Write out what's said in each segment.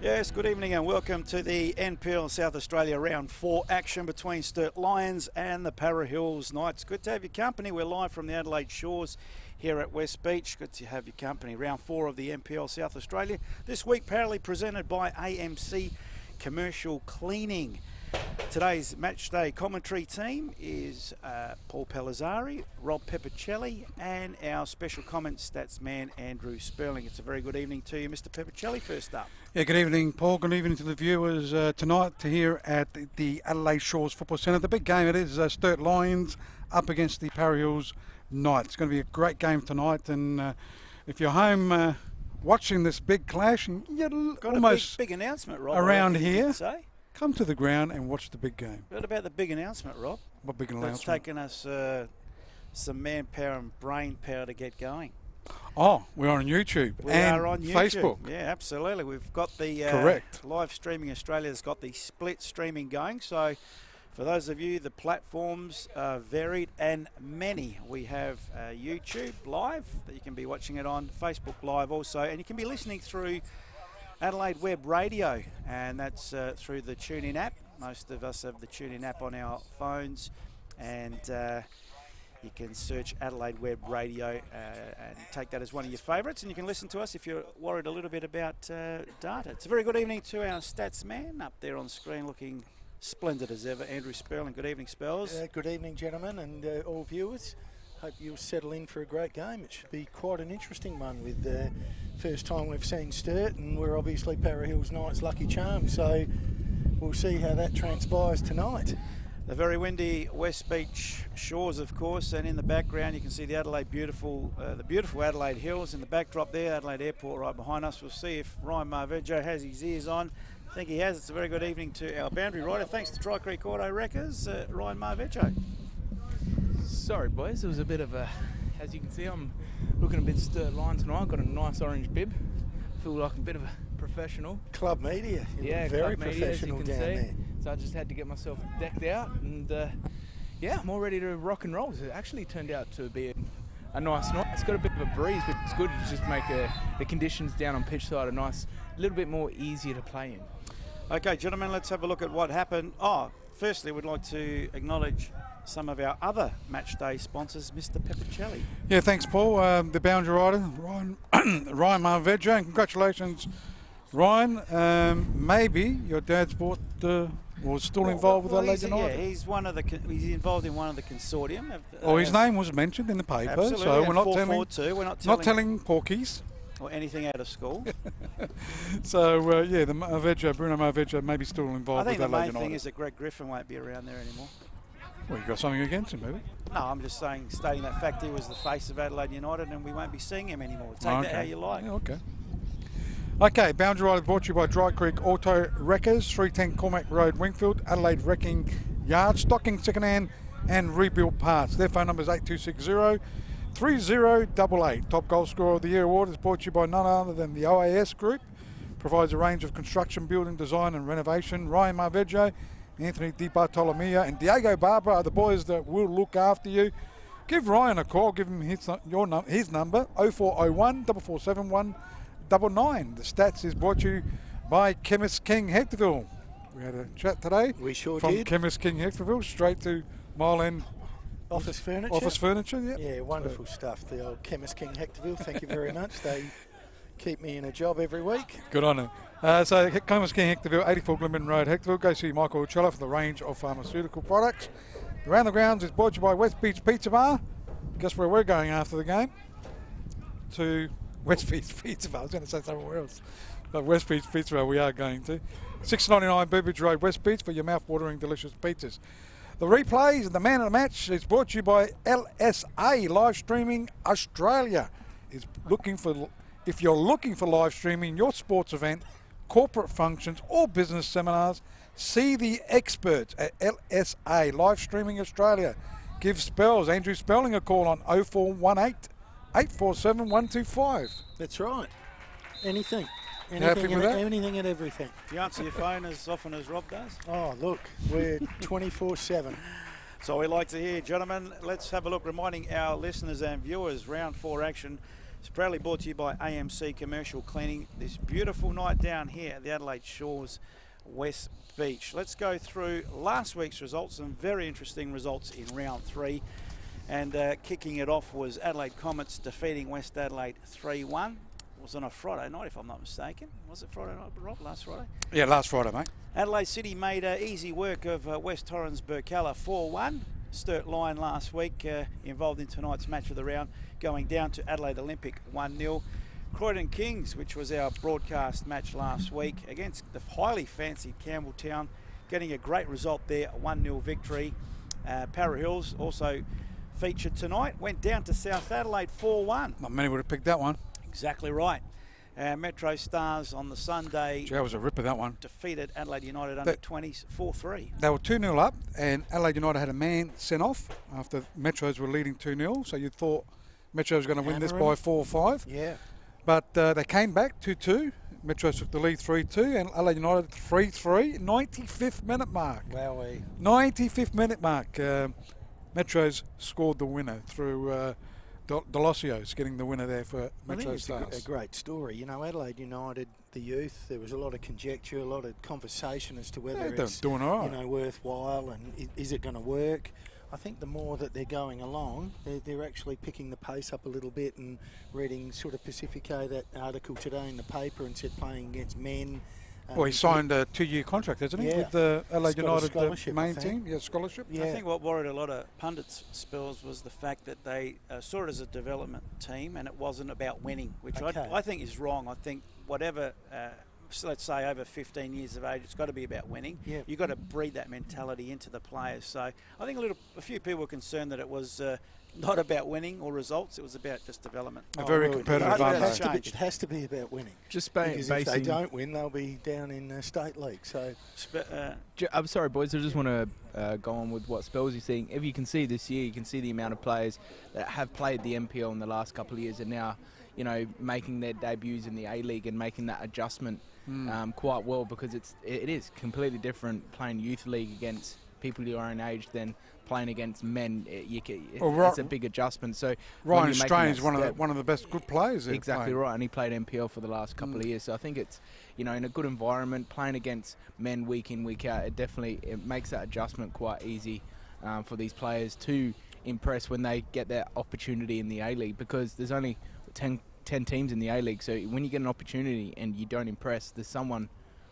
Yes, good evening and welcome to the NPL South Australia Round 4 action between Sturt Lions and the Para Hills Knights. Good to have your company. We're live from the Adelaide Shores here at West Beach. Good to have your company. Round 4 of the NPL South Australia. This week proudly presented by AMC Commercial Cleaning. Today's match day commentary team is Paul Pellizzari, Rob Peppicelli and our special comment stats man Andrew Sperling. It's a very good evening to you, Mr. Peppicelli. First up. Yeah, good evening, Paul. Good evening to the viewers tonight here at the Adelaide Shores Football Centre. The big game it is, Sturt Lions up against the Para Hills Knights. It's going to be a great game tonight, and if you're home watching this big clash, and you're Got almost a big announcement, Rob, around here, say. Come to the ground and watch the big game. What about the big announcement, Rob? What big announcement? It's taken us some manpower and brain power to get going. Oh, we're on YouTube Are on YouTube. Facebook. Yeah, absolutely. We've got the Correct. Live Streaming Australia's got the split streaming going. So for those of you, the platforms are varied and many. We have YouTube Live that you can be watching it on, Facebook Live also, and you can be listening through Adelaide Web Radio, and that's through the TuneIn app. Most of us have the TuneIn app on our phones, and you can search Adelaide Web Radio and take that as one of your favourites, and you can listen to us if you're worried a little bit about data. It's a very good evening to our stats man up there on screen, looking splendid as ever, Andrew Sperling. Good evening, Spells. Good evening, gentlemen, and all viewers. Hope you'll settle in for a great game. It should be quite an interesting one with the first time we've seen Sturt, and we're obviously Para Hills Knights' lucky charm, so we'll see how that transpires tonight. The very windy West Beach shores, of course, and in the background you can see the Adelaide beautiful Adelaide Hills in the backdrop there, Adelaide Airport right behind us. We'll see if Ryan Marveggio has his ears on. I think he has. It's a very good evening to our boundary rider. Thanks to Tri Creek Auto Wreckers, Ryan Marveggio. Sorry boys, it was a bit of a, as you can see I'm looking a bit Sturt Line tonight. Got a nice orange bib. Feel like a bit of a professional. Club media. Yeah, very club professional media, as you can down see. there. So I just had to get myself decked out, and yeah, I'm all ready to rock and roll. It actually turned out to be a nice night. It's got a bit of a breeze, but it's good to just make the conditions down on pitch side a little bit more easier to play in. Okay, gentlemen, let's have a look at what happened. Firstly, we'd like to acknowledge some of our other match day sponsors, Mr. Peppicelli. Yeah, thanks, Paul. The boundary rider, Ryan Marveggio, and congratulations, Ryan. Maybe your dad's bought was still involved with Adelaide United. Yeah, he's involved in one of the consortium. His name was mentioned in the paper, absolutely, so we're not telling porkies or anything out of school. So yeah, the Bruno Marveggio may be still involved with Adelaide United. I think the main thing is that Greg Griffin won't be around there anymore. Well, you got something against him, maybe? No, I'm just stating that fact. He was the face of Adelaide United, and we won't be seeing him anymore. Take that how you like. Yeah, okay. Okay, Boundary Rider brought to you by Dry Creek Auto Wreckers, 310 Cormac Road, Wingfield, Adelaide Wrecking Yard, stocking second-hand and rebuild parts. Their phone number is 8260-3088. Top Goal Scorer of the Year award is brought to you by none other than the OAS Group. Provides a range of construction, building, design and renovation. Ryan Marveggio, Anthony Di Bartolomeo and Diego Barber are the boys that will look after you. Give Ryan a call. Give him his number, 0401 4471 99. The stats is brought to you by Chemist King Hectorville. We had a chat today. We sure from did. Chemist King Hectorville straight to Mile End Office Furniture. Office Furniture, yeah. Yeah, wonderful stuff. The old Chemist King Hectorville. Thank you very much. They keep me in a job every week. Good on it. So Chemist King Hectorville, 84 Glenman Road, Hectorville. Go see Michael Uccello for the range of pharmaceutical products. Around the grounds is brought to you by West Beach Pizza Bar. Guess where we're going after the game? To West Beach Pizza Bar. I was going to say somewhere else. But West Beach Pizza Bar we are going to. 699 Burbridge Road, West Beach for your mouth-watering delicious pizzas. The replays and the man of the match is brought to you by LSA Live Streaming Australia. If you're looking for live streaming your sports event, corporate functions or business seminars, see the experts at LSA Live Streaming Australia. Give Andrew Spelling a call on 0418 847 125. That's right. Anything. Happy with that? Anything and everything. Do you answer your phone as often as Rob does? Oh, look, we're 24/7. So we like to hear, gentlemen. Let's have a look, reminding our listeners and viewers, round 4 action It's proudly brought to you by AMC Commercial Cleaning. This beautiful night down here at the Adelaide Shores West Beach. Let's go through last week's results, some very interesting results in round 3. And kicking it off was Adelaide Comets defeating West Adelaide 3-1. It was on a Friday night, if I'm not mistaken. Was it Friday night, Rob? Last Friday? Yeah, last Friday, mate. Adelaide City made easy work of West Torrens Burkalla 4-1. Sturt Lion last week involved in tonight's match of the round, going down to Adelaide Olympic 1-0. Croydon Kings, which was our broadcast match last week, against the highly fancied Campbelltown, getting a great result there, a 1-0 victory. Para Hills also featured tonight, went down to South Adelaide 4-1. Not many would have picked that one. Exactly right. Metro Stars on the Sunday. Gee, that was a ripper, that one. Defeated Adelaide United under 20s 4-3. They were 2-0 up, and Adelaide United had a man sent off after Metros were leading 2-0. So you thought Metro was going to win this by 4 or 5. Yeah. But they came back 2-2. Metros took the lead 3-2, and Adelaide United 3-3. 95th minute mark. Wowee. 95th minute mark. Metros scored the winner through Delosios getting the winner there for Metro Stars. It's a great story. You know, Adelaide United, the youth, there was a lot of conjecture, a lot of conversation as to whether it's doing all right. You know, worthwhile and is it going to work. I think the more that they're going along, they're actually picking the pace up a little bit, and reading sort of Pacifico, that article today in the paper, and said playing against men. Well, he signed a 2-year contract, hasn't he, with the Adelaide United main team? Yeah, scholarship. Yeah. I think what worried a lot of pundits, Spells, was the fact that they saw it as a development team and it wasn't about winning, which I think is wrong. I think whatever, so let's say over 15 years of age, it's got to be about winning. Yep. You've got to breed that mentality into the players. So I think a few people were concerned that it was not about winning or results, it was about just development. A very competitive advantage. It has to be about winning. Just because if they don't win, they'll be down in State League. So, I'm sorry, boys. I just want to go on with what Spells is saying. If you can see this year, you can see the amount of players that have played the NPL in the last couple of years and now, you know, making their debuts in the A-League and making that adjustment quite well, because it is completely different playing youth league against people your own age than playing against men. It's a big adjustment. So Ryan Strange, one of the best good players. Exactly right, and he played NPL for the last couple of years. So I think it's, you know, in a good environment, playing against men week in, week out, it makes that adjustment quite easy for these players to impress when they get their opportunity in the A-League, because there's only 10 teams in the A-League. So when you get an opportunity and you don't impress, there's someone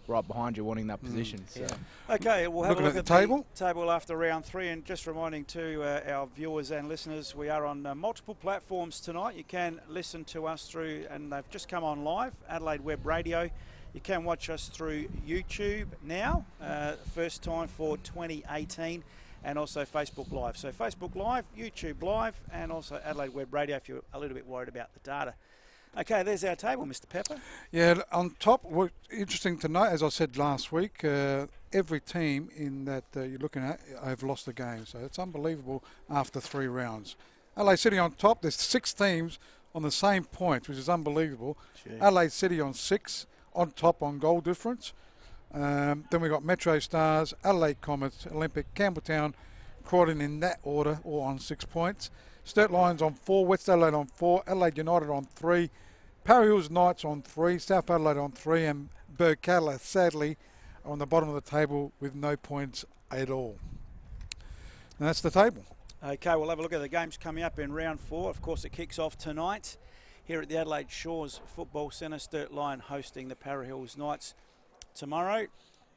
right behind you wanting that position. So. Okay, we'll have a look at the table after round 3, and just reminding to our viewers and listeners, we are on multiple platforms tonight. You can listen to us through, and they've just come on live, Adelaide Web Radio. You can watch us through YouTube now, first time for 2018, and also Facebook Live. So Facebook Live, YouTube Live, and also Adelaide Web Radio if you're a little bit worried about the data. Okay, there's our table, Mr. Pepper. Yeah, on top, interesting to note, as I said last week, every team in that you're looking at have lost a game. So it's unbelievable after 3 rounds. LA City on top, there's 6 teams on the same point, which is unbelievable. Jeez. LA City on 6, on top on goal difference. Then we've got Metro Stars, Adelaide Comets, Olympic, Campbelltown, Croydon in that order, all on 6 points. Sturt Lions on 4, West Adelaide on 4, Adelaide United on 3, Para Hills Knights on 3, South Adelaide on 3, and Burkalla, sadly, on the bottom of the table with no points at all. And that's the table. Okay, we'll have a look at the games coming up in round 4. Of course, it kicks off tonight here at the Adelaide Shores Football Centre. Sturt Lion hosting the Para Hills Knights. Tomorrow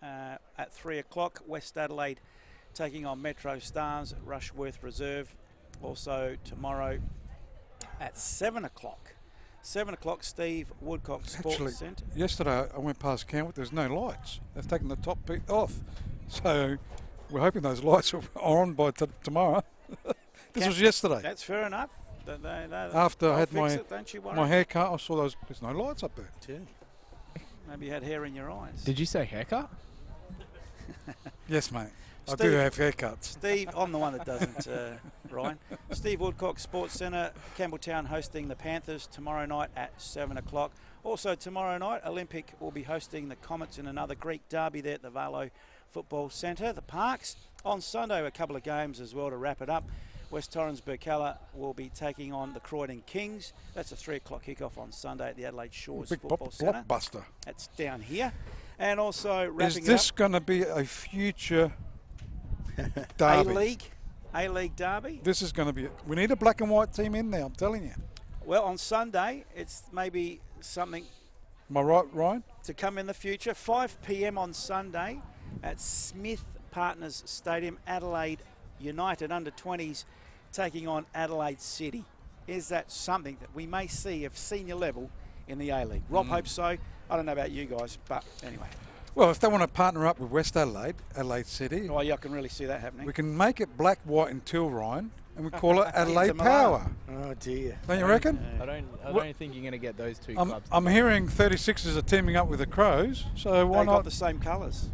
at 3 o'clock, West Adelaide taking on Metro Stars, Rushworth Reserve. Also tomorrow at 7 o'clock. 7 o'clock, Steve Woodcock Sports Centre. Yesterday I went past Campbell, there's no lights. They've taken the top bit off. So we're hoping those lights are on by tomorrow. This was yesterday. That's fair enough. After I had my haircut, I saw there's no lights up there. Yeah. Maybe you had hair in your eyes. Did you say haircut? Yes, mate. I do have haircuts. Steve, I'm the one that doesn't, Ryan. Steve Woodcock Sports Centre, Campbelltown hosting the Panthers tomorrow night at 7 o'clock. Also tomorrow night, Olympic will be hosting the Comets in another Greek derby there at the Valo Football Centre. The Parks on Sunday, a couple of games as well to wrap it up. West Torrens Burkalla will be taking on the Croydon Kings. That's a 3 o'clock kickoff on Sunday at the Adelaide Shores Big Football Centre. blockbuster. That's down here. And also wrapping Is this going to be a future derby? A-League derby. This is going to be. We need a black and white team in there. I'm telling you. Well, on Sunday, it's maybe something. Am I right, Ryan? To come in the future. 5 p.m. on Sunday at Smith Partners Stadium, Adelaide United under-20s taking on Adelaide City. Is that something that we may see of senior level in the A-League? Rob hopes so. I don't know about you guys, but anyway. Well, if they want to partner up with West Adelaide, Adelaide City, Well, yeah, I can really see that happening. we can make it black, white and teal, Ryan, and we call it Adelaide Power. Oh dear. Don't you reckon? I don't think you're going to get those two clubs. I'm hearing 36ers are teaming up with the Crows, so why They got not? the same colours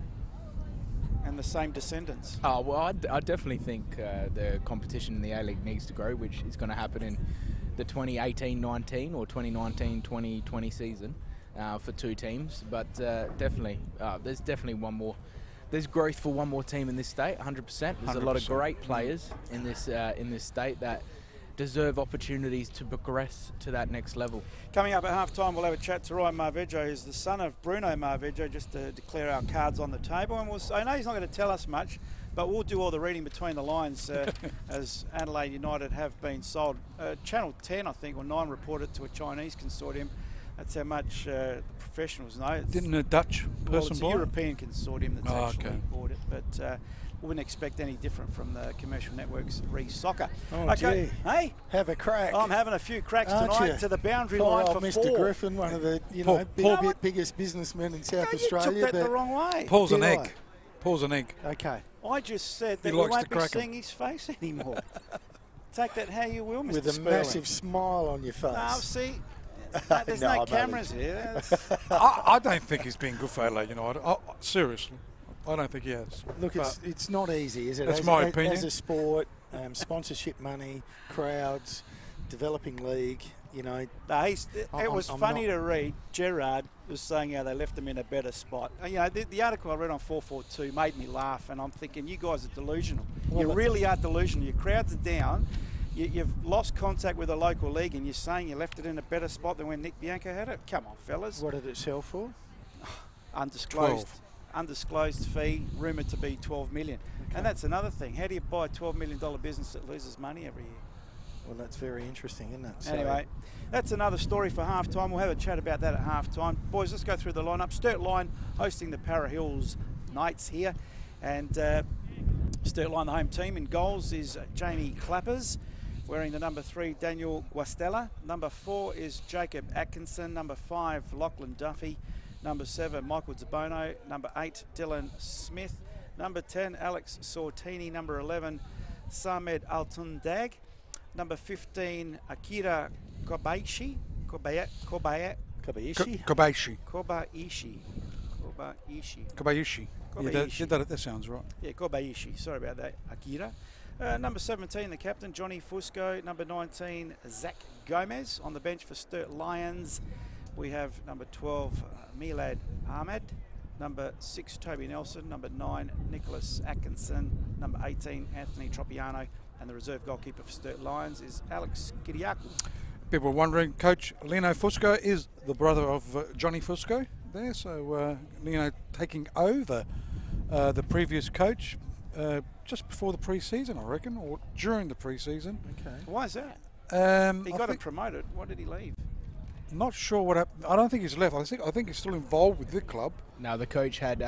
and the same descendants. Oh, well, I definitely think the competition in the A-League needs to grow, which is going to happen in the 2018-19 or 2019-2020 season for 2 teams. But definitely, there's definitely one more. There's growth for one more team in this state, 100%. There's a lot of great players in this state that deserve opportunities to progress to that next level. Coming up at half-time, we'll have a chat to Ryan Marveggio, who's the son of Bruno Marveggio, just to declare our cards on the table. And I know he's not going to tell us much, but we'll do all the reading between the lines as Adelaide United have been sold. Channel 10, I think, or 9 reported to a Chinese consortium. That's how much the professionals know. Didn't a Dutch person it's a buy it? European consortium that's actually okay. bought it, but we wouldn't expect any different from the commercial networks Re-Soccer. Oh, okay, gee. hey, Have a crack. I'm having a few cracks Aren't tonight you? to the boundary Poor line old for Mr. 4. Griffin, one of the biggest businessmen in South You Australia. took that the wrong way. Paul's an Did egg. Paul's an egg. Okay. I just said that He we likes won't to be crack 'em. seeing his face anymore. Take that how you will, Mr. With a Sperling. massive smile on your face. No, see, there's No, no I'm cameras only- here. That's- I don't think he's been good for Adelaide United. Seriously, I don't think he has. Look, it's not easy, is it? That's my opinion. As a sport, sponsorship money, crowds, developing league, you know. No, it was I'm funny not- to read. Gerard was saying how they left him in a better spot. You know, the article I read on 442 made me laugh, and I'm thinking, you guys are delusional. You really are delusional. Your crowds are down. You've lost contact with the local league, and you're saying you left it in a better spot than when Nick Bianco had it? Come on, fellas. What did it sell for? Undisclosed. 12. Undisclosed fee, rumoured to be 12 million. Okay. And that's another thing. How do you buy a $12 million business that loses money every year? Well, that's very interesting, isn't it? So Anyway, that's another story for half-time. We'll have a chat about that at half-time. Boys, let's go through the lineup. Sturt Line hosting the Para Hills Knights here. And Sturt Line, the home team. In goals is Jamie Clappers, wearing the number 3, Daniel Guastella. Number 4 is Jacob Atkinson. Number 5, Lachlan Duffy. Number 7, Michael Zabono. Number 8, Dylan Smith. Number 10, Alex Sortini. Number 11, Samed Altundag. Number 15, Akira Kobayashi. Kobayashi. Kobayashi. Kobayashi. Yeah, that sounds right. Yeah, Kobayashi. Sorry about that, Akira. Number 17, the captain, Johnny Fusco. Number 19, Zach Gomez. On the bench for Sturt Lions, we have number 12, Milad Ahmed. Number 6, Toby Nelson. Number 9, Nicholas Atkinson. Number 18, Anthony Tropiano. And the reserve goalkeeper for Sturt Lions is Alex Kiriakou. People are wondering, Coach Lino Fusco is the brother of Johnny Fusco there. So Lino taking over the previous coach just before the pre-season, I reckon, or during the pre-season. Okay. Why is that? He I got him think- promoted. Why did he leave? Not sure what happened. I don't think he's left. I think he's still involved with the club. No, the coach had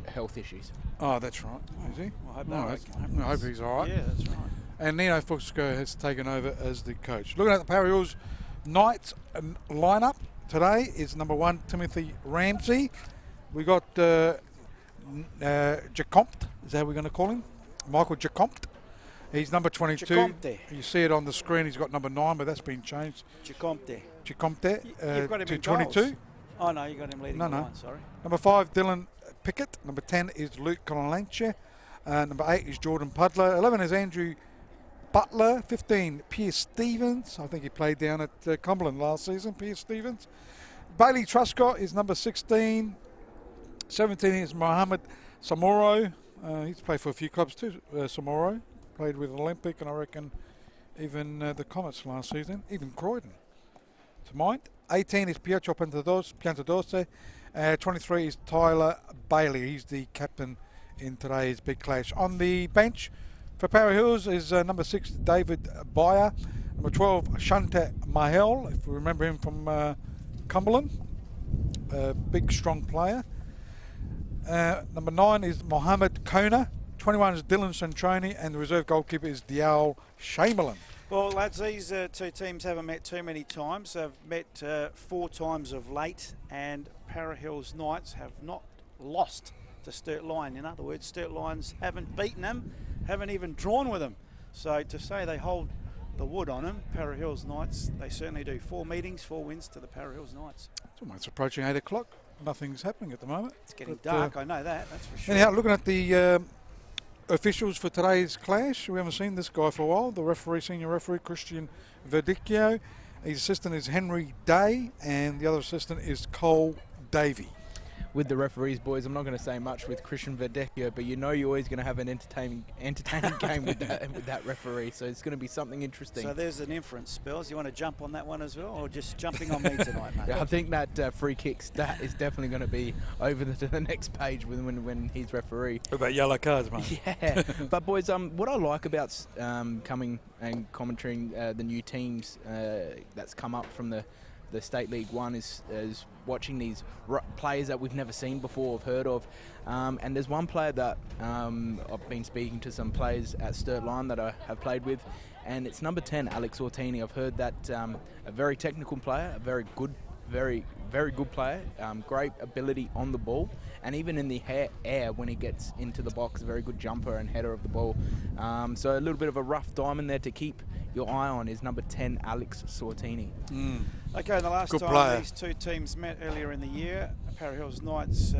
health issues. Oh, that's right. Is he? I hope No, that I hope he's all right. Yeah, that's right. And Nino Fusco has taken over as the coach. Looking at the Para Hills Knights lineup today is number 1, Timothy Ramsey. We got Jacompt. Is that how we're going to call him? Michael Jacompt. He's number 22. Jacomte. You see it on the screen. He's got number 9, but that's been changed. Jacomte. Jacomte You've got him to in 22. goals. Oh, no, you got him leading No, the no. line, sorry. Number 5, Dylan Pickett. Number 10 is Luke Colanche. Number 8 is Jordan Pudler. 11 is Andrew Butler. 15, Pierce Stevens. I think he played down at Cumberland last season, Pierce Stevens. Bailey Truscott is number 16. 17 is Mohamed Samoro. He's played for a few clubs too, Samoro. played with Olympic, and I reckon even the Comets last season, even Croydon. To mind, 18 is Pietro Piantadorse. 23 is Tyler Bailey. He's the captain in today's big clash. On the bench for Para Hills is number 6, David Byer. Number 12, Shante Mahel, if we remember him from Cumberland. Big, strong player. Number 9 is Mohammed Kona. 21 is Dylan Centroni, and the reserve goalkeeper is Dial Chamberlain. Well, lads, these two teams haven't met too many times. They've met 4 times of late, and Para Hills Knights have not lost to Sturt Lion. In other words, Sturt Lions haven't beaten them, haven't even drawn with them. So to say they hold the wood on them, Para Hills Knights, they certainly do. 4 meetings, 4 wins to the Para Hills Knights. It's almost approaching 8 o'clock. Nothing's happening at the moment. It's getting dark, I know that's for sure. Anyhow, looking at the officials for today's clash, we haven't seen this guy for a while. The referee, senior referee, Christian Verdicchio. His assistant is Henry Day, and the other assistant is Cole Davey. With the referees, boys, I'm not going to say much with Christian Verdecchio, but you know you're always going to have an entertaining game with that referee, so it's going to be something interesting. So there's an inference, Spells. You want to jump on that one as well, or just jumping on me tonight, mate? Yeah, I think that free kick stat is definitely going to be over to the next page when he's referee. What about yellow cards, mate? Yeah, but boys, what I like about coming and commentating the new teams that's come up from the State League 1 is watching these players that we've never seen before, have heard of. And there's one player that I've been speaking to some players at Sturt Lion that I have played with, and it's number 10, Alex Ortini. I've heard that a very technical player, a very good player, great ability on the ball, and even in the air when he gets into the box, a very good jumper and header of the ball. So a little bit of a rough diamond there to keep your eye on is number 10, Alex Sortini. Okay, the last time these two teams met earlier in the year, Para Hills Knights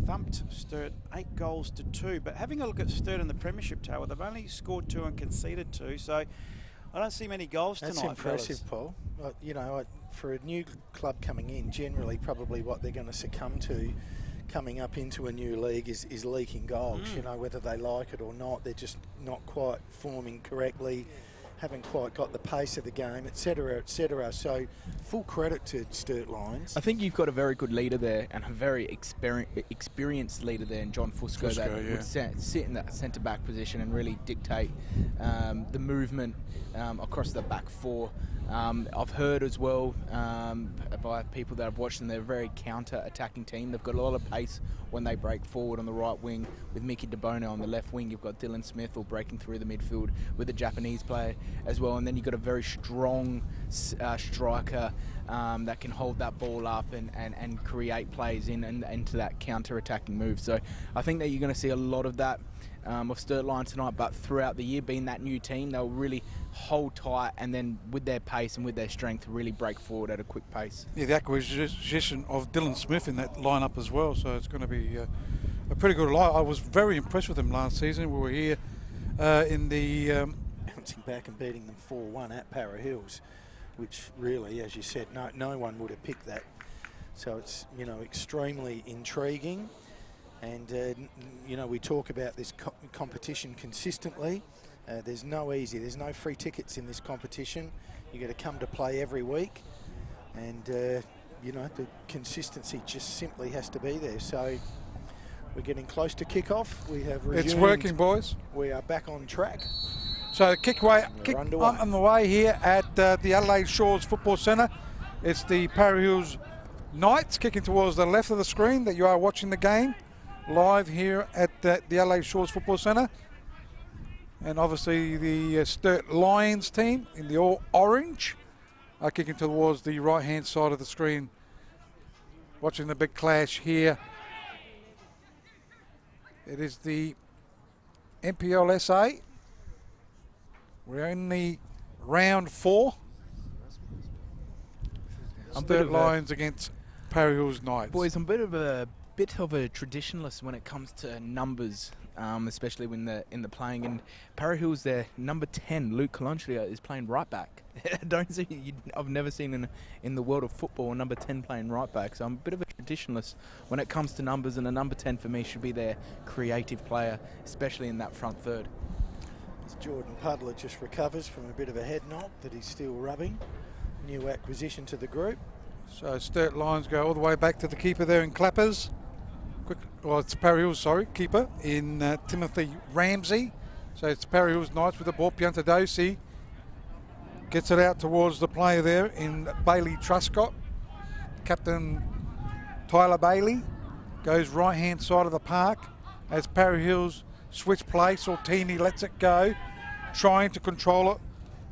thumped Sturt 8 goals to 2. But having a look at Sturt in the premiership table, they've only scored 2 and conceded 2. So I don't see many goals tonight. That's impressive, Paul. You know, for a new club coming in, generally probably what they're going to succumb to coming up into a new league is leaking goals. You know, whether they like it or not, they're just not quite forming correctly, haven't quite got the pace of the game, etc., etc. So full credit to Sturt Lions. I think you've got a very good leader there and a very experienced leader there in John Fusco that would sit in that centre-back position and really dictate the movement across the back 4. I've heard as well by people that I've watched them, they're a very counter-attacking team. They've got a lot of pace when they break forward on the right wing with Mickey DeBona on the left wing. You've got Dylan Smith all breaking through the midfield with a Japanese player as well. And then you've got a very strong striker that can hold that ball up and create plays into that counter-attacking move. So I think that you're going to see a lot of that of Sturt Lion tonight, but throughout the year, being that new team, they'll really hold tight and then with their pace and with their strength really break forward at a quick pace. Yeah, the acquisition of Dylan Smith in that lineup as well, so it's going to be a pretty good line. I was very impressed with him last season. We were here in the bouncing back and beating them 4-1 at Para Hills, which really, as you said, no one would have picked that. So it's, you know, extremely intriguing. And, you know, we talk about this competition consistently. There's no free tickets in this competition. You've got to come to play every week. And, you know, the consistency just simply has to be there. So we're getting close to kick-off. We have resumed. It's working, boys. We are back on track. So kick on the way here at the Adelaide Shores Football Centre. It's the Para Hills Knights kicking towards the left of the screen that you are watching the game live here at the Adelaide Shores Football Centre. And obviously the Sturt Lions team in the all orange are kicking towards the right hand side of the screen, watching the big clash here. It is the NPLSA. We're in the round 4. Sturt Lions against Para Hills Knights. Boys, I'm a bit of a traditionalist when it comes to numbers, especially when in the playing. And Para Hills, their number 10, Luke Colantria, is playing right back. I've never seen in the world of football a number 10 playing right back. So I'm a bit of a traditionalist when it comes to numbers, and a number 10 for me should be their creative player, especially in that front third. Jordan Puddler just recovers from a bit of a head knock that he's still rubbing. New acquisition to the group. So Sturt Lions go all the way back to the keeper there in Clappers. Well, it's Parry Hills, sorry, keeper in Timothy Ramsey. So it's Parry Hills Knights with the ball. Piantadosi gets it out towards the player there in Bailey Truscott. Captain Tyler Bailey goes right-hand side of the park as Parry Hills switch play. Sortini lets it go, trying to control it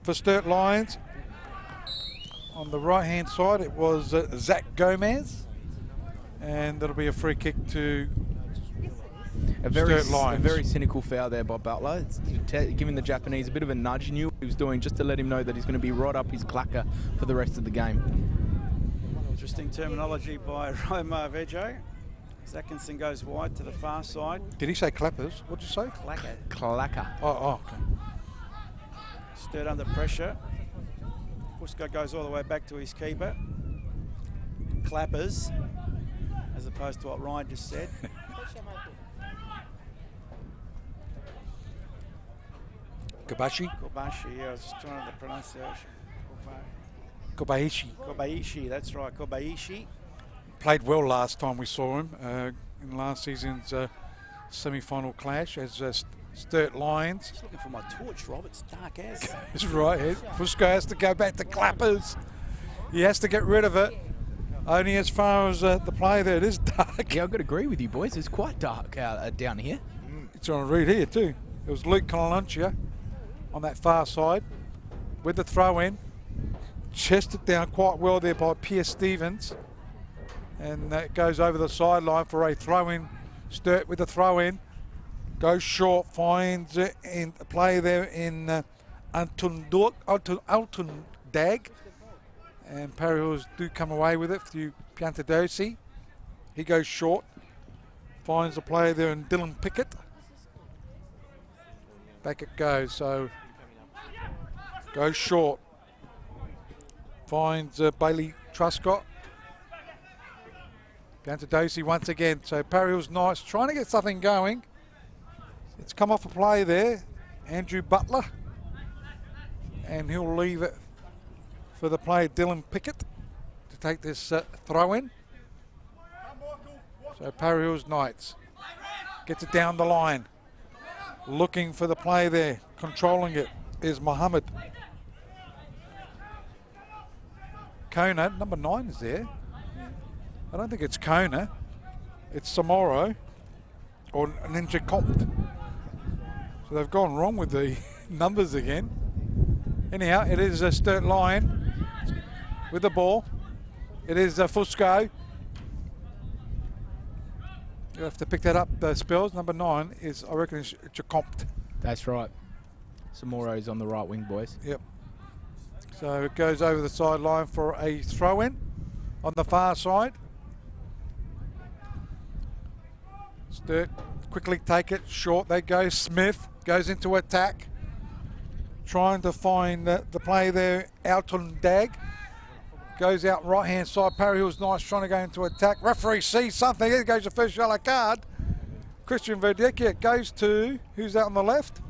for Sturt Lions. On the right-hand side, it was Zach Gomez, and that'll be a free kick to Sturt Lions. A very cynical foul there by Butler. It's giving the Japanese a bit of a nudge. He knew what he was doing, just to let him know that he's going to be right up his clacker for the rest of the game. Interesting terminology by Roma Vejo. Zackinson goes wide to the far side. Did he say Clappers? What did you say? Clacker. Clacker. Oh, okay. Sturt under pressure. Fusco goes all the way back to his keeper. Clappers, as opposed to what Ryan just said. Kobashi? Kobashi, yeah, I was just trying to pronunciation. Kobayashi. Kobayashi, that's right, Kobayashi. Played well last time we saw him in last season's semi-final clash as Sturt Lions. Just looking for my torch, Rob. It's dark as. That's right. Fusco has to go back to Clappers. He has to get rid of it. Only as far as the play there, it is dark. Yeah, I've got to agree with you, boys. It's quite dark out down here. It's on a read here too. It was Luke Colancia on that far side with the throw in. Chested down quite well there by Pierce Stevens. And that goes over the sideline for a throw in. Sturt with the throw in. Goes short, finds it in a play there in Altundag. And Parry Hills do come away with it through Piantadosi. He goes short, finds the player there in Dylan Pickett. Back it goes, so goes short. Finds Bailey Truscott. Piantadosi once again. So Parry Hills Knights trying to get something going. It's come off a play there, Andrew Butler. And he'll leave it for the player Dylan Pickett to take this throw in. So Parry Hills Knights gets it down the line. Looking for the play there. Controlling it is Mohammed. Kona, number 9 is there. I don't think it's Kona. It's Samoro or Ninja Compt. So they've gone wrong with the numbers again. Anyhow, it is a Sturt Lion with the ball. It is Fusco. You have to pick that up, Spells. Number 9 is, I reckon, it's Jacompt. That's right. Samoro's on the right wing, boys. Yep. So it goes over the sideline for a throw-in on the far side. Sturt quickly take it short. They go. Smith goes into attack, trying to find the play there. Altundag goes out right-hand side. Parry Hills Knights trying to go into attack. Referee sees something. Here goes the first yellow card. Christian Verdecchia goes to, who's out on the left?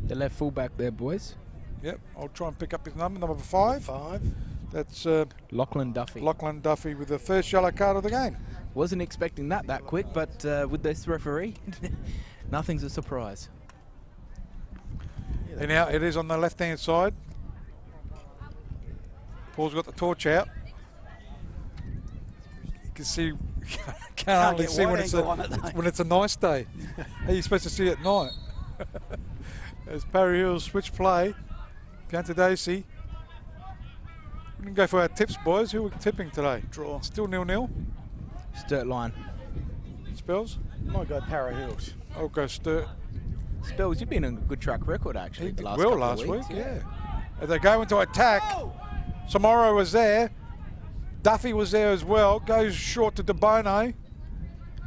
The left fullback there, boys. Yep, I'll try and pick up his number 5. That's Lachlan Duffy. Lachlan Duffy with the first yellow card of the game. Wasn't expecting that quick, but with this referee, nothing's a surprise. And now it is on the left-hand side. Paul's got the torch out. You can see, can't hardly see when it's a nice day. How are you supposed to see at night? As Parry Hills switch play, Piantadosi. We can go for our tips, boys. Who are we tipping today? Draw. Still 0-0. Sturt line. Spells? Might go Parry Hills. I'll go Sturt. Spells, you've been on a good track record, actually. He the did last well couple last of weeks. week, yeah. As they go into attack, Samoro was there. Duffy was there as well. Goes short to DeBono.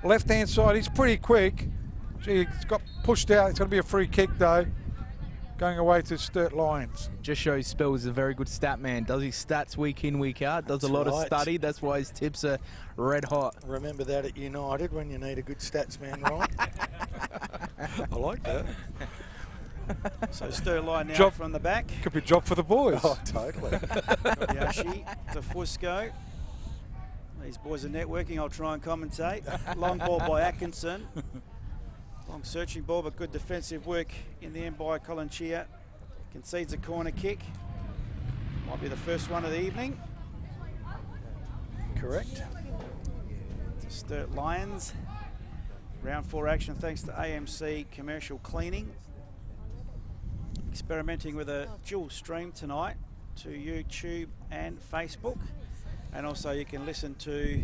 Left-hand side, he's pretty quick. Gee, he's got pushed out. It's going to be a free kick, though. Going away to Sturt Lions. Just shows Spells is a very good stat man. Does his stats week in, week out. Does a lot of study. That's why his tips are red hot. Remember that at United when you need a good stats man, right? I like that. So Sturt line now Job. from the back. Could be a job for the boys. Oh, totally. Yoshi to Fusco. These boys are networking. I'll try and commentate. Long ball by Atkinson. Long searching ball, but good defensive work in the end by Colin Chia. Concedes a corner kick. Might be the first one of the evening. Correct. Sturt Lions. Round 4 action thanks to AMC Commercial Cleaning. Experimenting with a dual stream tonight to YouTube and Facebook. And also you can listen to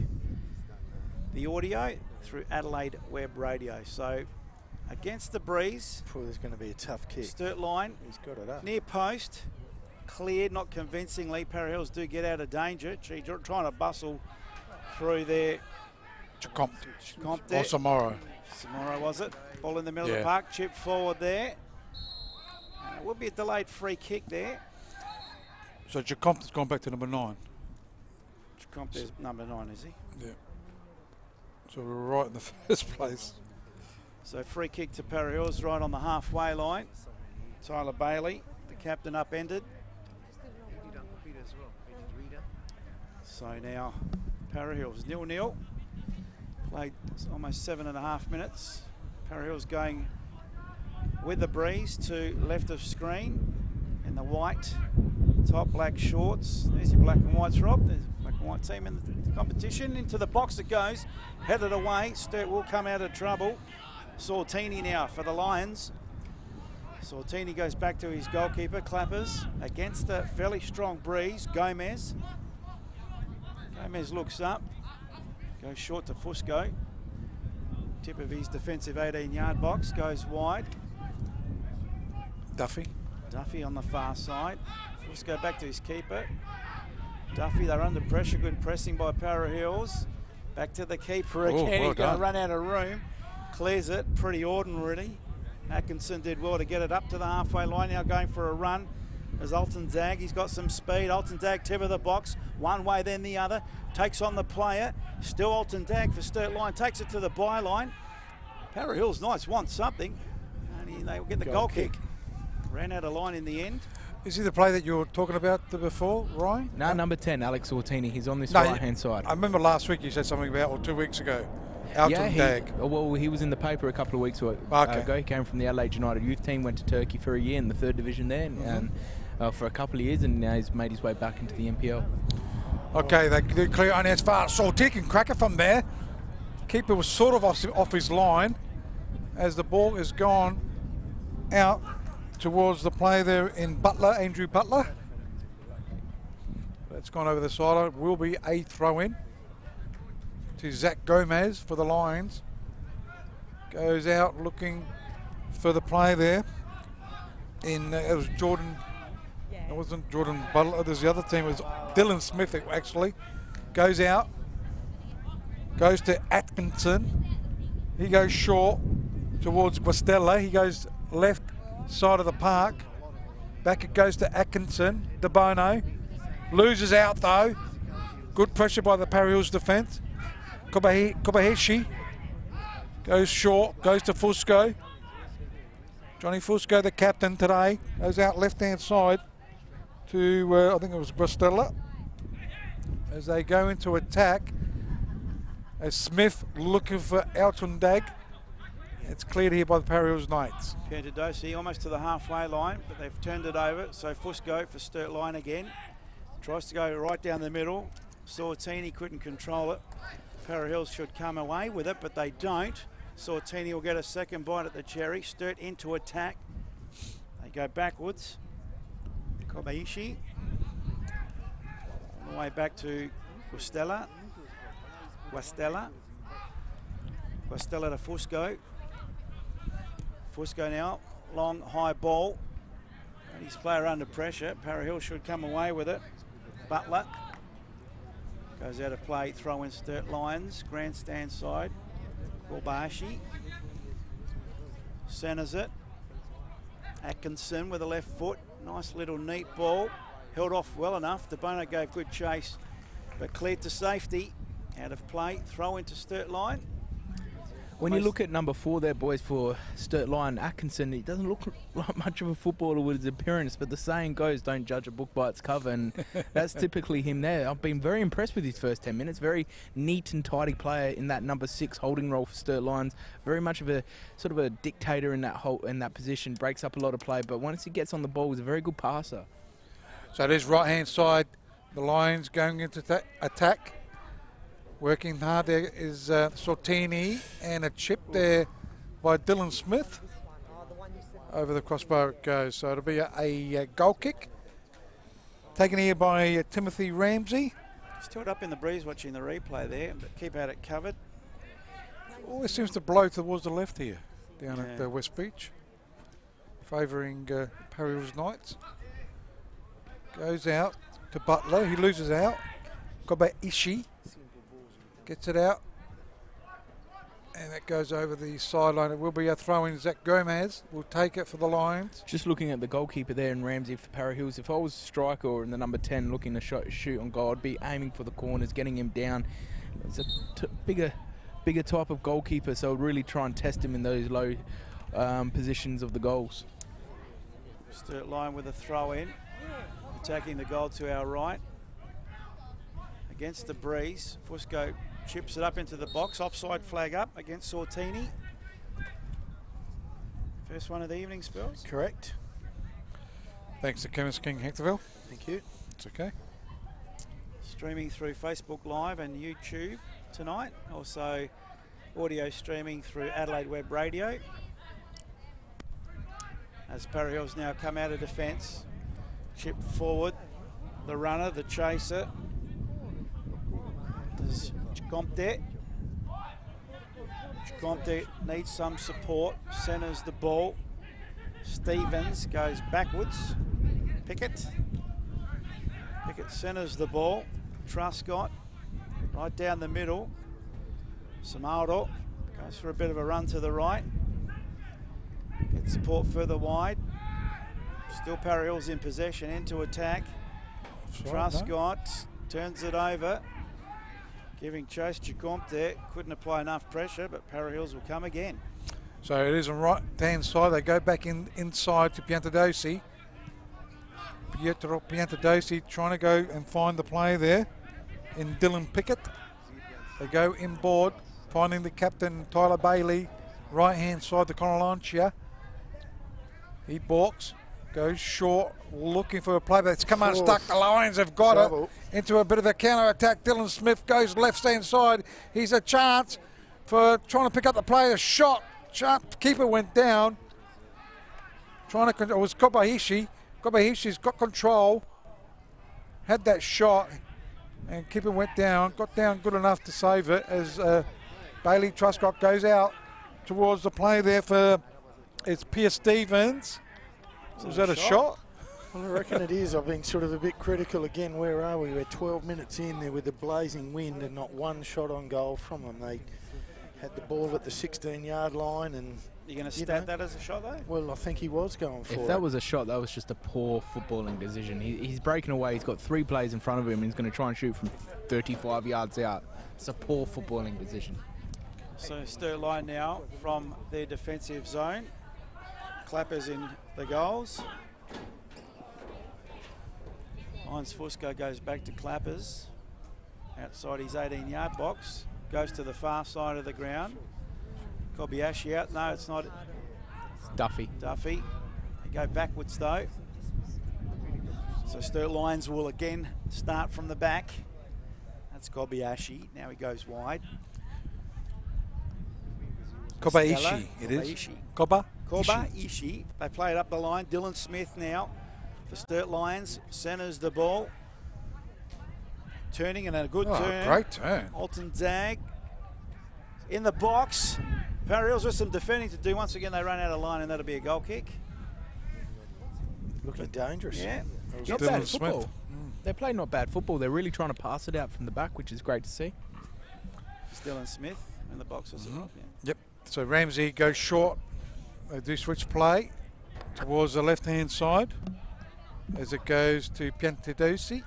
the audio through Adelaide Web Radio. So against the breeze. There's going to be a tough kick. Sturt line. He's got it up. Near post. Cleared, not convincingly. Para Hills do get out of danger. Gee, trying to bustle through there. Chacompt. There. Or Samoro. Samoro was it? Ball in the middle of the park. Chip forward there. It will be a delayed free kick there. So Chacompt has gone back to number 9. Chacompt is number 9, is he? Yeah. So we're right in the first place. So free kick to Para Hills right on the halfway line. Tyler Bailey, the captain, upended. So now Para Hills 0-0. Played almost 7.5 minutes. Para Hills going with the breeze to left of screen in the white top, black shorts. There's your black and whites, Rob. There's a black and white team in the competition. Into the box it goes, headed away. Sturt will come out of trouble. Sortini now for the Lions. Sortini goes back to his goalkeeper, Clappers, against a fairly strong breeze. Gomez looks up, goes short to Fusco. Tip of his defensive 18-yard box, goes wide. Duffy on the far side. Fusco back to his keeper. Duffy, they're under pressure, good pressing by Para Hills. Back to the keeper again, well he's going to done. run out of room. Clears it, pretty ordinary. Atkinson did well to get it up to the halfway line, now going for a run. As Alton Zag, he's got some speed. Alton Zag, tip of the box, one way then the other. Takes on the player. Still Alton Zag for Sturt line, takes it to the byline. Para Hills Knights want something, and they will get the goal kick. Ran out of line in the end. Is he the player that you were talking about before, Ryan? No, number 10, Alex Ortini. He's on this right-hand side. I remember last week you said something about, or 2 weeks ago, Alton Dag. Well, he was in the paper a couple of weeks ago. He came from the Adelaide United youth team, went to Turkey for a year in the 3rd division there, and for a couple of years, and now he's made his way back into the NPL. Okay, they clear on as far. Sortini can crack it from there. Keeper was sort of off his line as the ball is gone out towards the play there in Butler, Andrew Butler. That's gone over the side. It will be a throw-in to Zach Gomez for the Lions. Goes out looking for the play there. It was Jordan. It wasn't Jordan Butler. There's the other team. It was Dylan Smith actually. Goes out. Goes to Atkinson. He goes short towards Guastella. He goes left side of the park. Back it goes to Atkinson. De Bono. Loses out though. Good pressure by the Para Hills defence. Kobayashi goes short. Goes to Fusco. Johnny Fusco, the captain today, goes out left-hand side to, I think it was Guastella. As they go into attack, as Smith looking for Alton Dag. It's cleared here by the Para Hills Knights. Piantadosi almost to the halfway line, but they've turned it over. So Fusco for Sturt line again. Tries to go right down the middle. Sortini couldn't control it. Para Hills should come away with it, but they don't. Sortini will get a second bite at the cherry. Sturt into attack. They go backwards. Kobayashi. On the way back to Guastella. Guastella to Fusco. Fusco now, long high ball. And his player under pressure. Para Hills should come away with it. Butler goes out of play, throw in Sturt Lions, grandstand side. Kobayashi centres it. Atkinson with a left foot. Nice little neat ball. Held off well enough. De Bono gave good chase, but cleared to safety. Out of play, throw into Sturt line. When you look at number 4 there, boys, for Sturt Lion Atkinson, he doesn't look like much of a footballer with his appearance, but the saying goes, don't judge a book by its cover, and that's typically him there. I've been very impressed with his first 10 minutes. Very neat and tidy player in that number 6 holding role for Sturt Lions. Very much of a sort of a dictator in that position, breaks up a lot of play, but once he gets on the ball, he's a very good passer. So it is right-hand side, the Lions going into attack. Working hard there is Sortini, and a chip there by Dylan Smith. Over the crossbar it goes, so it'll be a goal kick. Taken here by Timothy Ramsey. Still up in the breeze watching the replay there, but keep at it covered. Always seems to blow towards the left here, down at West Beach. Favouring Parry Hills Knights. Goes out to Butler, he loses out. Got by Ishii. Gets it out, and it goes over the sideline. It will be a throw-in. Zach Gomez will take it for the Lions. Just looking at the goalkeeper there in Ramsey for Parry Hills, if I was a striker or in the number 10 looking to shoot on goal, I'd be aiming for the corners, getting him down. It's a bigger type of goalkeeper, so I'd really try and test him in those low positions of the goals. Sturt Lion with a throw-in, attacking the goal to our right. Against the breeze, Fusco chips it up into the box. Offside flag up against Sortini. First one of the evening, Spells. Correct. Thanks to Chemist King Hectorville. Thank you. It's okay. Streaming through Facebook Live and YouTube tonight. Also audio streaming through Adelaide Web Radio. As Parry Hills now come out of defence. Chip forward. The runner, the chaser. There's Chicomte. Chicomte needs some support. Centres the ball. Stevens goes backwards. Pickett centres the ball. Truscott right down the middle. Samaldo goes for a bit of a run to the right. Gets support further wide. Still Parry Hills in possession, into attack. Truscott turns it over. Giving chase, Chicomte couldn't apply enough pressure, but Parry Hills will come again. So it is on right-hand side. They go back inside to Piantadosi. Pietro Piantadosi trying to go and find the play there in Dylan Pickett. They go inboard, finding the captain, Tyler Bailey, right-hand side to Conolancia. He balks, goes short, looking for a play, but it's come unstuck. The Lions have got it into a bit of a counter-attack. Dylan Smith goes left-hand side. He's a chance for trying to pick up the player. Shot. Keeper went down. Trying to, it was Kobayashi. Kobayashi's got control. Had that shot, and keeper went down. Got down good enough to save it as Bailey Truscott goes out towards the play there for, it's Pierce Stevens. Was that a shot? Well, I reckon it is. I've been sort of a bit critical again. Where are we? We're 12 minutes in there with the blazing wind and not one shot on goal from them. They had the ball at the 16-yard line, and you're going to stat that as a shot, though? Well, I think he was going for it. If that was a shot, that was just a poor footballing decision. He's breaking away. He's got 3 players in front of him, and he's going to try and shoot from 35 yards out. It's a poor footballing decision. So Sturt Lion now from their defensive zone. Clappers in the goals. Heinz Fusco goes back to Clappers. Outside his 18-yard box. Goes to the far side of the ground. Kobayashi out. No, it's not. It's Duffy. They go backwards though. So Sturt Lions will again start from the back. That's Kobayashi. Now he goes wide. Kobayashi, it is. Kobayashi. They play it up the line. Dylan Smith now for Sturt Lions. Centres the ball. Turning and a good turn. Great turn. Alton Zag in the box. Parry Hills with some defending to do. Once again, they run out of line, and that'll be a goal kick. Looking dangerous. Yeah. Not bad football. They play not bad football. They're really trying to pass it out from the back, which is great to see. Dylan Smith in the box as well. Yeah. Yep. So Ramsey goes short. They do switch play towards the left-hand side as it goes to Piantadosi.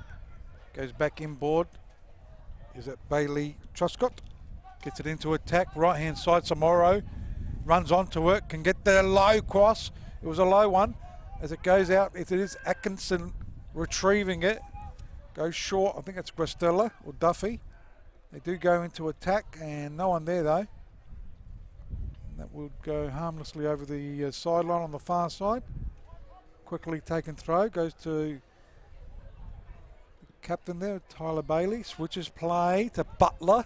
Goes back inboard. Is it Bailey Truscott? Gets it into attack, right-hand side, Samoro. Runs onto it, can get the low cross. It was a low one. As it goes out, it is Atkinson retrieving it. Goes short, I think it's Gristella or Duffy. They do go into attack, and no one there though. That will go harmlessly over the sideline on the far side. Quickly taken throw, goes to the captain there, Tyler Bailey. Switches play to Butler.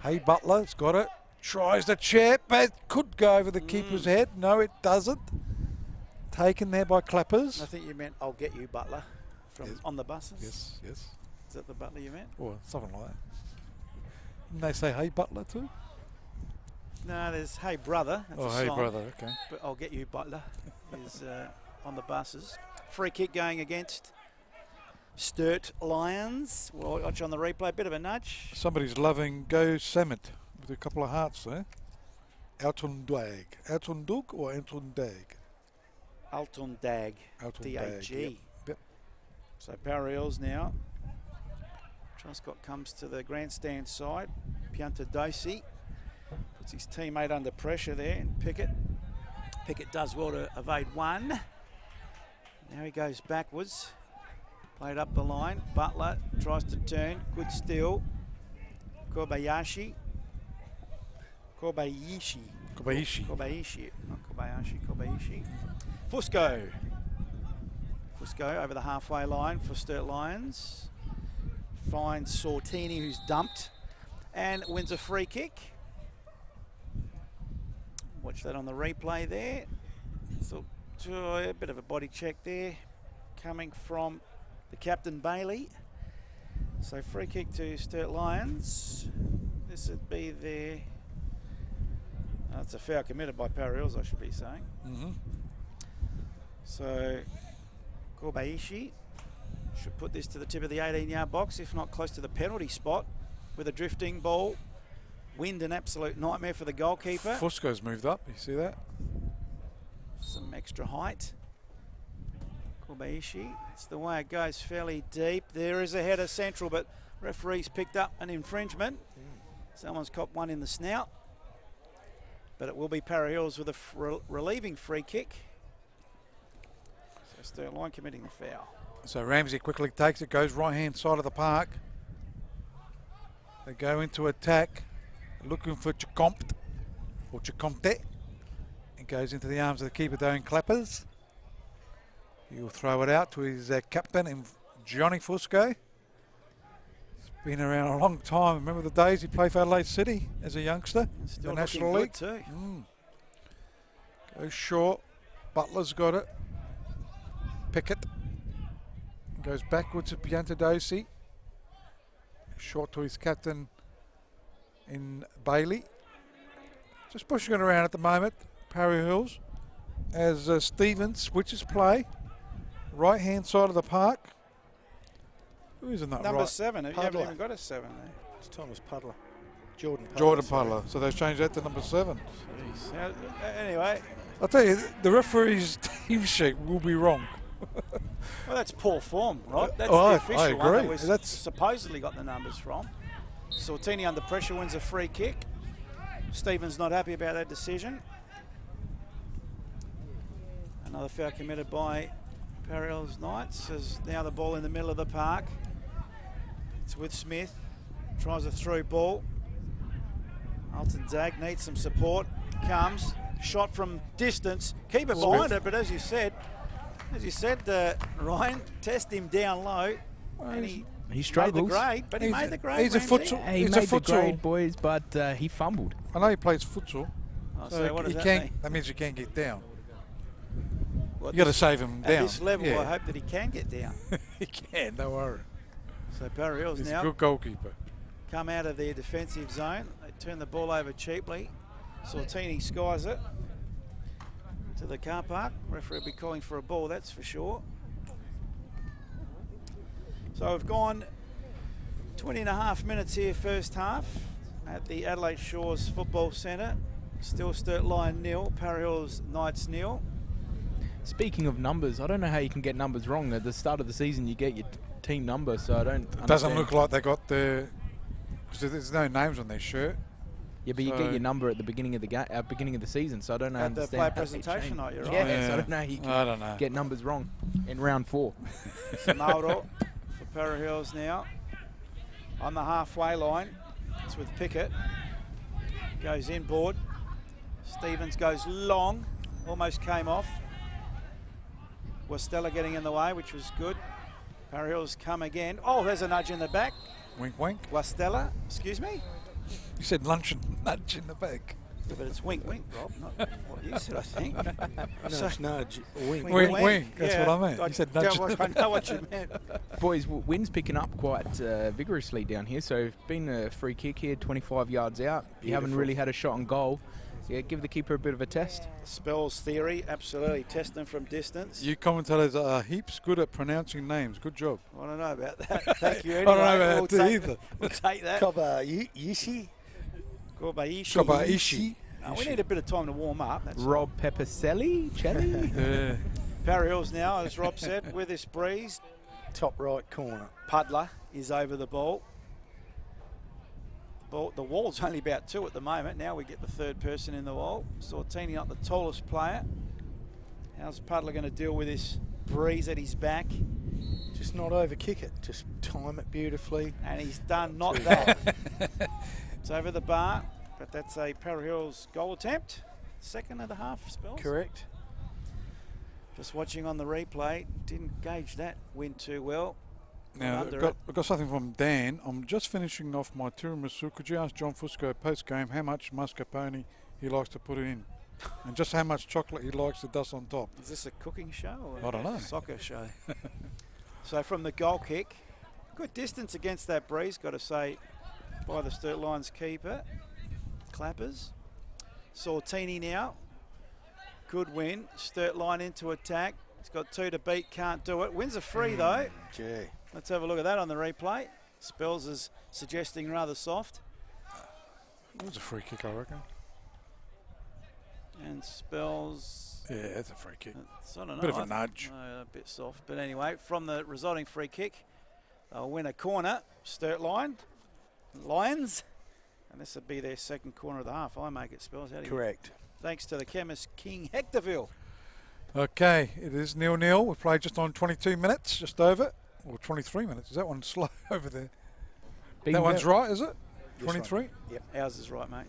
Hey Butler's got it. Tries the chip, but could go over the keeper's head. No, it doesn't. Taken there by Clappers. I think you meant I'll get you, Butler, from on the buses. Yes, yes. Is that the Butler you meant? Or something like that. Didn't they say hey Butler too? No, there's Hey Brother. That's a Hey song. Brother, okay. But I'll get you, Butler, is on the buses. Free kick going against Sturt Lions. We'll watch on the replay. Bit of a nudge. Somebody's loving Go Samet with a couple of hearts there. Alton Dag. Alton Dug or Alton Dag? Alton Dag. Alton D-A-G. Yep. So Power Eels now. Truscott comes to the grandstand side. Pianta Dosey puts his teammate under pressure there, and Pickett. Pickett does well to evade one. Now he goes backwards. Played up the line. Butler tries to turn. Good steal. Kobayashi. Not Kobayashi. Kobayashi. Fusco over the halfway line for Sturt Lions. Finds Sortini, who's dumped, and wins a free kick. Watch that on the replay there. So a bit of a body check there coming from the captain Bailey. So free kick to Sturt Lions. This would be their... it's a foul committed by Power Eels, I should be saying. So Kobayashi should put this to the tip of the 18-yard box, if not close to the penalty spot, with a drifting ball. Wind, an absolute nightmare for the goalkeeper. Fusco's moved up, you see that? Some extra height. Kobayashi, it's the way it goes, fairly deep. There is a header central, but referee's picked up an infringement. Someone's copped one in the snout. But it will be Para Eels with a relieving free kick. So Sturt Line committing the foul. So Ramsey quickly takes it, goes right-hand side of the park. They go into attack, looking for Chacompt, or Chacomte. It goes into the arms of the keeper, Darren Clappers. He'll throw it out to his captain, in Johnny Fusco. He's been around a long time. Remember the days he played for Adelaide City as a youngster in the National League? Too. Goes short. Butler's got it. Pickett. Goes backwards to Piantadosi. Short to his captain in Bailey. Just pushing it around at the moment, Parry Hills, as Stevens switches play. Right-hand side of the park. Who is in that Number right? 7. You Puddler. haven't even got a 7 there. It's Thomas Puddler. Jordan Puddler. So they've changed that to number 7. Jeez. Anyway, I'll tell you, the referee's team sheet will be wrong. well, that's poor form, right? That's Oh, the I official one agree. that we That's- supposedly got the numbers from. Sortini under pressure wins a free kick. Stevens not happy about that decision. Another foul committed by Parallels Knights, as now the ball in the middle of the park. It's with Smith. Tries a through ball. Alton Dag needs some support. Comes. Shot from distance. Keeper behind it, but as you said, Ryan, test him down low. And he struggles. made the grade, but he made the grade. He's a Ramsey. futsal. He He's a made the futsal. grade, boys, but he fumbled. I know he plays futsal. Oh, so what does he that can't. mean? That means you can't get down. Well, You got to this- save him At down. this level, Yeah. I hope that he can get down. He can. Don't worry. So Parallels He's a now good goalkeeper. come out of their defensive zone. They turn the ball over cheaply. Sortini skies it to the car park. Referee will be calling for a ball, that's for sure. So we've gone 20 and a half minutes here first half at the Adelaide Shores Football Centre. Still Sturt Lion 0, Parallels Knights 0. Speaking of numbers, I don't know how you can get numbers wrong. At the start of the season, you get your team number, so I don't It doesn't understand. look like they got the Because there's no names on their shirt. Yeah, but you get your number at the beginning of the game, beginning of the season. So I don't know. At the player presentation night, you're right. Yeah, so I don't know how you can get numbers wrong in round 4. Mauro for Para Hills now on the halfway line. It's with Pickett. Goes inboard. Stevens goes long. Almost came off. Wastella getting in the way, which was good. Para Hills come again. Oh, there's a nudge in the back. Wink, wink. Wastella, excuse me? You said nudge in the back. Yeah, but it's wink, wink, Rob, not what you said, I think. Nudge, nudge, wink. Wink, wink. That's what I meant. You said nudge. I know what you meant. Boys, wind's picking up quite vigorously down here. So been a free kick here, 25 yards out. You haven't really had a shot on goal. Yeah, give the keeper a bit of a test. Spells theory, absolutely. Test them from distance. You commentators are heaps good at pronouncing names. Good job. I don't know about that. Thank you anyway. I don't know about that either. We'll take that. Kobayashi. Kobayashi. No, we need a bit of time to warm up. That's Rob Pepicelli? Yeah. Para Hills now, as Rob said, with this breeze. Top right corner. Puddler is over the ball. The wall's only about 2 at the moment. Now we get the third person in the wall. Sortini not the tallest player. How's Puddler going to deal with this breeze at his back? Just not overkick it. Just time it beautifully. And he's done not that. It's over the bar, but that's a Para Hills goal attempt. Second of the half, Spells. Correct. Just watching on the replay, didn't gauge that wind too well. Now, I've got something from Dan. I'm just finishing off my tiramisu. Could you ask John Fusco post-game how much mascarpone he likes to put in? And just how much chocolate he likes to dust on top? Is this a cooking show or I don't know. a soccer show? So from the goal kick, good distance against that breeze, got to say, by the Sturt Lions keeper. Clappers. Sortini now. Good win. Sturt line into attack. He's got 2 to beat, can't do it. Wins a free though. Gee. Let's have a look at that on the replay. Spells is suggesting rather soft. It was a free kick, I reckon. And Spells... Yeah, it's a free kick. I don't know. Bit of a nudge. A bit soft. But anyway, from the resulting free kick, they'll win a corner. Sturt Lions. And this will be their second corner of the half. I make it, Spells. How do you... Correct. Thanks to the chemist King Hectorville. Okay, it is 0-0. We've played just on 22 minutes, just over. Or 23 minutes. Is that one slow over there? That one's right, is it? 23? Yep, ours is right, mate.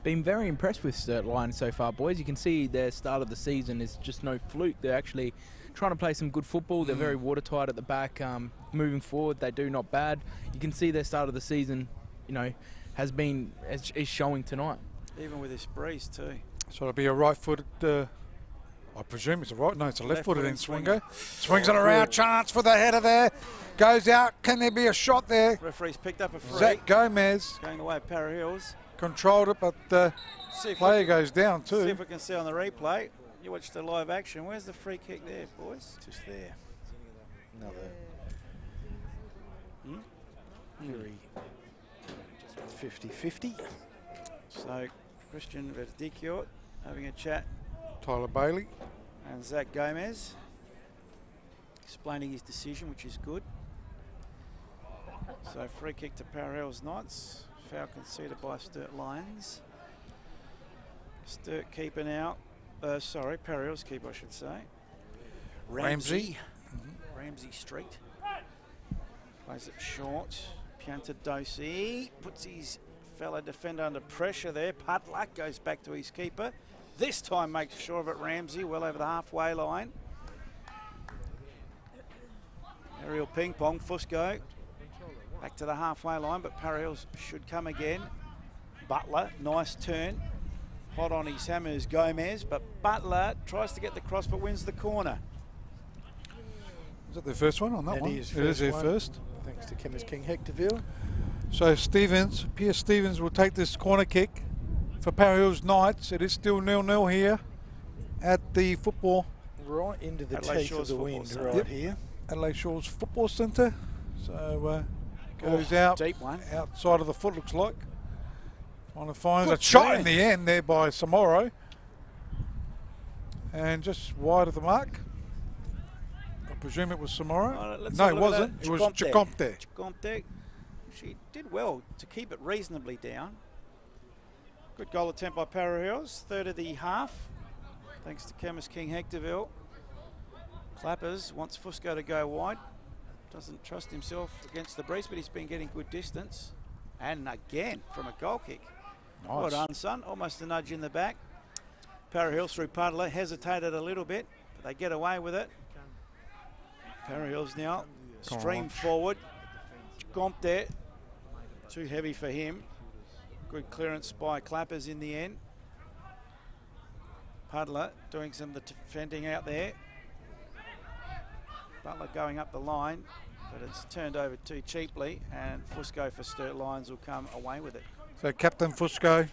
Been very impressed with Sturt Lions so far, boys. You can see their start of the season is just no fluke. They're actually trying to play some good football. They're very watertight at the back. Moving forward, they do not bad. You can see their start of the season, is showing tonight. Even with this breeze too. So it'll be a right-footed... I presume it's a right. No, it's a left-footed in Swinger. Swings it Oh, around. good. Chance for the header there. Goes out. Can there be a shot there? Referee's picked up a free. Zach Gomez Going the way of Para Hills. controlled it, but the player goes down See too. if we can see on the replay. You watch the live action. Where's the free kick there, boys? Just there. Another. Very 50-50. So Christian Verdicchio having a chat. Tyler Bailey. And Zach Gomez explaining his decision, which is good. So free kick to Para Hills Knights. Foul conceded by Sturt Lions. Sturt keeper now. Para Hills keeper, I should say. Ramsey. Ramsey Street. Plays it short. Piantadosi puts his fellow defender under pressure there. Puddler goes back to his keeper. This time makes sure of it, Ramsey, well over the halfway line. Aerial ping pong, Fusco. Back to the halfway line, but Para Hills should come again. Butler, nice turn. Hot on his hammers, Gomez, but Butler tries to get the cross but wins the corner. Is that their first one on that one? It is their first. Thanks to chemist King Hectorville. So Pierce Stevens will take this corner kick for Para Hills Knights. It is still 0-0 here at the football. Right into the Adelaide teeth Shores of the Football wind Centre. right here. Adelaide Shores Football Centre. So goes out Deep one. outside of the foot, looks like. Trying to find Good a shot turn. in the end there by Samoro. And just wide of the mark. I presume it was Samoro. Let's No, have it a look at wasn't. that. It was Chicomte. Chicomte. Chicomte she did well to keep it reasonably down. Good goal attempt by Para Hills, third of the half, thanks to Chemist King Hectorville. Clappers wants Fusco to go wide. Doesn't trust himself against the breeze, but he's been getting good distance. And again, from a goal kick. Nice. Well done, son. Almost a nudge in the back. Para Hills through Puddler, hesitated a little bit, but they get away with it. Para Hills now stream forward. Gomp there. Too heavy for him. Good clearance by Clappers in the end. Puddler doing some of the defending out there. Butler going up the line, but it's turned over too cheaply, and Fusco for Sturt Lions will come away with it. So Captain Fusco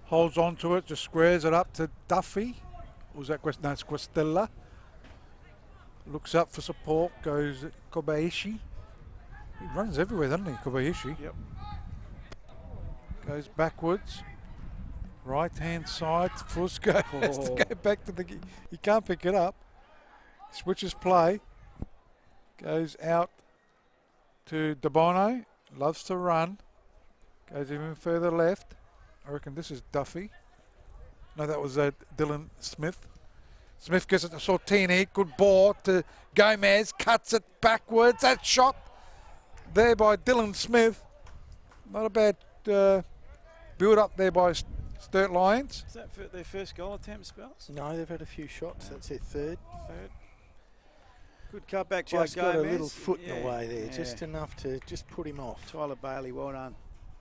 holds on to it, just squares it up to Duffy. Or was that no, it's Questella. Looks up for support, goes Kobayashi. He runs everywhere, doesn't he, Kobayashi? Yep. Goes backwards. Right hand side, Fusco has to go back to the... He can't pick it up. Switches play. Goes out to DeBono. Loves to run. Goes even further left. I reckon this is Duffy. No, that was Dylan Smith. Smith gets it to Sortini. Good ball to Gomez. Cuts it backwards. That shot there by Dylan Smith. Not a bad build up there by Sturt Lions. Is that their first goal attempt, Spells? No, they've had a few shots. That's their third. Good cutback by Just got Gomez. a little foot in the way there, just enough to just put him off. Tyler Bailey, well done,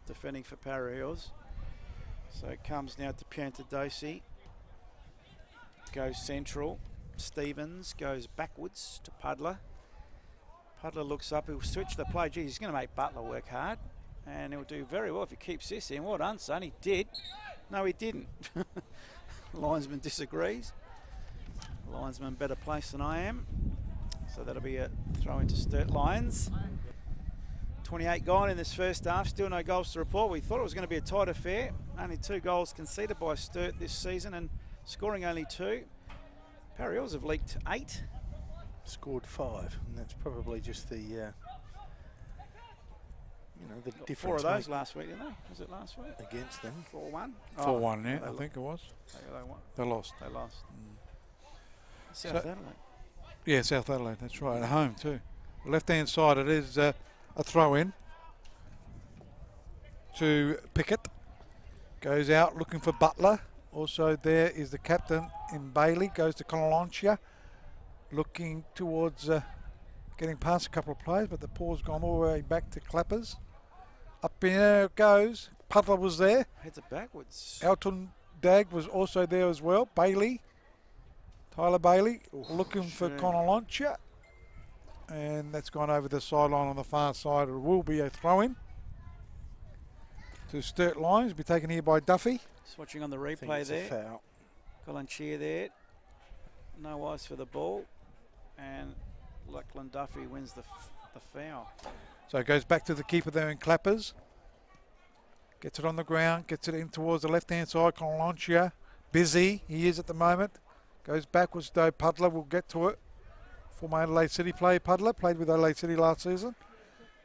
defending for Para Hills. So it comes now to Piantadosi. Goes central. Stevens goes backwards to Puddler. Puddler looks up. He'll switch the play. Geez, he's going to make Butler work hard. And he'll do very well if he keeps this in. Well done, son. He did. No, he didn't. Linesman disagrees. Linesman better placed than I am. So that'll be a throw into Sturt Lions. 28 gone in this first half. Still no goals to report. We thought it was going to be a tight affair. Only 2 goals conceded by Sturt this season and scoring only 2. Para Hills have leaked 8. Scored 5, and that's probably just the the difference. 4 of those last week, didn't they? Was it last week? Against them. 4-1? 4-1, yeah, I think it was. They won. They lost. They lost. South Adelaide. Yeah, South Adelaide, that's right, at home too. Left-hand side, it is a throw-in to Pickett. Goes out looking for Butler. Also there is the captain in Bailey. Goes to Conalancia. Looking towards getting past a couple of players, but the ball's gone all the way back to Clappers. Up in there it goes. Puddler was there. Heads it backwards. Elton Dagg was also there as well. Bailey. Tyler Bailey looking for Conalancia. And that's gone over the sideline on the far side. It will be a throw-in to Sturt Lions. Be taken here by Duffy. Just watching on the replay there. Foul. Conalancia there. No eyes for the ball. And Lachlan Duffy wins the foul. So it goes back to the keeper there in Clappers. Gets it on the ground. Gets it in towards the left-hand side. Conalancia. Busy. He is at the moment. Goes backwards though. Puddler will get to it. Former Adelaide City player Puddler. Played with Adelaide City last season.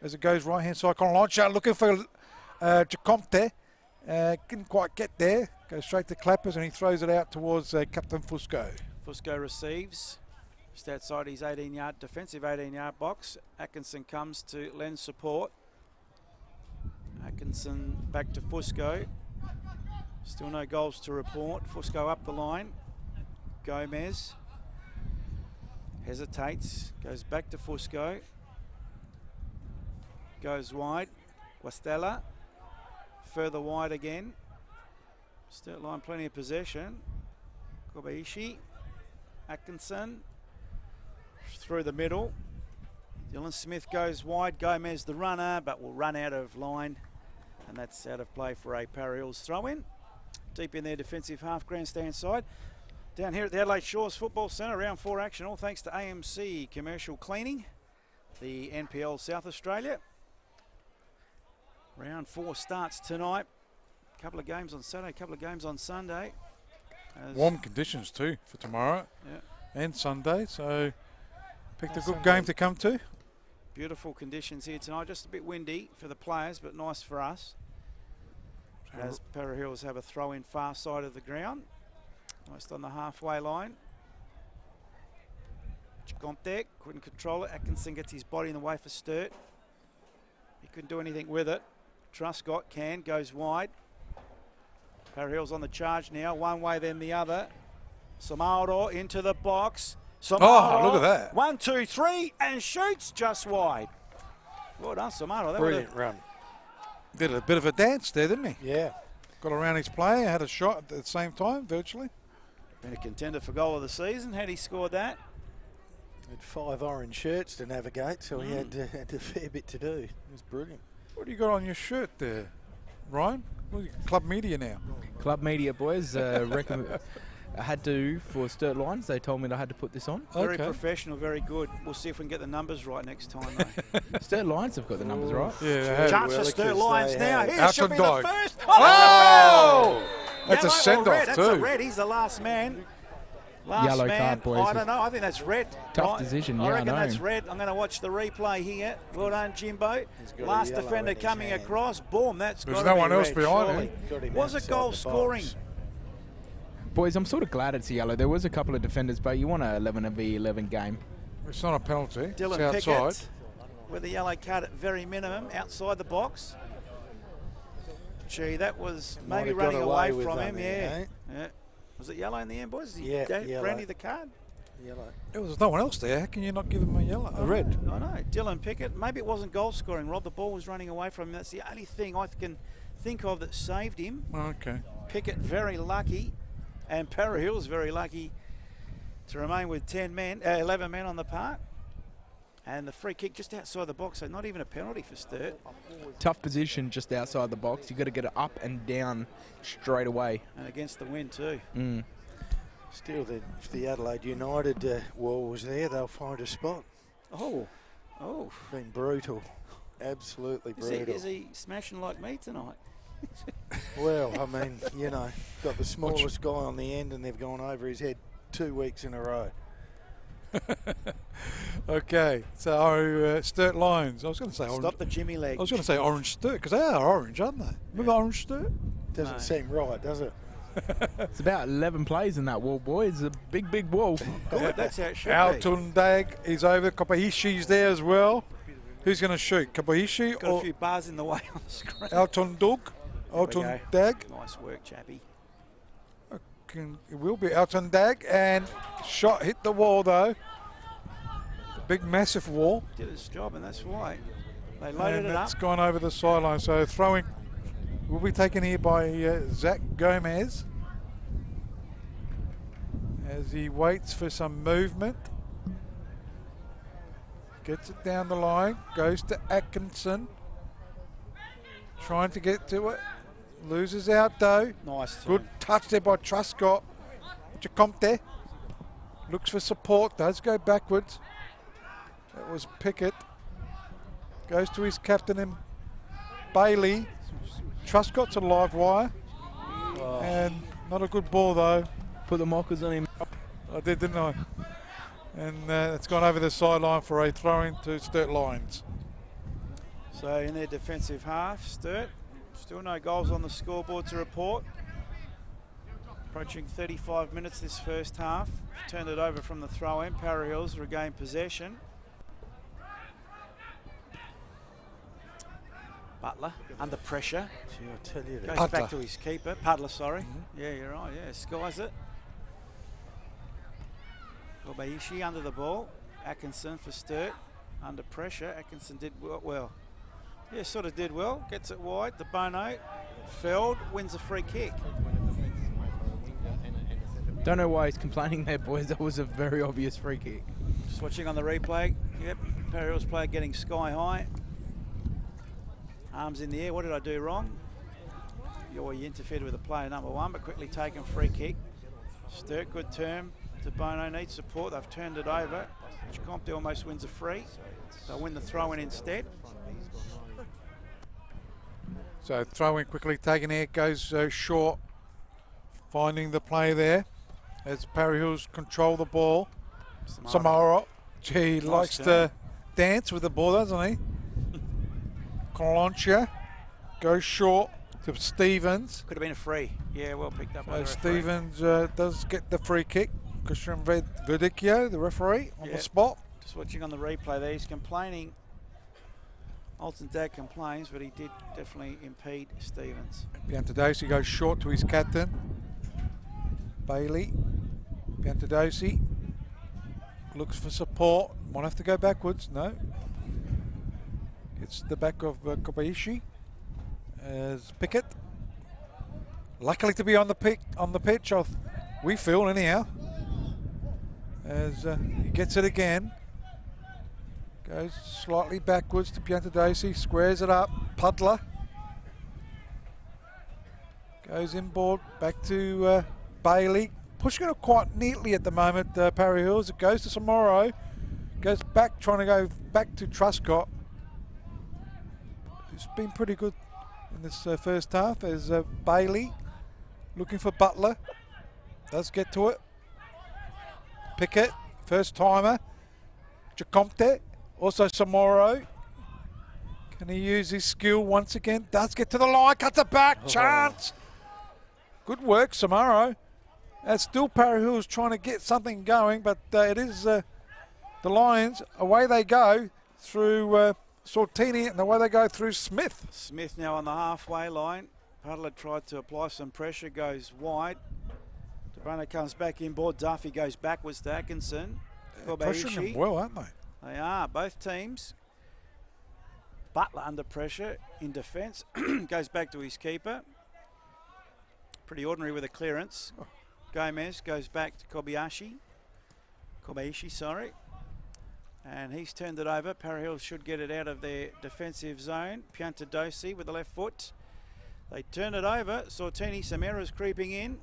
As it goes right-hand side. Conalancia looking for Jacomte. Couldn't quite get there. Goes straight to Clappers and he throws it out towards Captain Fusco. Fusco receives. Just outside his 18-yard defensive 18-yard box. Atkinson comes to lend support. Atkinson back to Fusco. Still no goals to report. Fusco up the line. Gomez hesitates. Goes back to Fusco. Goes wide. Wastella. Further wide again. Sturt line plenty of possession. Kobayashi. Atkinson. Through the middle. Dylan Smith goes wide. Gomez the runner, but will run out of line. And that's out of play for a Para Hills throw-in. Deep in their defensive half, grandstand side. Down here at the Adelaide Shores Football Centre, round 4 action, all thanks to AMC Commercial Cleaning, the NPL South Australia. Round 4 starts tonight. A couple of games on Saturday, a couple of games on Sunday. Warm conditions too for tomorrow yeah. and Sunday, so picked a good Sunday. game to come to. Beautiful conditions here tonight. Just a bit windy for the players, but nice for us. As Para Hills have a throw in far side of the ground, almost on the halfway line. Chicomte couldn't control it. Atkinson gets his body in the way for Sturt. He couldn't do anything with it. Truscott can, goes wide. Para Hills on the charge now, one way then the other. Samaro into the box. Samaro, oh, look at that. 1, 2, 3, and shoots just wide. Well done, Samaro. Brilliant run. Did a bit of a dance there, didn't he? Yeah. Got around his player, had a shot at the same time, virtually. Been a contender for goal of the season had he scored that. Had 5 orange shirts to navigate, so he had a fair bit to do. It was brilliant. What do you got on your shirt there, Ryan? What are you, Club Media now? Club Media, boys. I had to, for Sturt Lions, they told me that I had to put this on. Very professional, very good. We'll see if we can get the numbers right next time, though. Sturt Lions have got the numbers right. Yeah, Chance for Sturt Lions now. Here should be dog. the first. Oh! That's a Yellow or send-off red? too. That's a red. He's the last man. Yellow card, boys. I don't know. I think that's red. Tough decision, I yeah, reckon I know. that's red. I'm going to watch the replay here. Well done, Jimbo. got Last a yellow defender in his coming hand. across. Boom, that's got There's to no be one else red, behind surely. him. Got him Was it outside goal the scoring? box. Boys, I'm sort of glad it's yellow. There was a couple of defenders, but you want an 11v11 game. It's not a penalty. Dylan it's outside. Pickett with a yellow card at very minimum outside the box. Gee, that was Might maybe have got running away with from that him, there, yeah. Was it yellow in the end, boys? Did he Yeah, yellow. Brandy the card? Yellow. There was no one else there. How can you not give him a yellow? A red. I know. Dylan Pickett. Maybe it wasn't goal scoring, Rob. The ball was running away from him. That's the only thing I can think of that saved him. Okay. Pickett very lucky, and Para Hills very lucky to remain with 11 men on the park. And the free kick just outside the box, so not even a penalty for Sturt. Tough position just outside the box. You've got to get it up and down straight away. And against the wind too. Still, if the Adelaide United wall was there, they'll find a spot. Oh. Been brutal. Absolutely brutal. Is he smashing like me tonight? Well, I mean, you know, got the smallest guy on the end and they've gone over his head 2 weeks in a row. Okay, so Sturt Lions. I was going to say orange. Stop the Jimmy leg. I was going to say orange Sturt because they are orange, aren't they? Remember orange Sturt? Doesn't seem right, does it? It's about 11 plays in that wall, boys. It's a big, big wall. Good, that's how it should be. Alton Dag is over. Kopahishi's there as well. Who's going to shoot? Kopahishi Got a or few bars in the way on the screen. Alton Dug? Alton Dag? Nice work, Chappie. It will be Alton Dag, and shot hit the wall though. The big massive wall. Did its job, and that's why they loaded And it it's up. gone over the sideline. So throwing will be taken here by Zach Gomez as he waits for some movement. Gets it down the line, goes to Atkinson, trying to get to it. Loses out though. Nice. Good touch there by Truscott. Chicomte looks for support, does go backwards. That was Pickett. Goes to his captain in Bailey. Truscott's a live wire. And not a good ball though. Put the mockers on him. I did, didn't I? And it's gone over the sideline for a throw-in to Sturt Lions. So in their defensive half, Sturt. Still no goals on the scoreboard to report. Approaching 35 minutes this first half. Turned it over from the throw-in. Para Hills regained possession. Butler under pressure. Gee, I tell you that. Goes back to his keeper. Puddler, sorry. Yeah, you're right. Yeah, skies it. Kobayashi under the ball. Atkinson for Sturt. Under pressure. Atkinson did well. Yeah, sort of did well. Gets it wide. The Bono. Feld wins a free kick. Don't know why he's complaining there, boys. That was a very obvious free kick. Just watching on the replay. Yep, Para Hills player getting sky high. Arms in the air. What did I do wrong? You interfered with the player number one, but quickly taken free kick. Sturt, good term. To Bono needs support. They've turned it over. Chicomte almost wins a free. They'll win the throw-in instead. So throw-in quickly taken here. Goes short. Finding the play there as Para Hills control the ball. Samara, gee, likes to dance with the ball, doesn't he? Conlantia goes short to Stevens. Could have been a free. Yeah, well picked up by So the referee. Stevens does get the free kick. Christian Verdicchio, the referee, on the spot. Just watching on the replay there, he's complaining. Alton Dag complains, but he did definitely impede Stevens. Piantadosi goes short to his captain. Bailey. Piantadosi looks for support. Might have to go backwards. No. It's the back of Kobayashi as Pickett. Luckily to be on the pitch, we feel anyhow. As he gets it again. Goes slightly backwards to Piantadosi, squares it up. Puddler. Goes inboard, back to Bailey. Pushing it quite neatly at the moment, Parry Hills. It goes to Samoro. Goes back, trying to go back to Truscott. It's been pretty good in this first half as Bailey looking for Butler. Does get to it. Pickett, first timer. Jacomte, also Samoro. Can he use his skill once again? Does get to the line, cuts it back, chance. Good work, Samoro. Still Parry Hills trying to get something going, but it is the Lions. Away they go through Sortini, and away they go through Smith. Smith now on the halfway line. Puddler tried to apply some pressure, goes wide. DeBrano comes back inboard. Duffy goes backwards to Atkinson. Pressuring them well, aren't they? They are, both teams. Butler under pressure in defence. Goes back to his keeper. Pretty ordinary with a clearance. Gomez goes back to Kobayashi, sorry. And he's turned it over. Parry Hills should get it out of their defensive zone. Piantadosi with the left foot. They turn it over. Sortini, Samara's creeping in.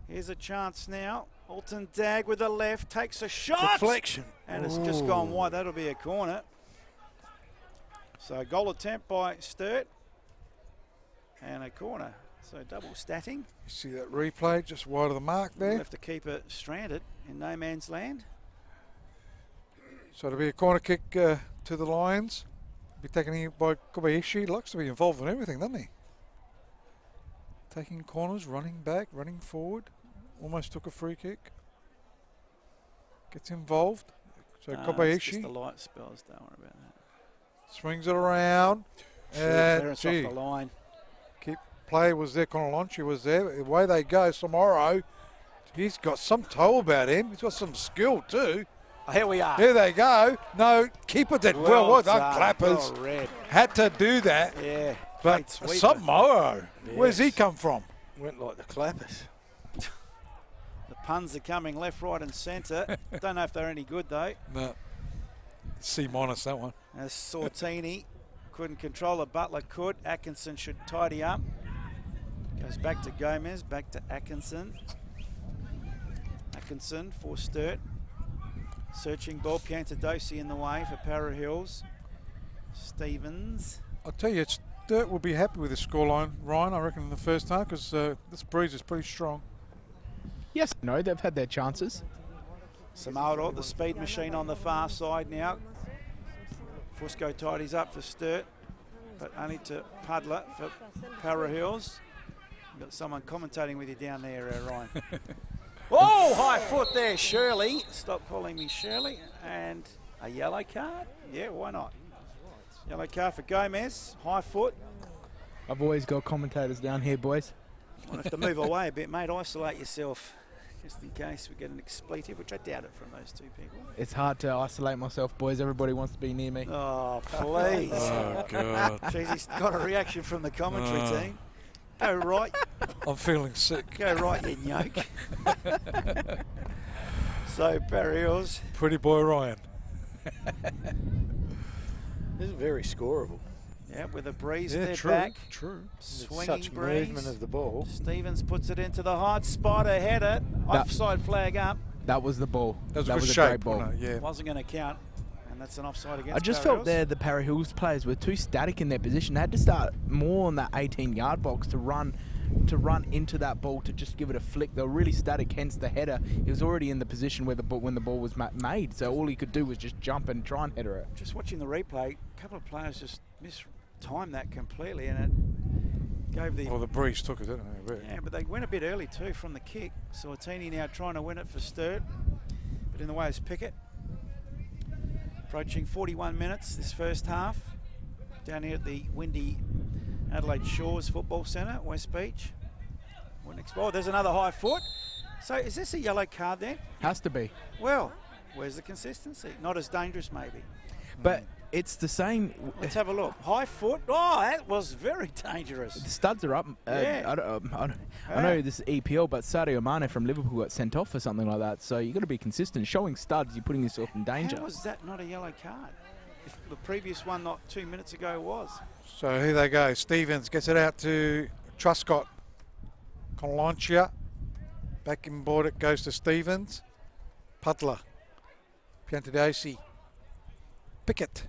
Here's a chance now. Alton Dag with the left, takes a shot. Deflection. And it's just gone wide. That'll be a corner. So goal attempt by Sturt. And a corner. So double statting. You see that replay just wide of the mark there. Left the keeper stranded in no man's land. So it'll be a corner kick to the Lions. Be taken here by Kobayashi. He likes to be involved in everything, doesn't he? Taking corners, running back, running forward. Almost took a free kick. Gets involved. So It's Kobayashi just the light spells, don't worry about that. swings it around. And Clearance off the line. Play was there, Conlantia was there. Away they go, Samoro. He's got some toe about him. He's got some skill too. Here we are. Here they go. No, keeper did well done, Clappers. Well read. Had to do that. Yeah. But Samoro, where's he come from? Went like the Clappers. The puns are coming left, right and centre. Don't know if they're any good though. No. C minus that one. As Sortini couldn't control it, Butler could. Atkinson should tidy up. Goes back to Gomez, back to Atkinson. Atkinson for Sturt. Searching ball, Piantadosi in the way for Parra Hills. Stevens. I'll tell you, Sturt will be happy with the scoreline, Ryan, I reckon, in the first half, because this breeze is pretty strong. Yes, no, they've had their chances. Samaro, the speed machine on the far side now. Fusco tidies up for Sturt, but only to Puddler for Parra Hills. Got someone commentating with you down there, Ryan. Oh, high foot there, Shirley. Stop calling me Shirley. And a yellow card? Yeah, why not? Yellow card for Gomez. High foot. I've always got commentators down here, boys. Might have to move away a bit, mate. Isolate yourself, just in case we get an expletive, which I doubt it from those two people. It's hard to isolate myself, boys. Everybody wants to be near me. Oh, please. Oh, God. Jeez, he's got a reaction from the commentary team. Go right. I'm feeling sick. Go right, you yoke. So, Parry Hills. Pretty boy Ryan. This is very scoreable. Yeah, with a breeze Yeah, at their true, back. true. Swinging Such breeze. movement of the ball. Stevens puts it into the hard spot, a header. Offside flag up. That was the ball. That was a good great shape, ball. wasn't it? Yeah. Wasn't going to count. And that's an offside against I just Parry felt Hills. there the Parra Hills players were too static in their position. They had to start more on that 18-yard box to run to run into that ball to just give it a flick. They were really static, hence the header. He was already in the position where when the ball was made, so all he could do was just jump and try and header it. Just watching the replay, a couple of players just mistimed that completely, and it gave the... Well, the breeze took it, didn't it? Yeah, but they went a bit early too from the kick. Sortini now trying to win it for Sturt, but in the way is Pickett. Approaching 41 minutes this first half, down here at the windy Adelaide Shores Football Centre, West Beach. Oh, there's another high foot. So is this a yellow card then? Has to be. Well, where's the consistency? Not as dangerous maybe. But it's the same. Let's have a look. High foot. Oh, that was very dangerous. The studs are up. Yeah. I know this is EPL, but Sadio Mane from Liverpool got sent off for something like that. So you've got to be consistent. Showing studs, you're putting yourself in danger. How was that not a yellow card? If the previous one not 2 minutes ago was. So here they go. Stevens gets it out to Truscott. Colancia. Back in board it goes to Stevens. Pudler. Piantadesi. Pickett.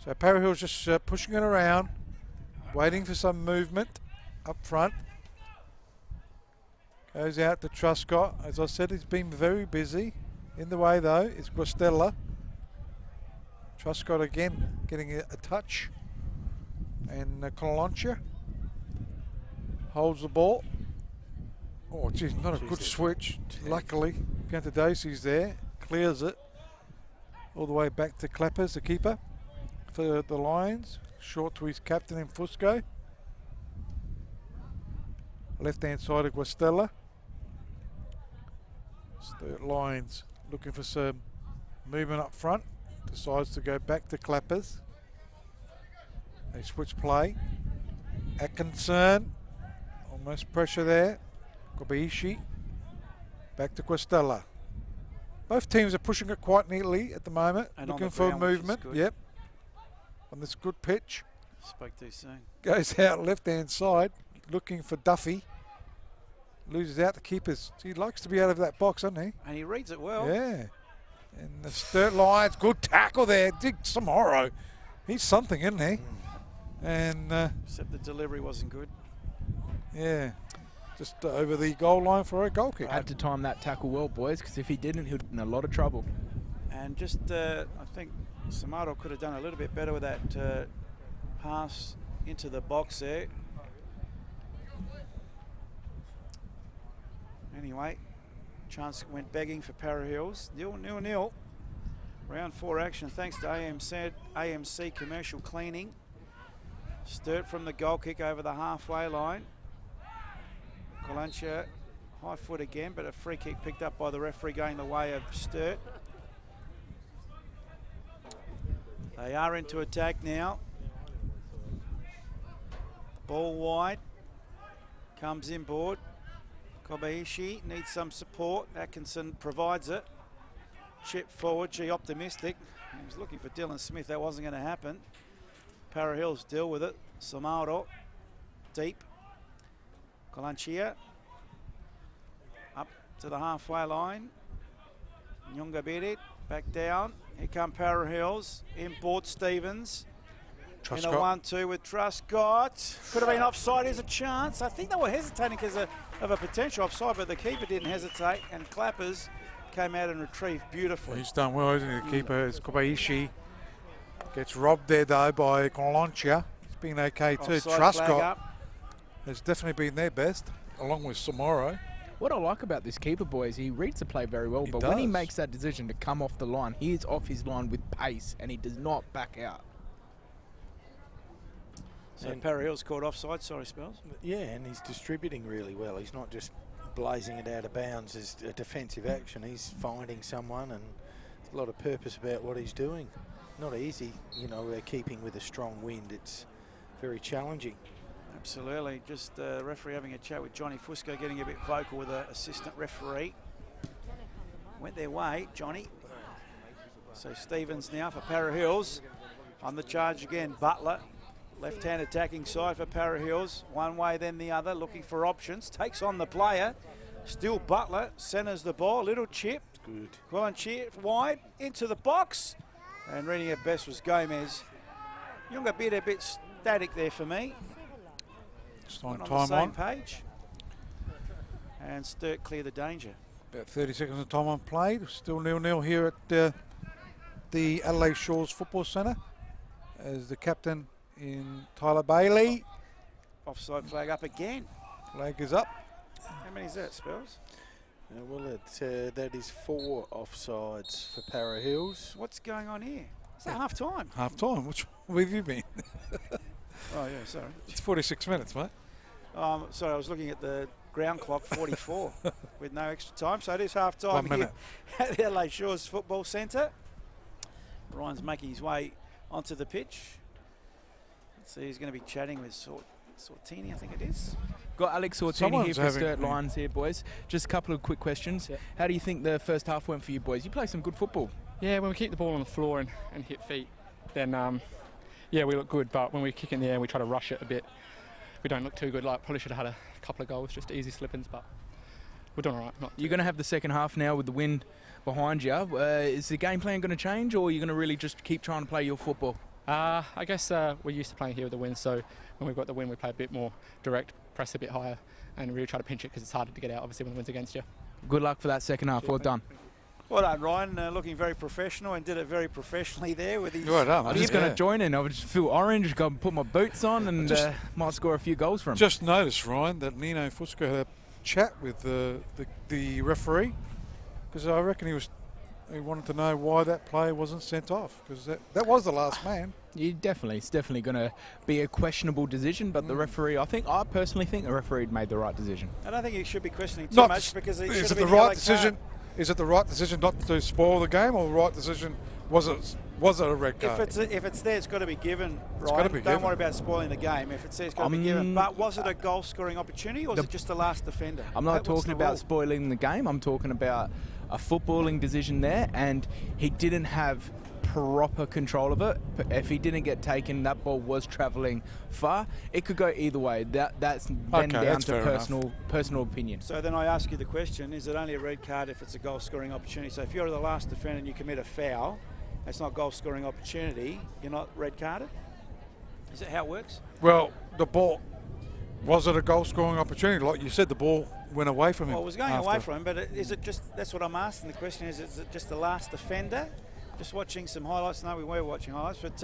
So Para Hill's just pushing it around, waiting for some movement up front. Goes out to Truscott. As I said, he's been very busy. In the way though is Guastella. Truscott again getting a touch. And Colancia holds the ball. Oh, geez, not a good switch. Luckily, Piantadesi's there, clears it all the way back to Clappers, the keeper for the Lions. Short to his captain in Fusco. Left-hand side of Guastella. Sturt Lions looking for some movement up front. Decides to go back to Clappers. They switch play. Atkinson. Almost pressure there. Kobayashi. Back to Guastella. Both teams are pushing it quite neatly at the moment. And looking for ground, movement. Yep. On this good pitch. Spoke too soon. Goes out left-hand side. Looking for Duffy. Loses out the keepers. He likes to be out of that box, doesn't he? And he reads it well. Yeah. And the Sturt Lions, good tackle there. Dig Samoro. He's something, isn't he? And except the delivery wasn't good. Yeah. Just over the goal line for a goal kick. Had to time that tackle well, boys, because if he didn't, he'd be in a lot of trouble. And just, I think Samaro could have done a little bit better with that pass into the box there. Anyway, chance went begging for Para Hills. 0-0. Round 4 action thanks to AMC Commercial Cleaning. Sturt from the goal kick over the halfway line. Colancia, high foot again, but a free kick picked up by the referee going the way of Sturt. They are into attack now. Ball wide. Comes inboard. Kobayashi needs some support. Atkinson provides it. Chip forward, G optimistic. He was looking for Dylan Smith. That wasn't going to happen. Para Hills deal with it. Samaro, deep. Colancia, up to the halfway line. Nyunga Birit, back down. Here come Para Hills. Inboard Stevens. Truscott. In a 1-2 with Truscott. Could have been offside. Here's a chance. I think they were hesitating because of a potential offside, but the keeper didn't hesitate, and Clappers came out and retrieved beautifully. He's done well, isn't he? The keeper is Kobayashi. Gets robbed there, though, by Colancia. He's been okay, too. Offside Truscott has definitely been their best, along with Samoro. What I like about this keeper, boys, he reads the play very well, but when he makes that decision to come off the line, he is off his line with pace, and he does not back out. So Para Hill's caught offside, sorry, Spells. Yeah, and he's distributing really well. He's not just blazing it out of bounds as a defensive action. He's finding someone, and there's a lot of purpose about what he's doing. Not easy, you know, keeping with a strong wind. It's very challenging. Absolutely. Just referee having a chat with Johnny Fusco, getting a bit vocal with the assistant referee. Went their way, Johnny. So Stevens now for Para Hills. On the charge again, Butler. Left-hand attacking side for Para Hills. One way, then the other, looking for options. Takes on the player. Still Butler. Centres the ball. Little chip. Good. Colancia wide. Into the box. And reading it best was Gomez. Younger bit a bit static there for me. Just on on the time same on. page. And Sturt clear the danger. About 30 seconds of time on played. Still 0-0 here at the Adelaide Shores Football Centre. As the captain in Tyler Bailey. Offside flag up again. Flag is up. How many is that, Spells? Well, that is 4 offsides for Para Hills. What's going on here? It's half time. Half time. Where have you been? Oh, yeah, sorry. It's 46 minutes, mate. Sorry, I was looking at the ground clock, 44, with no extra time. So it is half 1 time here minute. at the LA Shores Football Centre. Ryan's making his way onto the pitch. Let's see, he's going to be chatting with Sortini, I think it is. Got Alex Sortini Someone's here for having- Sturt Lions here, boys. Just a couple of quick questions. Yeah. How do you think the first half went for you, boys? You play some good football. Yeah, when we keep the ball on the floor and hit feet, then yeah, we look good. But when we kick in the air and we try to rush it a bit, we don't look too good. Like, probably should have had a couple of goals, just easy slip-ins, but we're doing all right. You're going to have the second half now with the wind behind you. Is the game plan going to change, or are you going to really just keep trying to play your football? I guess we're used to playing here with the wind, so when we've got the wind, we play a bit more direct, press a bit higher, and really try to pinch it because it's harder to get out, obviously, when the wind's against you. Good luck for that second half. Well done. Well done, Ryan. Looking very professional and did it very professionally there with his... Well done, I'm mate. just going to join in. I would just feel orange, go and put my boots on, and might score a few goals for him. Just noticed, Ryan, that Nino Fusco had a chat with the referee, because I reckon he wanted to know why that player wasn't sent off, because that was the last man. It's definitely going to be a questionable decision, but the referee, I personally think the referee made the right decision. I don't think he should be questioning too Not much because it should is have it the been a yellow right decision? card. Is it the right decision not to spoil the game, or the right decision was it a red card? If it's there, it's got to be given, It's Ryan. gotta be Don't given. worry about spoiling the game. If it's there, it's got to be given. But was it a goal-scoring opportunity, or was it just the last defender? I'm not What's talking the about rule? spoiling the game. I'm talking about a footballing decision there, and he didn't have proper control of it. If he didn't get taken, that ball was travelling far. It could go either way. That's then Okay, down that's to fair personal opinion. So then I ask you the question, is it only a red card if it's a goal-scoring opportunity? So if you're the last defender and you commit a foul, it's not goal-scoring opportunity, you're not red-carded? Is that how it works? Well, the ball, was it a goal-scoring opportunity? Like you said, the ball went away from him. Well, it was going after. away from him, but is it just, that's what I'm asking. The question is it just the last defender? Just watching some highlights. No, we were watching highlights, but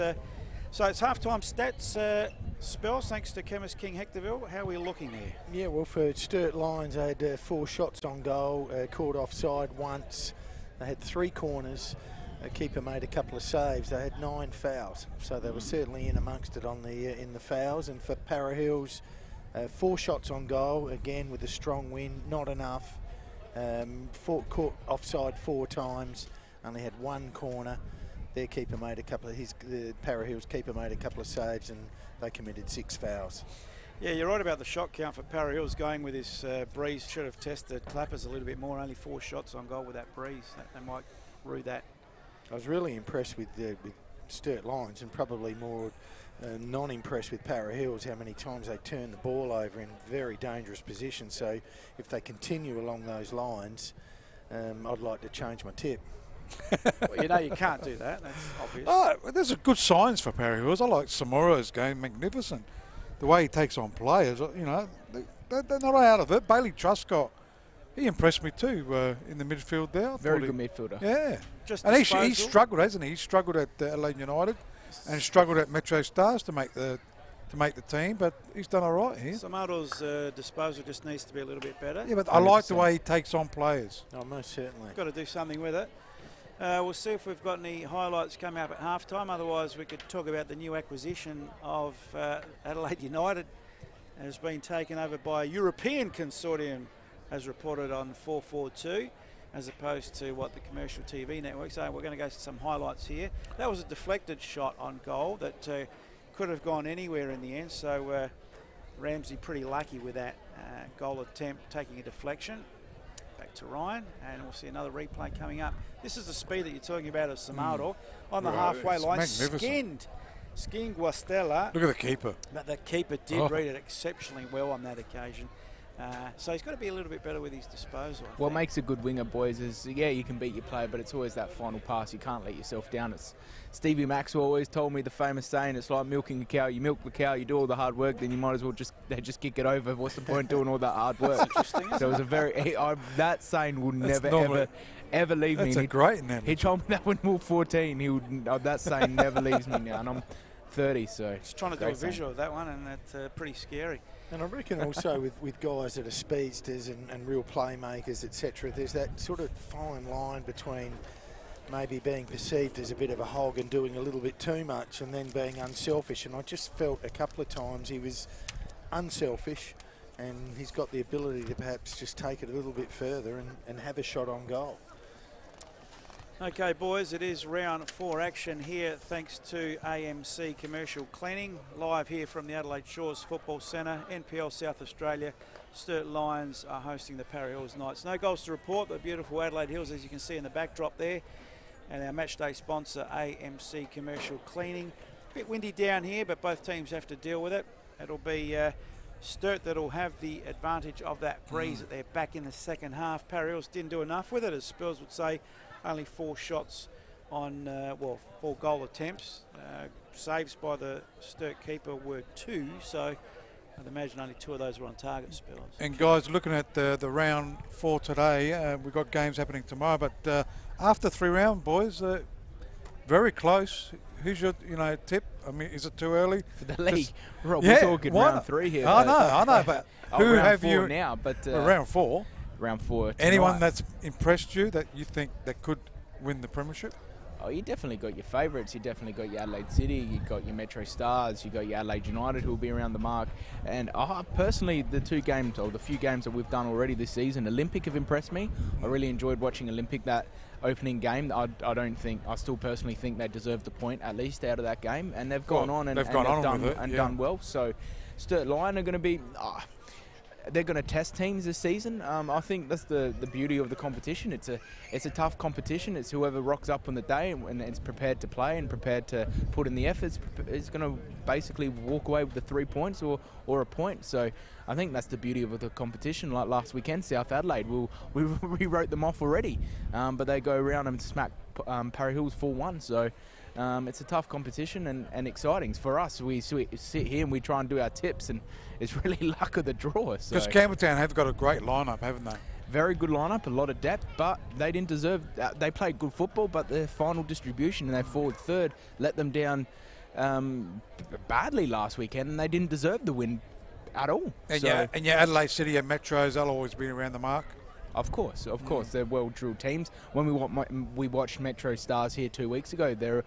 so it's half-time stats. Spells, thanks to Chemist King Hectorville. How are we looking there? Yeah, well, for Sturt Lions, they had 4 shots on goal, caught offside once. They had 3 corners. The keeper made a couple of saves. They had 9 fouls, so they were certainly in amongst it on the in the fouls. And for Para Hills, 4 shots on goal, again with a strong wind, not enough. 4 caught offside 4 times. Only had 1 corner. Their keeper made a couple of the Para Hills keeper made a couple of saves, and they committed 6 fouls. Yeah, you're right about the shot count for Para Hills going with this breeze. Should have tested Clappers a little bit more. Only 4 shots on goal with that breeze. They might rue that. I was really impressed with Sturt Lions, and probably more non-impressed with Para Hills, how many times they turn the ball over in very dangerous positions. So if they continue along those lines, I'd like to change my tip. Well, you know you can't do that. That's obvious. Oh, there's a good signs for Para Hills. I like Samura's game, magnificent. The way he takes on players, you know, they're not out of it. Bailey Truscott, he impressed me too in the midfield there. Very good midfielder. Yeah. Just And he disposal. struggled, hasn't he? He struggled at Adelaide United and struggled at Metro Stars to make the team, but he's done all right here. Samado's disposal just needs to be a little bit better. Yeah, but I like the way he takes on players. Oh, most certainly. Got to do something with it. We'll see if we've got any highlights coming up at halftime. Otherwise, we could talk about the new acquisition of Adelaide United. It has been taken over by a European consortium, as reported on 442, as opposed to what the commercial TV network. So we're going to go to some highlights here. That was a deflected shot on goal that could have gone anywhere in the end. So Ramsey pretty lucky with that goal attempt, taking a deflection. Back to Ryan, and we'll see another replay coming up. This is the speed that you're talking about of Samado on the halfway it's line. magnificent. Skinned Guastella. Look at the keeper. But the keeper did read it exceptionally well on that occasion. So he's got to be a little bit better with his disposal. I What think. makes a good winger, boys, is, yeah, you can beat your player, but it's always that final pass. You can't let yourself down. It's Stevie Maxwell always told me the famous saying, it's like milking a cow. You milk the cow, you do all the hard work, then you might as well just kick it over. What's the point doing all that hard work? Interesting. So it was a very... that saying will never, ever leave me. That's a great name. He told me that when we were 14. That saying never leaves me now, and I'm 30, so... Just trying to do a visual of that one, and that's pretty scary. And I reckon also with guys that are speedsters and real playmakers, etc., there's that sort of fine line between maybe being perceived as a bit of a hog and doing a little bit too much and then being unselfish. And I just felt a couple of times he was unselfish, and he's got the ability to perhaps just take it a little bit further and have a shot on goal. Okay, boys, it is round 4 action here thanks to AMC Commercial Cleaning. Live here from the Adelaide Shores Football Centre, NPL South Australia. Sturt Lions are hosting the Para Hills Knights. No goals to report, but beautiful Adelaide Hills, as you can see in the backdrop there. And our matchday sponsor, AMC Commercial Cleaning. A bit windy down here, but both teams have to deal with it. It'll be Sturt that'll have the advantage of that breeze that they're back in the second half. Para Hills didn't do enough with it, as Spurs would say. Only 4 shots on, 4 goal attempts. Saves by the Sturt keeper were 2, so I'd imagine only 2 of those were on target, Spurs. And guys, looking at the round 4 today, we've got games happening tomorrow, but after 3 rounds, boys, very close. Who's your tip? I mean, is it too early? For the league. Rob, yeah, we're talking round 3 here. I know, but who round have 4 you now? But round 4. Round 4 tonight. Anyone that's impressed you that you think that could win the premiership? Oh, you definitely got your favourites. You definitely got your Adelaide City. You got your Metro Stars. You got your Adelaide United, who will be around the mark. And personally, the few games that we've done already this season, Olympic have impressed me. I really enjoyed watching Olympic, that opening game. I still personally think they deserved the point at least out of that game, and they've gone on and done well. So, Sturt Lion are going to be. They're going to test teams this season. I think that's the beauty of the competition. It's a tough competition. It's whoever rocks up on the day and is prepared to play and prepared to put in the efforts is going to basically walk away with the 3 points or a point. So I think that's the beauty of the competition. Like last weekend, South Adelaide, we rewrote them off already, but they go around and smack Para Hills 4-1. So. It's a tough competition and exciting. For us, we sit here and we try and do our tips, and it's really luck of the draw. Because Campbelltown have got a great lineup, haven't they? Very good lineup, a lot of depth, but they didn't deserve. They played good football, but their final distribution and their forward third let them down badly last weekend, and they didn't deserve the win at all. And your Adelaide City and Metros, they'll always be around the mark. Of course, they're well-drilled teams. When we watched Metro Stars here 2 weeks ago, they're a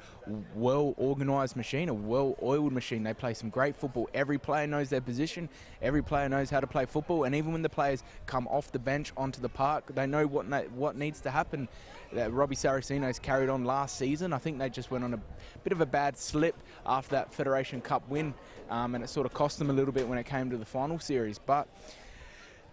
well-organised machine, a well-oiled machine. They play some great football. Every player knows their position. Every player knows how to play football. And even when the players come off the bench onto the park, they know what needs to happen. Robbie Saraceno's carried on last season. I think they just went on a bit of a bad slip after that Federation Cup win, and it sort of cost them a little bit when it came to the final series. But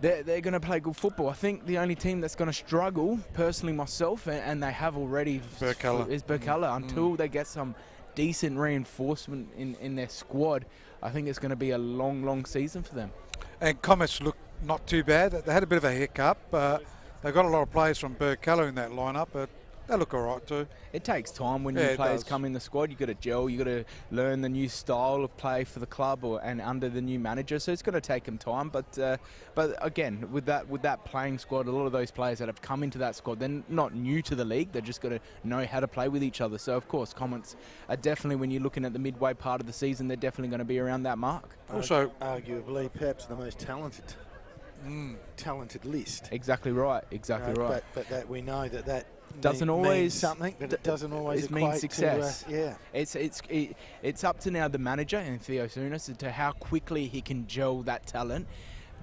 they're going to play good football. I think the only team that's going to struggle, personally myself, and they have already, is Burkalla. Until they get some decent reinforcement in their squad, I think it's going to be a long, long season for them. And Comets look not too bad. They had a bit of a hiccup. They've got a lot of players from Burkalla in that lineup, but they look all right too. It takes time when new players come in the squad. You've got to gel. You've got to learn the new style of play for the club and under the new manager. So it's going to take them time. But again, with that playing squad, a lot of those players that have come into that squad, they're not new to the league. They're just got to know how to play with each other. So of course, Comets are definitely, when you're looking at the midway part of the season, they're definitely going to be around that mark. Also, arguably, perhaps the most talented list. Exactly right. Right. But that we know that doesn't always mean something, but it doesn't always mean success. To, It's up to now the manager and Theo Sunas as to how quickly he can gel that talent.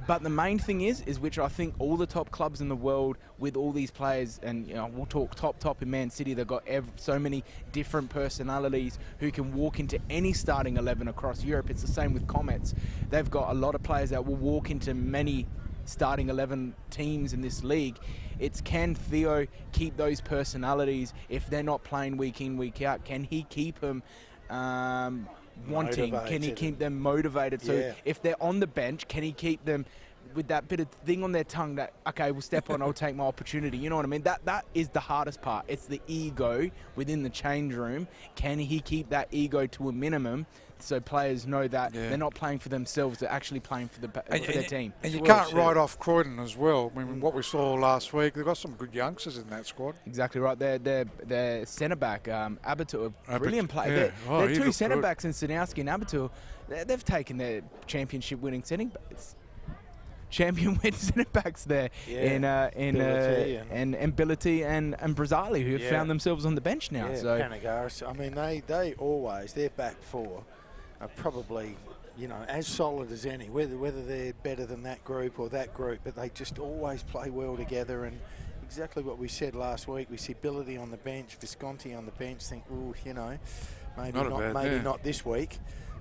But the main thing is which I think all the top clubs in the world, with all these players, and we'll talk top in Man City, they've got so many different personalities who can walk into any starting 11 across Europe. It's the same with Comets. They've got a lot of players that will walk into many starting 11 teams in this league. It's, can Theo keep those personalities if they're not playing week in, week out? Can he keep them wanting? Can he keep them motivated? So if they're on the bench, can he keep them with that bit of thing on their tongue that, okay, we'll step on, I'll take my opportunity. You know what I mean? That is the hardest part. It's the ego within the change room. Can he keep that ego to a minimum so players know that they're not playing for themselves, they're actually playing for their team? And you can't write off Croydon as well. I mean, what we saw last week, they've got some good youngsters in that squad. Exactly right. Their centre-back, Abatur, brilliant player. Yeah. Oh, They're he two looked centre-backs in Sinowski and Abatur. They've taken their championship-winning champion-winning centre-backs there in Bility and Brazzali, who have found themselves on the bench now. Yeah, so Panagaris, I mean, they always, their back four are probably, you know, as solid as any, whether they're better than that group or that group, but they just always play well together. And exactly what we said last week, we see Bility on the bench, Visconti on the bench, think, oh, you know, maybe not this week.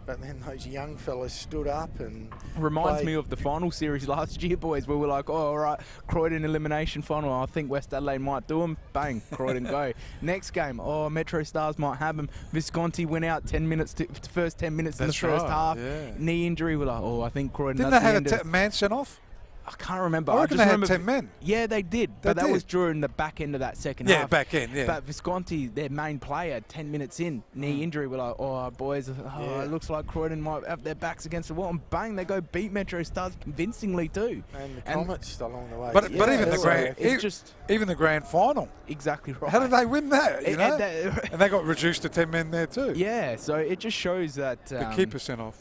But then those young fellas stood up and reminds me of the final series last year, boys, where we're like, oh, all right, Croydon elimination final. I think West Adelaide might do them. Bang, Croydon go. Next game, oh, Metro Stars might have them. Visconti went out 10 minutes, first 10 minutes in the first half. Yeah. Knee injury. We're like, oh, I think Croydon. Didn't they have a man sent off? I can't remember. I reckon they had 10 men. Yeah, they did. But that was during the back end of that second half. Yeah, back end, yeah. But Visconti, their main player, 10 minutes in, knee injury, we're like, oh, boys, it looks like Croydon might have their backs against the wall. And bang, they go beat Metro Stars convincingly too. And the Comets along the way. But even the grand final. Exactly right. How did they win that? You know? And they got reduced to 10 men there too. Yeah, so it just shows that... the keeper sent off.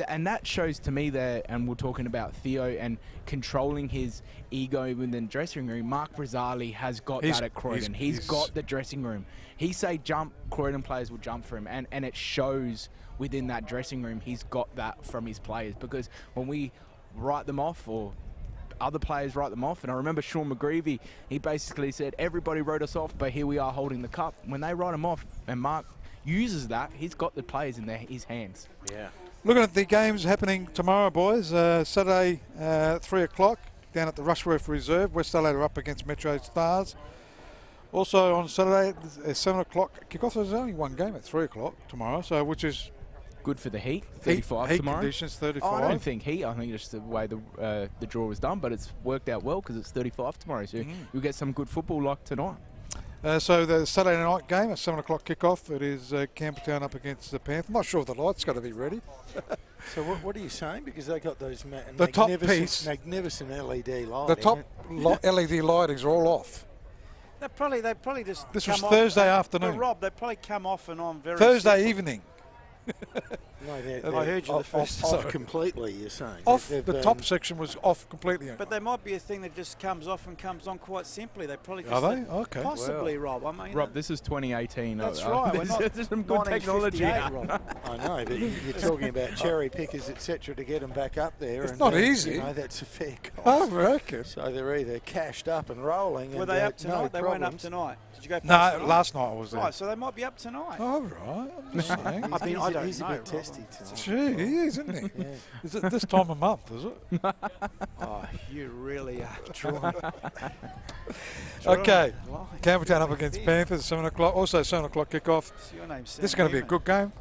And that shows to me there, and we're talking about Theo and controlling his ego within the dressing room. Mark Brazzali has got that at Croydon. He's got the dressing room. He say jump, Croydon players will jump for him, and it shows within that dressing room. He's got that from his players, because when we write them off, or other players write them off, and I remember Sean McGreevy, he basically said everybody wrote us off, but here we are holding the cup. When they write him off, and Mark uses that, he's got the players in his hands. Yeah. Looking at the games happening tomorrow, boys. Saturday, 3 o'clock, down at the Rushworth Reserve. West Adelaide are up against Metro Stars. Also on Saturday, 7 o'clock kickoff. There's only one game at 3 o'clock tomorrow, so which is good for the heat. 35 heat tomorrow. Conditions 35. Oh, I don't think heat. I think it's the way the draw was done, but it's worked out well because it's 35 tomorrow. So you'll get some good football like tonight. So the Saturday night game at 7 o'clock kickoff, it is Campbelltown up against the Panthers. I'm not sure if the light's got to be ready. So what are you saying? Because they got those magnificent LED lighting. The top LED lightings are all off. They probably just. This was Thursday afternoon. But Rob, they probably come off and on very. Thursday evening. No, I heard you the first time. Off completely, you're saying? Off, the top section was off completely. But there might be a thing that just comes off and comes on quite simply. They probably just... Are they? Okay. Possibly, Rob. I mean, Rob, this is 2018. That's right. There's some good technology. Rob. I know, but you're talking about cherry pickers, etc., to get them back up there. It's not easy. You know, that's a fair cost. Oh, okay. So they're either cashed up and rolling. Were they up tonight? No they problems. weren't up tonight. Did you go past No, tonight? last night I was there. Right, so they might be up tonight. Oh, right. I'm just saying. I mean, I don't he's know, a bit Rob. testy tonight. Gee, he is, isn't he? Yeah. Is it this time of month, is it? Oh, you really are drawing. Okay. Campbelltown up against Panthers, 7 o'clock. Also 7 o'clock kickoff. Your name's This is going to be a good game.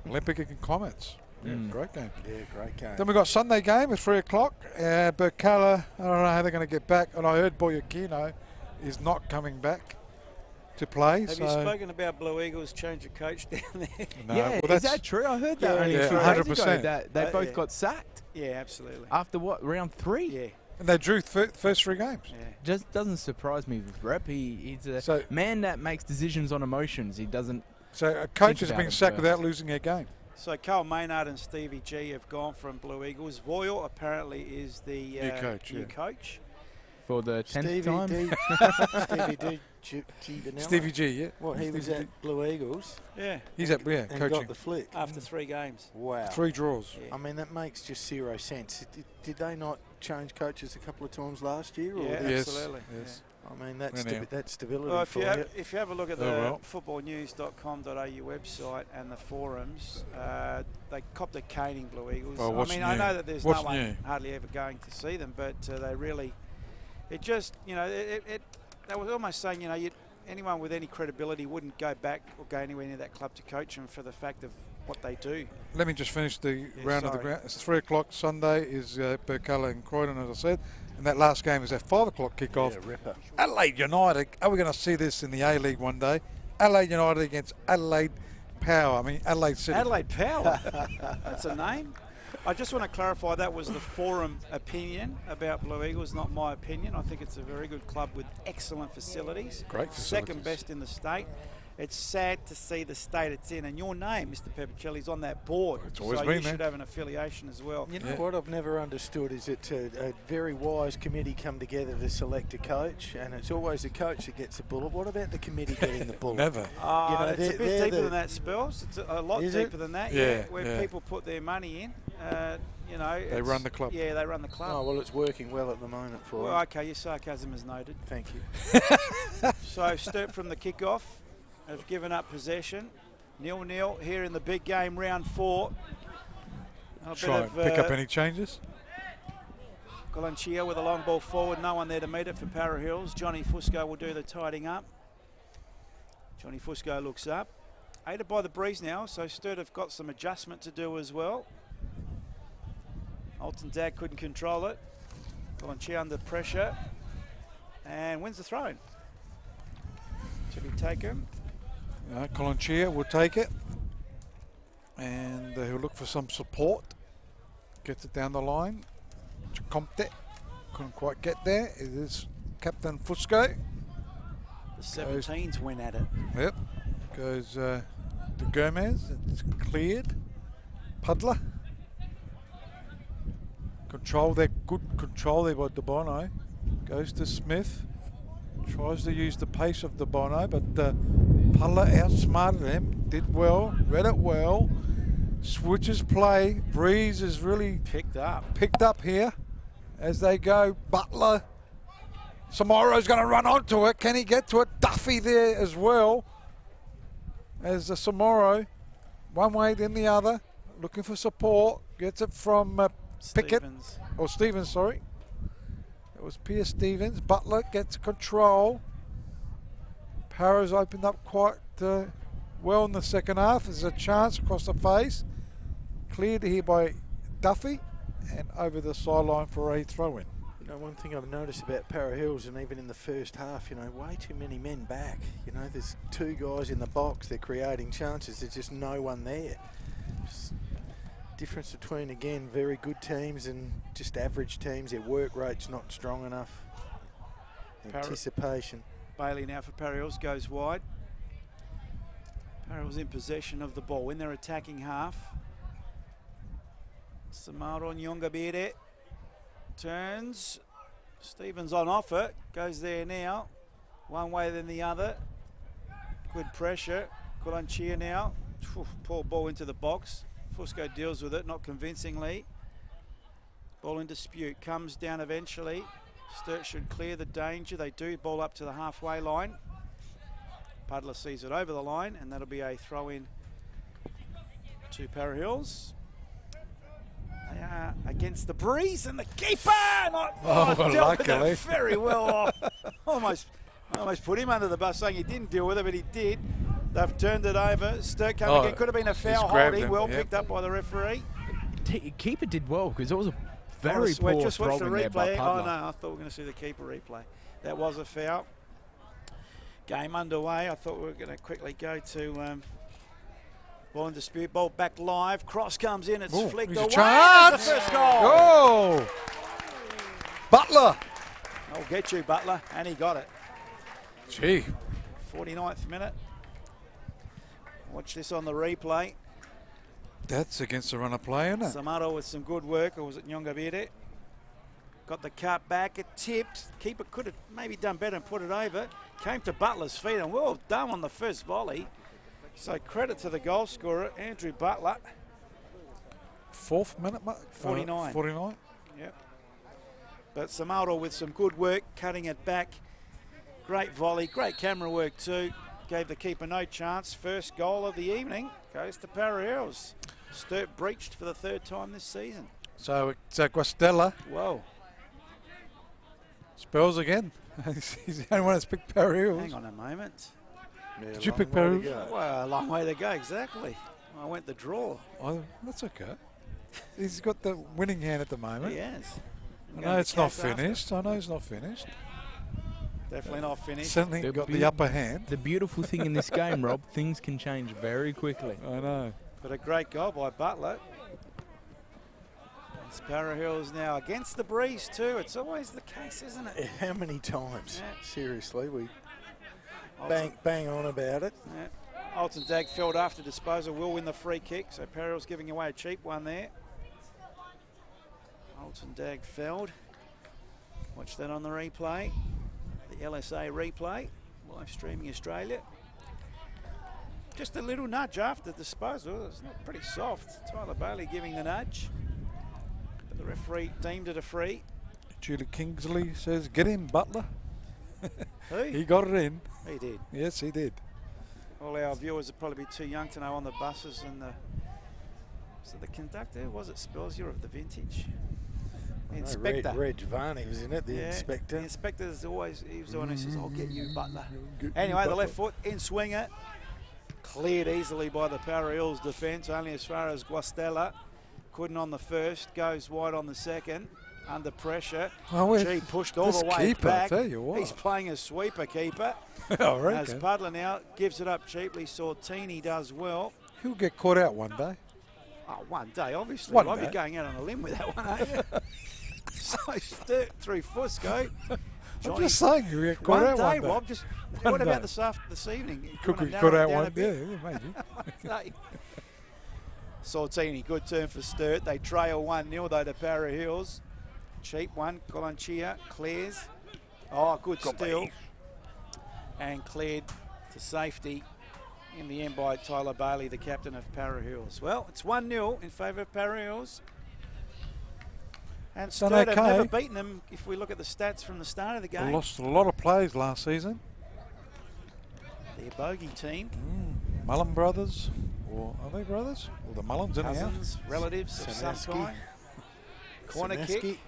Olympic and Comets. Yeah, great game. Yeah, great game. Then we've got Sunday game at 3 o'clock. Burkalla, I don't know how they're going to get back. And I heard Boyakino is not coming back to play. Have you spoken about Blue Eagles change of coach down there? No, Yeah, well, is that true? I heard that only a few 100%. days ago that they both got sacked. Yeah, absolutely. After what, round 3? Yeah. And they drew first 3 games. Yeah. Just doesn't surprise me with Rep. He's a man that makes decisions on emotions. He doesn't. So a coach has about been it sacked first. without losing a game. So Carl Maynard and Stevie G have gone from Blue Eagles. Voyle apparently is the new coach. For the 10th time? Stevie G, yeah. Well, he was at Blue Eagles. Yeah. He's at and coaching. got the flick. After 3 games. Wow. 3 draws. Yeah. I mean, that makes just zero sense. Did they not change coaches a couple of times last year? Or Yeah, Yes. absolutely. Yes. I mean, that's Anyhow. that's stability Well, for if you have a look at the footballnews.com.au website and the forums, they copped a caning, Blue Eagles. Well, I what's mean, new? I know that there's What's no one new? hardly ever going to see them, but they really, it just, you know, they was almost saying, you know, anyone with any credibility wouldn't go back or go anywhere near that club to coach them for the fact of what they do. Let me just finish the round of the ground. It's 3 o'clock Sunday is Burkalla and Croydon, as I said. And that last game is at 5 o'clock kickoff. Yeah, ripper. Adelaide United. Are we going to see this in the A-League one day? Adelaide United against Adelaide Power. I mean, Adelaide City. Adelaide Power. That's a name. I just want to clarify that was the forum opinion about Blue Eagles, not my opinion. I think it's a very good club with excellent facilities. Great facilities. Second best in the state. It's sad to see the state it's in, and your name, Mr. Peppicelli, is on that board. It's always so been you there. should have an affiliation as well. You know what I've never understood is that a very wise committee come together to select a coach, and it's always the coach that gets the bullet. What about the committee getting the bullet? Never. It's a bit deeper than that, Spells. It's a lot deeper than that. Yeah, where people put their money in. They run the club. Yeah, they run the club. Oh, well, it's working well at the moment for Well, them. okay, your sarcasm is noted. Thank you. So Sturt from the kickoff have given up possession. 0-0 here in the big game, round 4. Try and pick up any changes. Colanchia with a long ball forward, no one there to meet it for Para Hills. Johnny Fusco will do the tidying up. Johnny Fusco looks up. Aided by the breeze now, so Sturt have got some adjustment to do as well. Alton Dag couldn't control it. Colanchia under pressure and wins the throw. Should he take him? Colanchia will take it, and he'll look for some support. Gets it down the line. Chacomte couldn't quite get there. It is Captain Fusco. The 17s went at it. Yep. Goes to Gomez. It's cleared. Puddler. Good control there by De Bono. Goes to Smith. Tries to use the pace of De Bono, but Puddler outsmarted him. Did well. Read it well. Switches play. Breeze is really Picked up here as they go. Butler. Samoro's going to run onto it. Can he get to it? Duffy there as well as the Samoro. One way, then the other. Looking for support. Gets it from Pickett. Stevens, sorry. It was Pierce Stevens. Butler gets control. Para's opened up quite well in the second half. There's a chance across the face. Cleared here by Duffy and over the sideline for a throw-in. You know, one thing I've noticed about Para Hills, and even in the first half, way too many men back. There's 2 guys in the box. They're creating chances. There's just no one there. Just difference between, again, very good teams and just average teams. Their work rate's not strong enough. Anticipation. Bailey now for Para Hills goes wide. Para Hills in possession of the ball in their attacking half. Samaro Nyongabire turns. Stevens on offer. Goes there now. One way then the other. Good pressure. Colanchia now. Poor ball into the box. Fusco deals with it, not convincingly. Ball in dispute. Comes down eventually. Sturt should clear the danger. They do. Ball up to the halfway line. Puddler sees it over the line, and that'll be a throw-in to Para Hills. They are against the breeze, and the keeper dealt with that very well. Almost put him under the bus, saying he didn't deal with it, but he did. They've turned it over. Sturt coming again. Could have been a foul holding. Well picked up by the referee. Keeper did well because it was a very poor just watched the throw in there by replay. Puddler. Oh no, I thought we were going to see the keeper replay. That was a foul. Game underway. I thought we were going to quickly go to ball in dispute. Ball back live. Cross comes in. It's flicked away. Chance. The first goal. Oh! Butler. I'll get you, Butler. And he got it. Gee. 49th minute. Watch this on the replay. That's against the runner play, isn't it? Samaro with some good work, or was it Nyongabire? Got the cut back, it tipped. Keeper could have maybe done better and put it over. Came to Butler's feet and well done on the first volley. So credit to the goal scorer, Andrew Butler. 4th minute, 49. 49. Yep. But Samaro with some good work, cutting it back. Great volley, great camera work too. Gave the keeper no chance. First goal of the evening goes to Para Hills. Sturt breached for the 3rd time this season. So it's Guastella. Whoa. Spells again. He's the only one that's picked Para Hills. Hang on a moment. Yeah, Did you pick Para Hills? Well, a long way to go, exactly. I went the draw. Oh, that's okay. He's got the winning hand at the moment. He has. I know it's not finished. I know it's not finished. Definitely not finished. Certainly got the upper hand. The beautiful thing in this game, Rob, things can change very quickly. I know. But a great goal by Butler. Para Hills now against the breeze too. It's always the case, isn't it? How many times? Yeah. Seriously, we bang on about it. Yeah. Alton Dagfeld after disposal will win the free kick. So Para Hills giving away a cheap one there. Alton Dagfeld. Watch that on the replay. The LSA replay. Live streaming Australia. Just a little nudge after disposal. It's not pretty soft. Tyler Bailey giving the nudge. But the referee deemed it a free. Julie Kingsley says, get in, Butler. Who? He got it in. He did. Yes, he did. All our viewers would probably be too young to know on the buses and the... So the conductor, was it Spelsier of the vintage? The inspector. Reg Varney was in it, the inspector. The inspector's always, he was the one who says, I'll get you, Butler. Anyway, the left foot in swinger. Cleared easily by the Para Hills defence, only as far as Guastella. Couldn't on the first, goes wide on the second. Under pressure. Oh, Gee, pushed all the way keeper, back. I tell you what. He's playing a sweeper keeper. As As Butler now gives it up cheaply. Sortini does well. He'll get caught out one day. Oh, one day, obviously. One I'll day. be going out on a limb with that one, aren't you? So Sturt through Fusco. I'm just saying, he'll get caught out one day. Rob. Just One what about day. this evening? You Could wanna be narrow caught it out down a one bit? day, maybe. One day. Sortini, good turn for Sturt. They trail 1-0 though to Para Hills. Cheap one, Golanchia clears. Oh, good steal. And cleared to safety in the end by Tyler Bailey, the captain of Para Hills. Well, it's 1-0 in favour of Para Hills. And Sturt have never beaten them if we look at the stats from the start of the game. They lost a lot of players last season. Their bogey team. Mullen brothers, or are they brothers? Or the Mullins in the house? Cousins, relatives of some Sanaski. kind. Corner kick.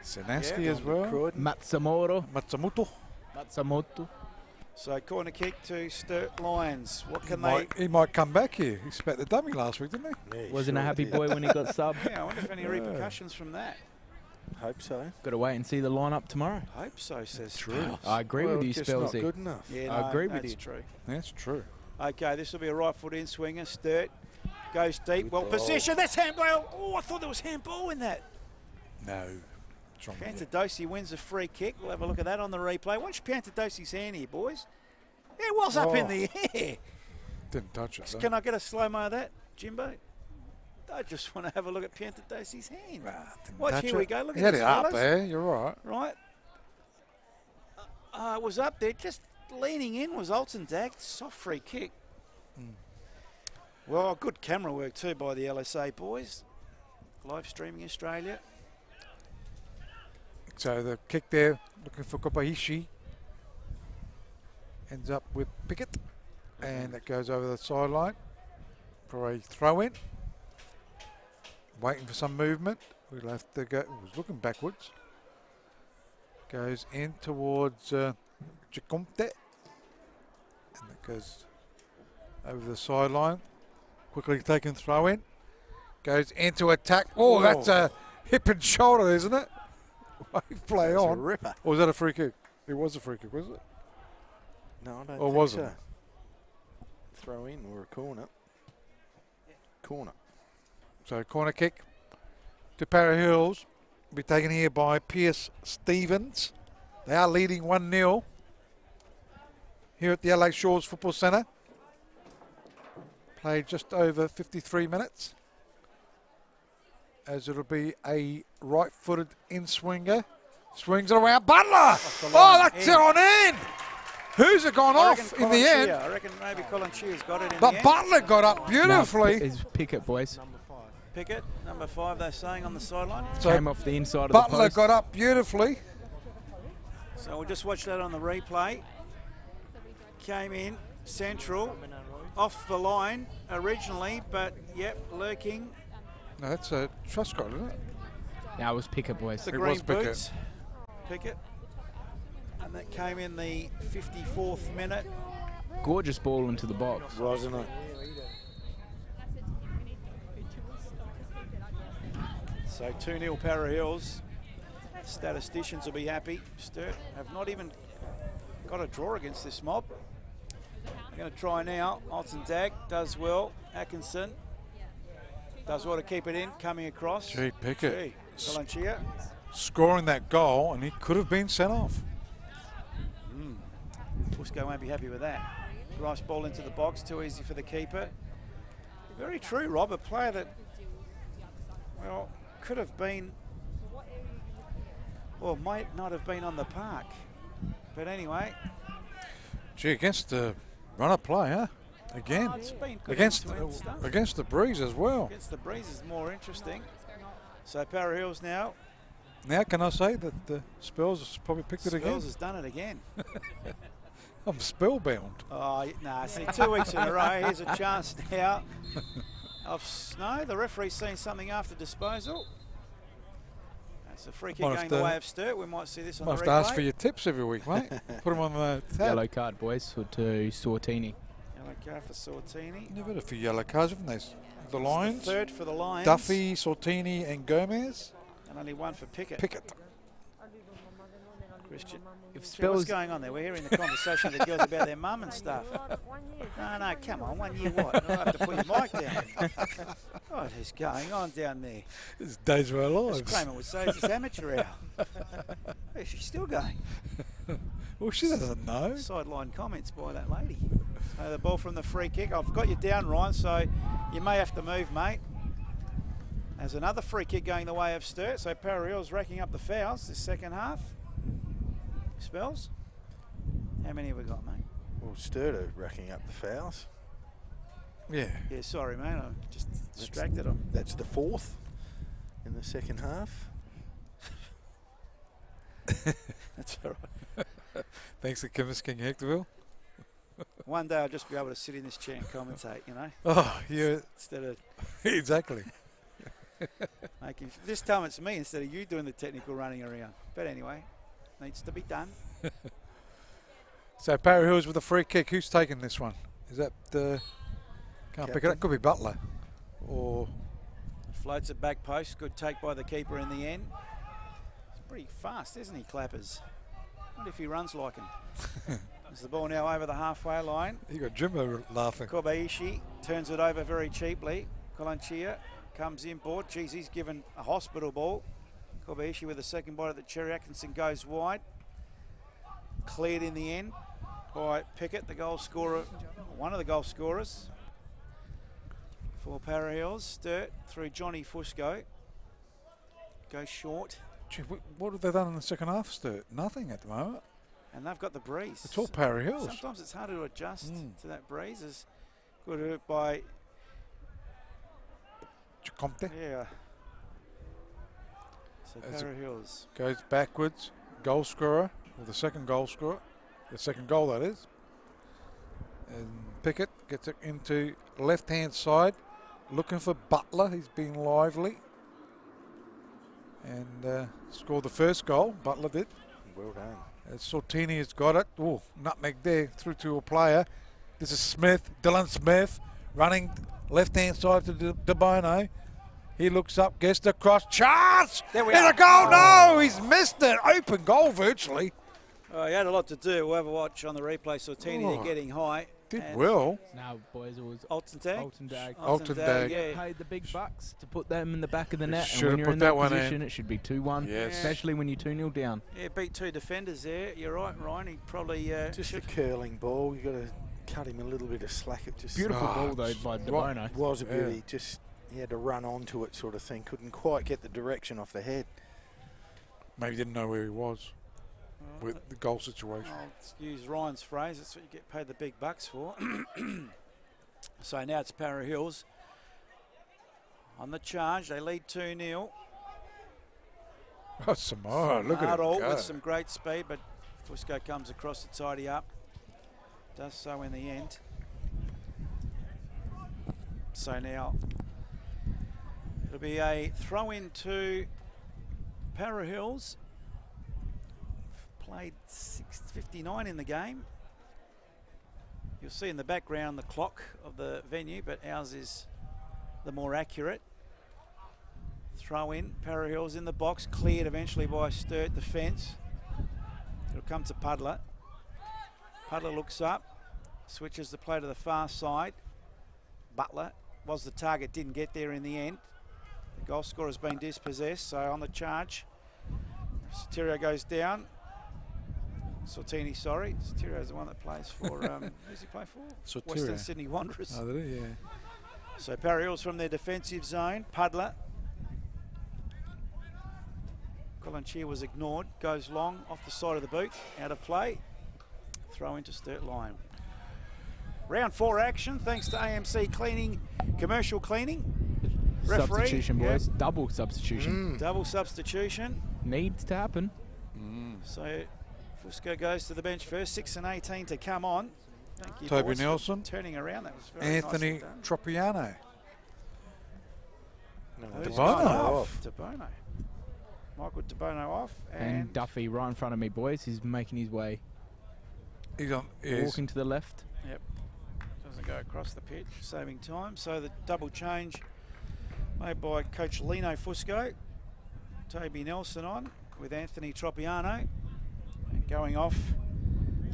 Sinaski Yeah, as well. Matsumoto. Matsumoto. So corner kick to Sturt Lions. What can they... He might come back here. He spat the dummy last week, didn't he? Yeah, he Wasn't a sure happy did. boy when he got subbed. Yeah, I wonder if any repercussions from that. Hope so. Got to wait and see the lineup tomorrow. Hope so, says True. Sturt. I agree with you, just not Spelsy. good enough. Yeah, I no, agree with that's you. true. That's true. Okay, this will be a right foot in swinger. Sturt goes deep. Good Well ball. positioned. That's handball. Oh, I thought there was handball in that. No. What's wrong with you? Piantadosi wins a free kick. We'll have a look at that on the replay. Watch Piantadosi's hand here, boys. It was up in the air. Didn't touch it, though. Can I get a slow-mo of that, Jimbo? I just want to have a look at Piantadosi's hand. Didn't Watch, touch here we go. Look He at had this, it up fellas. there, you're right. Right. It was up there. Just leaning in was Alton Dag. Soft free kick. Well, good camera work too by the LSA boys. Live streaming Australia. So the kick there, looking for Kobayashi. Ends up with Pickett. And it goes over the sideline for a throw-in. Waiting for some movement. We'll have to go. Was looking backwards. Goes in towards Chicomte. And it goes over the sideline. Quickly taken throw-in. Goes into attack. Oh, that's a hip and shoulder, isn't it? Play That's a on. ripper. Or was that a free kick? It was a free kick, was it? No, I don't Or think wasn't? so. Throw in or a corner. Corner. So corner kick to Para Hills. Will be taken here by Pierce Stevens. They are leading 1-0 here at the LA Shores Football Centre. Played just over 53 minutes. As it'll be a right-footed in-swinger. Swings it around. Butler! Oh, that's it on in! Who's it gone I off reckon in the Colin end? Shear. I reckon maybe Colin Shear's got it in But the end. Butler got up beautifully. Is Pickett, boys. Pickett, number 5, they're saying on the sideline. So Came off the inside of the Butler post. got up beautifully. So we'll just watch that on the replay. Came in central, off the line originally, but yep, lurking. No, that's a Truscott, isn't it? Now it was Pickett, boys. The It green was Pickett. boots. Pickett. And that came in the 54th minute. Gorgeous ball into the box. Wasn't it? So 2-0 Para Hills. Statisticians will be happy. Sturt have not even got a draw against this mob. Going to try now. Alton Dag does well. Atkinson does well to keep it in. Coming across. Gee, Pickett. Kalanchia. Scoring that goal, and he could have been sent off. Fusco won't be happy with that. Nice ball into the box. Too easy for the keeper. Very true, Rob. A player that, well, could have been, or might not have been on the park. But anyway. Gee, against the runner play, huh? Again. It's been good against the breeze as well. Against the breeze is more interesting. So Para Hills now. Now can I say that the Spells has probably picked it again? Spells has done it again. I'm spellbound. Oh, nah, see, 2 weeks in a row. Here's a chance now. No, the referee's seen something after disposal. That's a free kick going the way of Sturt. We might see this on the replay. Must ask for your tips every week, mate. Put them on the tab. Yellow card, boys, to Sortini. Yellow card for Sortini. Never had a few yellow cards, haven't they? The Lions. The third for the Lions. Duffy, Sortini and Gomez. And only one for Pickett. Christian. What's going on there? We're hearing the conversation of the girls about their mum and stuff. No, come on. 1 year what? I'll have to put your mic down. What is going on down there? It's days of our lives. As Kramer would say, it's amateur hour. Hey, she's still going. Well, she doesn't know. Sideline comments by that lady. So the ball from the free kick. I've got you down, Ryan, so you may have to move, mate. There's another free kick going the way of Sturt. So Para Hills racking up the fouls this second half. Spells? How many have we got, mate? Well, Sturt are racking up the fouls. Yeah. Yeah, sorry, mate. I just distracted them. That's the fourth in the second half. That's all right. Thanks to Chemist King Hectorville. One day I'll just be able to sit in this chair and commentate, you know? Oh, yeah. Instead of Exactly. making... This time it's me instead of you doing the technical running around. But anyway, needs to be done. So Para Hills with a free kick. Who's taking this one? Is that the... Can't pick it up. Could be Butler. Or... Floats it back post. Good take by the keeper in the end. He's pretty fast, isn't he, Clappers? I wonder if he runs like him. There's the ball now over the halfway line. You got Jimbo laughing. Kobayashi turns it over very cheaply. Kalanchia comes in board. Geez, he's given a hospital ball. Kobayashi with a second bite at the cherry. Atkinson goes wide. Cleared in the end by Pickett, the goal scorer, one of the goal scorers for Para Hills. Sturt through Johnny Fusco. Goes short. Gee, what have they done in the second half, Sturt? Nothing at the moment. And they've got the breeze. It's all Para Hills. Sometimes it's hard to adjust to that breeze. It's good by... Chacomte. Yeah. So Para Hills. Goes backwards. Goal scorer. Or the second goal scorer. The second goal, that is. And Pickett gets it into left-hand side. Looking for Butler. He's been lively. And scored the first goal. Butler did. Well done. Sortini has got it. Oh, nutmeg there through to a player. This is Smith, Dylan Smith, running left-hand side to De Bono. He looks up, gets the cross. Chance! There we are. are. A goal! No, he's missed it. Open goal virtually. He had a lot to do. Whoever watch on the replay, Sortini, they're getting high. Did well. No, boys, it was Alton Dag. Alton Dag. Yeah, paid the big bucks to put them in the back of the net. Should And when have you're put in that that one position, in. it should be 2-1. Yes. Especially when you're 2-0 down. Yeah, beat two defenders there. You're right, Ryan. He probably just a curling ball. You got to cut him a little bit of slack. It just Beautiful ball though by De Bono. was a beauty. Just he had to run onto it, sort of thing. Couldn't quite get the direction off the head. Maybe didn't know where he was with the goal situation. I'll use Ryan's phrase. That's what you get paid the big bucks for. So now it's Para Hills on the charge. They lead 2-0. Oh, Samoa, look at him go. With some great speed, but Fusco comes across to tidy up. Does so in the end. So now it'll be a throw in to Para Hills. Played 6:59 in the game. You'll see in the background the clock of the venue, but ours is the more accurate. Throw in, Para Hills in the box, cleared eventually by Sturt defence. It'll come to Puddler. Puddler looks up, switches the play to the far side. Butler was the target, didn't get there in the end. The goal scorer has been dispossessed, so on the charge. Sotirio goes down. Sortini, sorry. Sotirio's the one that plays for, who's he play for? Sotirio. Western Sydney Wanderers. Oh, did he? Yeah. So Para Hills from their defensive zone. Puddler. Colanchia was ignored. Goes long off the side of the boot. Out of play. Throw into Sturt line. Round 4 action thanks to AMC Cleaning, Commercial Cleaning. Referee, Substitution, boys. Double substitution. Double substitution. Needs to happen. So Fusco goes to the bench first. 6 and 18 to come on. Thank you, Toby boys, for Nelson. turning around. That was very Anthony nicely done. Tropiano. Who's DeBono gone off. DeBono. Michael DeBono off. And Duffy right in front of me, boys. He's making his way. He's on. Walking to the left. Yep. Doesn't go across the pitch, saving time. So the double change made by Coach Lino Fusco. Toby Nelson on with Anthony Tropiano. And going off,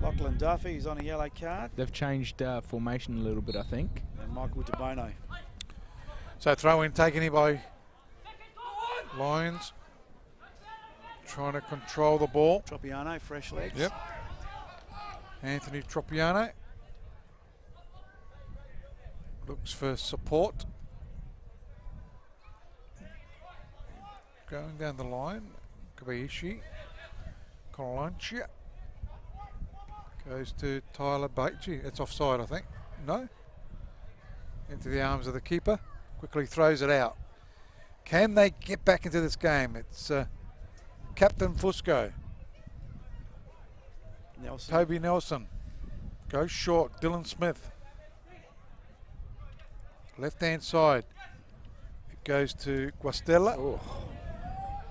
Lachlan Duffy. He's on a yellow card. They've changed formation a little bit, I think. And Michael DeBono. So throw in taken here by Lions. Trying to control the ball. Tropiano, fresh legs. Yep. Anthony Tropiano. Looks for support. Going down the line. Kabayashi. Colanchia. Goes to Tyler Bateji. It's offside, I think. No. Into the arms of the keeper. Quickly throws it out. Can they get back into this game? It's Captain Fusco. Nelson. Toby Nelson. Goes short. Dylan Smith. Left hand side. It goes to Guastella. Oh.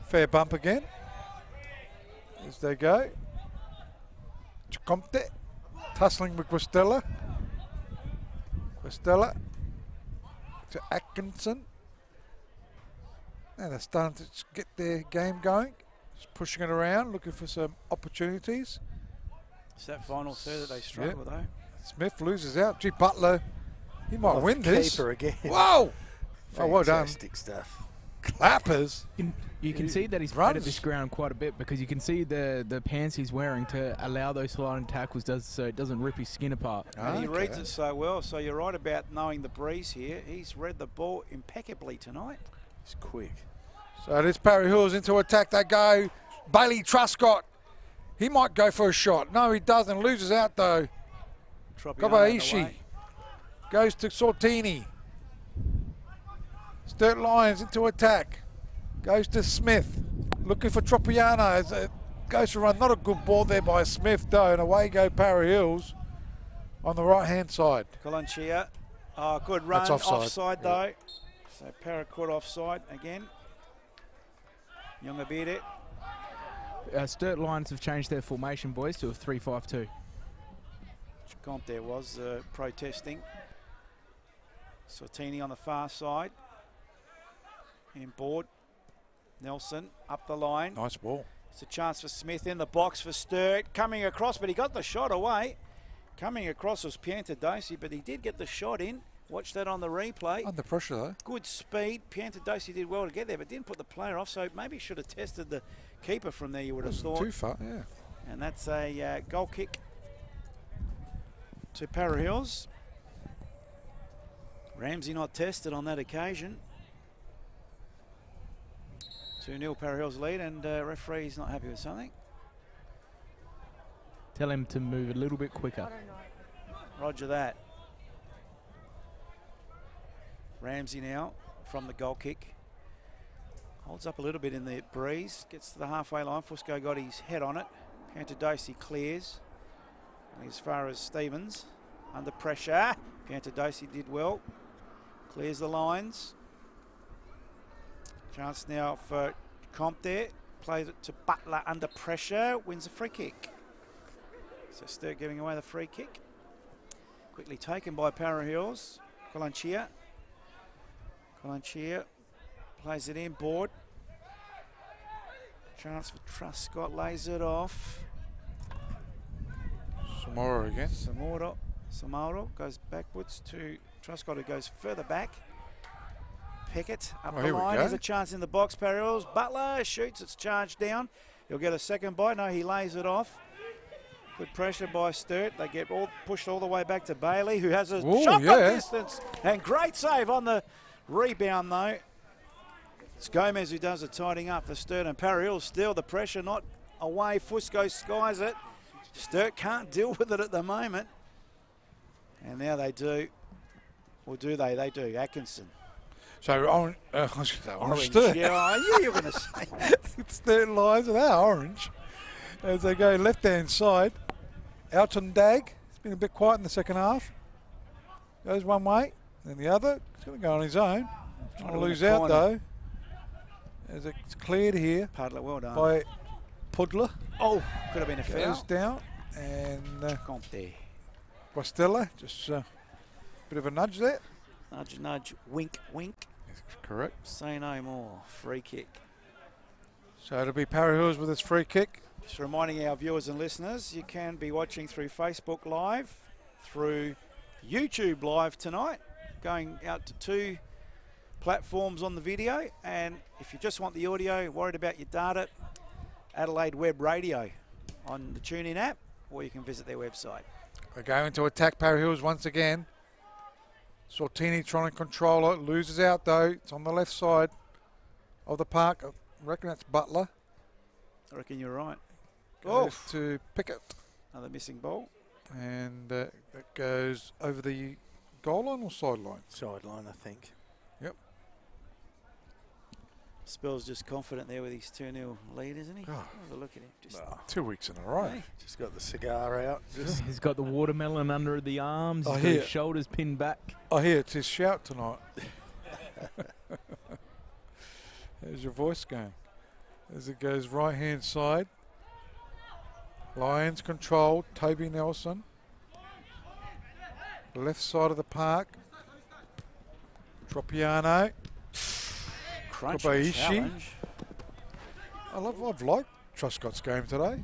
Fair bump again. As they go. Chacomte. Tussling with Guastella. Guastella to Atkinson. And they're starting to get their game going. Just pushing it around, looking for some opportunities. It's that final third that they struggle though. Smith loses out. Gee, Butler, he might win this. Keeper again. Whoa! Oh, well done. Fantastic stuff. Clappers. You can see that he's played at this ground quite a bit because you can see the pants he's wearing to allow those sliding tackles so it doesn't rip his skin apart. And he reads it so well, so you're right about knowing the breeze here. He's read the ball impeccably tonight. He's quick. So it is Parry Hills into attack. They go. Bailey Truscott. He might go for a shot. No, he doesn't. Loses out though. Kobayashi goes to Sortini. Sturt Lions into attack. Goes to Smith. Looking for Tropiano. As it goes for a run. Not a good ball there by Smith though. And away go Parry Hills on the right hand side. Colanchia. Oh, good run. That's offside. Though. So Para caught offside again. Younger beat it. Sturt Lions have changed their formation, boys, to a 3-5-2. Comp there was protesting. Sortini on the far side. Inboard. Nelson up the line. Nice ball. It's a chance for Smith in the box for Sturt. Coming across, but he got the shot away. Coming across was Piantadossi, but he did get the shot in. Watch that on the replay. Under pressure though. Good speed. Piantadossi did well to get there, but didn't put the player off, so maybe should have tested the keeper from there, you would have thought. Too far, yeah. And that's a goal kick to Para Hills. Ramsey not tested on that occasion. 2-0 Para Hills lead, and referee's not happy with something. Tell him to move a little bit quicker. Roger that. Ramsey now from the goal kick. Holds up a little bit in the breeze. Gets to the halfway line. Fusco got his head on it. Piantadossi clears. And as far as Stevens. Under pressure. Piantadossi did well. Clears the lines. Chance now for Comp there. Plays it to Butler under pressure. Wins a free kick. So Sturt giving away the free kick. Quickly taken by Para Hills. Colanchia. Colanchia Plays it in, board. Chance for Truscott, lays it off. Samora again. Samaro goes backwards to Truscott, who goes further back. Pickett up the here we line. go. There's a chance in the box. Parallels. Butler shoots. It's charged down. He'll get a second bite. No, he lays it off. Good pressure by Sturt. They get pushed all the way back to Bailey, who has a shotgun distance. And great save on the rebound, though. It's Gomez who does the tidying up for Sturt, and Parry still the pressure not away. Fusco skies it. Sturt can't deal with it at the moment. And now they do. Or do they? They do. Atkinson. So, orange Sturt. Yeah, I knew you were going to say that. Sturt lies without orange. As they go left-hand side. Elton Dag. It's been a bit quiet in the second half. Goes one way, then the other. He's going to go on his own. Trying to lose out, though. As it's cleared here. Pudler, well done. By Pudler. Oh, could have been a foul. Goes down. And Conte. Guastella, just a bit of a nudge there. Nudge, nudge, wink, wink. That's correct. Say no more. Free kick. So it'll be Para Hills with his free kick. Just reminding our viewers and listeners, you can be watching through Facebook Live, through YouTube Live tonight, going out to 2 platforms on the video. And if you just want the audio, worried about your data, Adelaide Web Radio on the TuneIn app, or you can visit their website. They're going to attack Para Hills once again. Sortini trying to control it. Loses out though. It's on the left side of the park. I reckon that's Butler. I reckon you're right. Goes to Pickett. Another missing ball. And that goes over the goal line or sideline? Sideline, I think. Yep. Spell's just confident there with his 2-0 lead, isn't he? Oh. Have a look at him. Just 2 weeks in a row. Hey. Just got the cigar out. He's got the watermelon under the arms. He's got his shoulders pinned back. I hear it's his shout tonight. There's your voice going. As it goes right-hand side. Lions controlled. Toby Nelson. Left side of the park. Tropiano. crunching Kobayashi. challenge. I've liked Truscott's game today.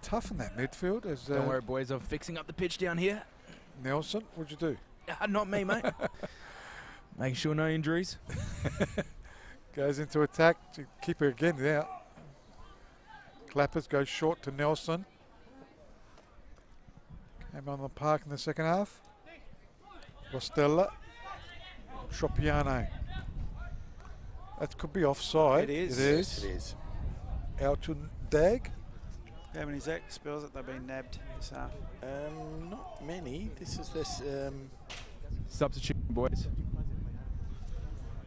Tough in that midfield. As, Don't worry, boys. I'm fixing up the pitch down here. Nelson, what'd you do? Not me, mate. Making sure no injuries. Goes into attack. Keeper again out. Clappers goes short to Nelson. Came on the park in the second half. Rostella. Tropiano. That could be offside. It is. Yes, it is. Elton Dag. How many spells that they've been nabbed this half? Not many. This is this. Substitute, boys.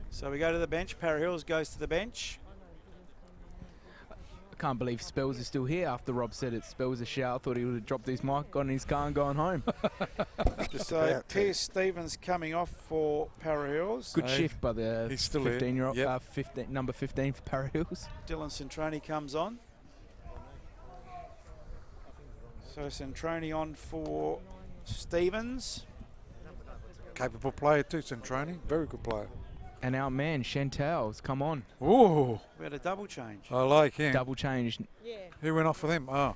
So we go to the bench. Para Hills goes to the bench. I can't believe Spells is still here after Rob said it. Spells a shout. Thought he would have dropped his mic, got in his car and gone home. So Pierce Stevens coming off for Para Hills. Good shift by the He's still 15-year-old, yep. number 15 for Para Hills. Dylan Centroni comes on. So Centroni on for Stevens. Capable player too, Centroni. Very good player. And our man, Chantal's come on. Ooh, We had a double change. I like him. Double change. Who went off for them? Oh,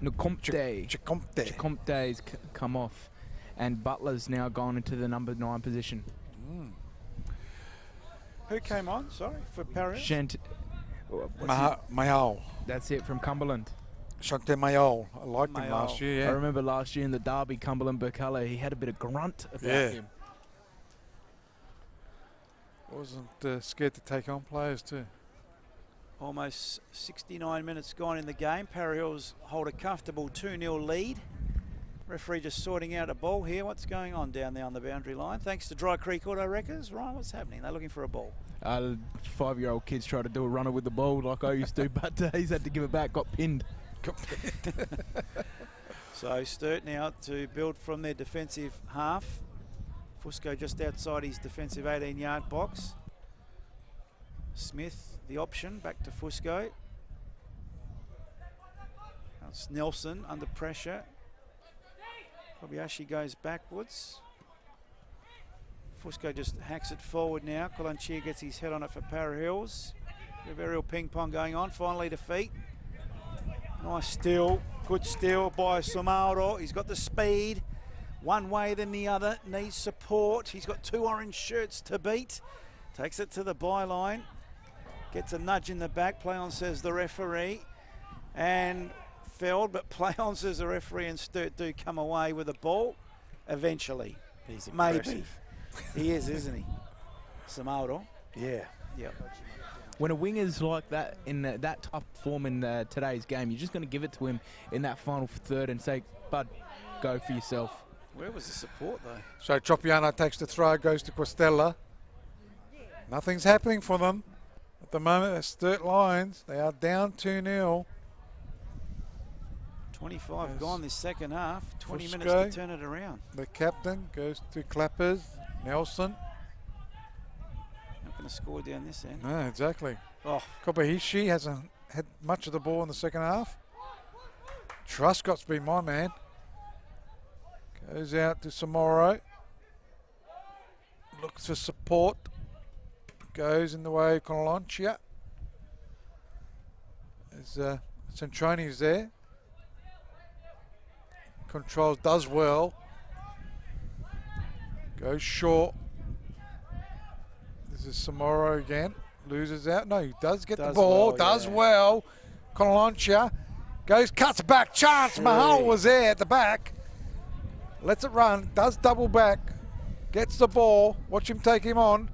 Nkomte. Chicomte. Chicomte's come off. And Butler's now gone into the number 9 position. Who came on? Sorry, for Para Hills? Mayal. That's it, from Cumberland. Shante Mayal. I liked him Mayal. last year, I yeah. remember last year in the derby, Cumberland-Burkalla, he had a bit of grunt about him. Wasn't scared to take on players too. Almost 69 minutes gone in the game. Para Hills hold a comfortable 2-0 lead. Referee just sorting out a ball here. What's going on down there on the boundary line? Thanks to Dry Creek Auto Wreckers. Ryan, what's happening? They're looking for a ball. 5-year-old kids try to do a runner with the ball like I used to, but he's had to give it back, got pinned. So Sturt now to build from their defensive half. Fusco just outside his defensive 18-yard box. Smith, the option, back to Fusco. That's Nelson under pressure. Kobayashi goes backwards. Fusco just hacks it forward now. Colanchia gets his head on it for Para Hills. A very real ping pong going on. Finally to feet. Nice steal. Good steal by Sumauro. He's got the speed. One way than the other. Needs support. He's got 2 orange shirts to beat. Takes it to the byline. Gets a nudge in the back. Play on, says the referee. And Feld, but play on, says the referee, and Sturt do come away with the ball. Eventually. He's Maybe. impressive. He is, isn't he? Sumauro. Yeah. Yep. When a winger's like that, in that type of form in today's game, you're just going to give it to him in that final third and say, bud, go for yourself. Where was the support, though? So Tropiano takes the throw, goes to Questella. Nothing's happening for them at the moment. The Sturt Lions, they are down 2-0. 25 gone this second half. 20 Fusco. minutes to turn it around. The captain goes to Clappers. Nelson. Not going to score down this end. No, exactly. Oh, Kobahishi hasn't had much of the ball in the second half. Truscott's been my man. Goes out to Samoro. Looks for support. Goes in the way of Colanchia. There's Centroni's there. Controls, does well. Goes short. This is Samoro again. Loses out. No, he does get the ball. Well, does yeah. well. Colanchia goes, cuts back. Chance. Mahal was there at the back. Lets it run. Does double back. Gets the ball. Watch him take him on.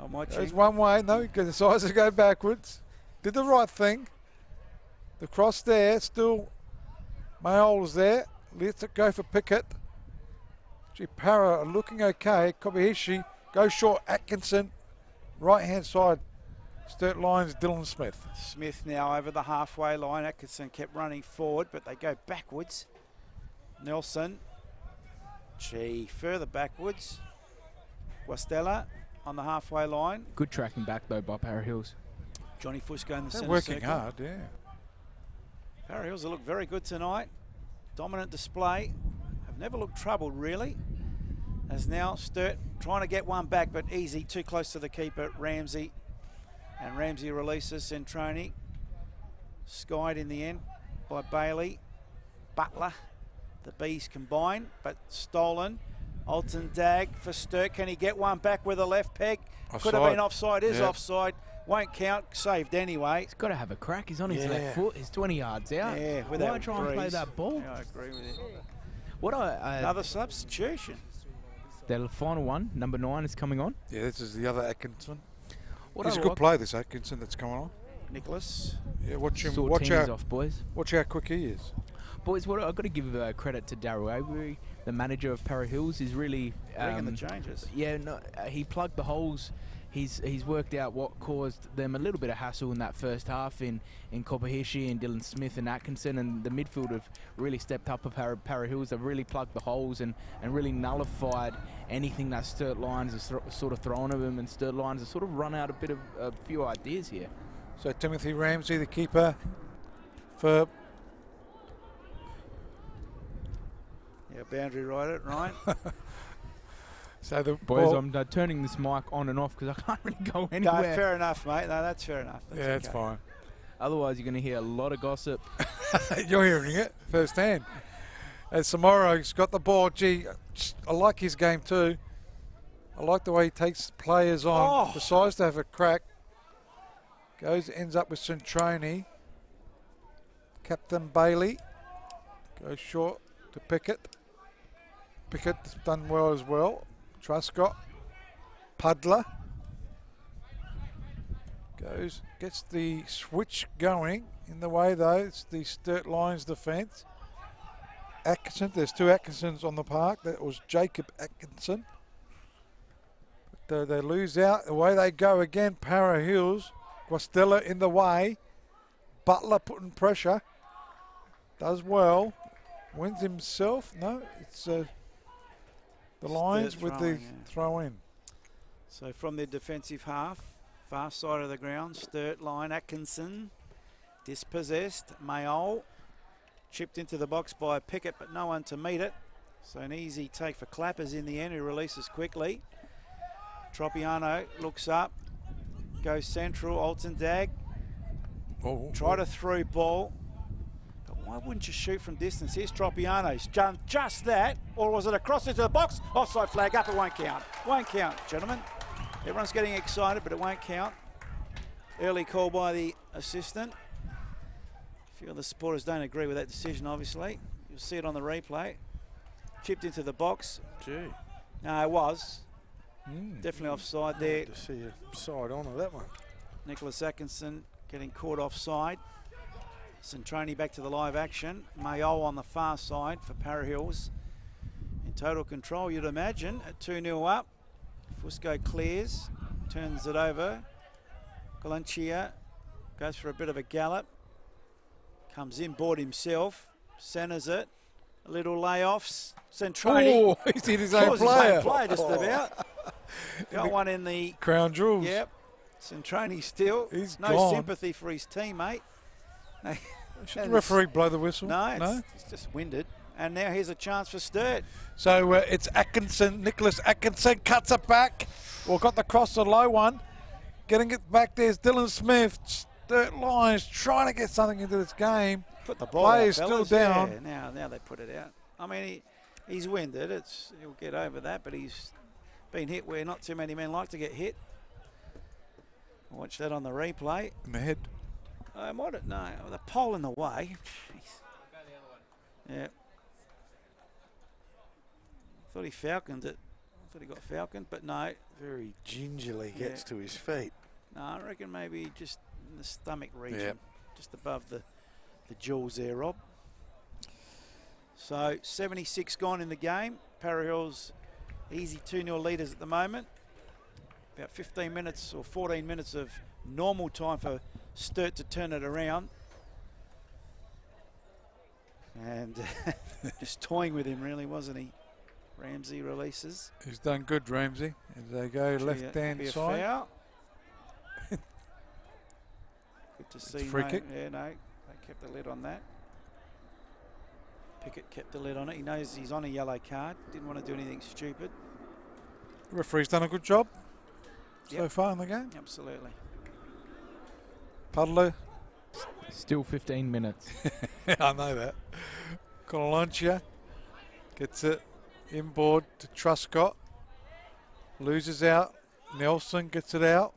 I'm watching. Goes one way. No, he decides to go backwards. Did the right thing. The cross there. Still Mahal there. Lets it go for Pickett. Gee, Para are looking okay. Kobayashi goes short. Atkinson. Right hand side. Sturt Lions, Dylan Smith. Smith now over the halfway line. Atkinson kept running forward, but they go backwards. Nelson. Gee, further backwards. Guastella on the halfway line. Good tracking back, though, by Para Hills. Johnny Fusco in the They're centre working circle. hard, yeah. Para Hills look very good tonight. Dominant display. Have never looked troubled, really. As now Sturt trying to get one back, but easy. Too close to the keeper, Ramsey. And Ramsey releases Centroni. Skied in the end by Bailey. Butler. The Bees combine, but stolen. Alton Dag for Sturt. Can he get one back with a left peg? Could have been offside. Is offside. Won't count. Saved anyway. He's got to have a crack. He's on his left foot. He's 20 yards out. Yeah, with Why that try and play breeze. that ball? Yeah, I agree with you. What Another substitution. the final one, number 9, is coming on. Yeah, this is the other Atkinson. What He's I a good like- player, this Atkinson that's coming on. Nicholas. Yeah, watch him. Sort Watch teams how, off, boys. watch how quick he is. Boys, what I've got to give credit to Daryl Avery, the manager of Para Hills. He's really Bringing the changes. Yeah, no, he plugged the holes. He's worked out what caused them a little bit of hassle in that first half in Kobahishi and Dylan Smith and Atkinson, and the midfield have really stepped up for Para Hills. They've really plugged the holes and really nullified anything that Sturt Lions are sort of thrown at them, and Sturt Lions have sort of run out a few ideas here. So Timothy Ramsey, the keeper for... Yeah, boundary right. So the Boys, ball, I'm turning this mic on and off because I can't really go No, anywhere. fair enough, mate. No, that's fair enough. That's yeah, it's okay. fine. Otherwise, you're going to hear a lot of gossip. You're hearing it firsthand. As Samoro's got the ball, gee, I like his game too. I like the way he takes players on, decides to have a crack. Ends up with Centroni. Captain Bailey goes short to Pickett. Pickett's done well as well. Truscott. Puddler gets the switch going. In the way though, it's the Sturt Lions defence. Atkinson, there's 2 Atkinsons on the park. That was Jacob Atkinson. But they lose out. Away they go again. Para Hills. Guastella in the way. Butler putting pressure. Does well. Wins himself. No, it's the Lions with the throw in. So from their defensive half, far side of the ground, Sturt line, Atkinson, dispossessed, Mayol, chipped into the box by Pickett, but no one to meet it. So an easy take for Clappers in the end, who releases quickly. Tropiano looks up, goes central, Alton Dag. Try to through ball. But why wouldn't you shoot from distance? Here's Tropiano. He's done just that. Or was it across into the box? Offside flag up. It won't count. Won't count, gentlemen. Everyone's getting excited, but it won't count. Early call by the assistant. A few of the supporters don't agree with that decision, obviously. You'll see it on the replay. Chipped into the box. Gee. No, it was. Definitely offside there. To see a side on of that one. Nicholas Atkinson getting caught offside. Centroni back to the live action. Mayo on the far side for Para Hills. In total control, you'd imagine, at 2-0 up. Fusco clears, turns it over. Galantia goes for a bit of a gallop. Comes in, board himself, centres it. A little layoffs. Centroni. Oh, he's hit his own player. Just about. Got one in the crown jewels. Yep. Centroni still. He's no gone. sympathy for his teammate. Should the referee blow the whistle? No, it's just winded. And now here's a chance for Sturt. So it's Atkinson, Nicholas Atkinson cuts it back. Well, got the cross, the low one. Getting it back, there's Dylan Smith. Sturt Lions trying to get something into this game. Put the ball Play out, is still fellas. down. Yeah, now they put it out. I mean, he's winded. He'll get over that, but he's been hit where not too many men like to get hit. Watch that on the replay. In the head. Might have, no, the pole in the way. Jeez. Yeah. Thought he falconed it. I thought he got falconed, but no. Very gingerly gets to his feet. No, I reckon maybe just in the stomach region, Yep. just above the jewels there, Rob. So 76 gone in the game. Para Hills easy 2-0 leaders at the moment. About 15 minutes or 14 minutes of normal time for Sturt to turn it around. And just toying with him, really, wasn't he? Ramsey releases. He's done good, Ramsey. As they go left-hand side. Foul. Good to see. Free kick. Yeah, no, they kept the lid on that. Pickett kept the lid on it. He knows he's on a yellow card. Didn't want to do anything stupid. The referee's done a good job so Yep. far in the game. Absolutely. Puddler. Still 15 minutes. I know that. Colancia gets it inboard to Truscott. Loses out. Nelson gets it out.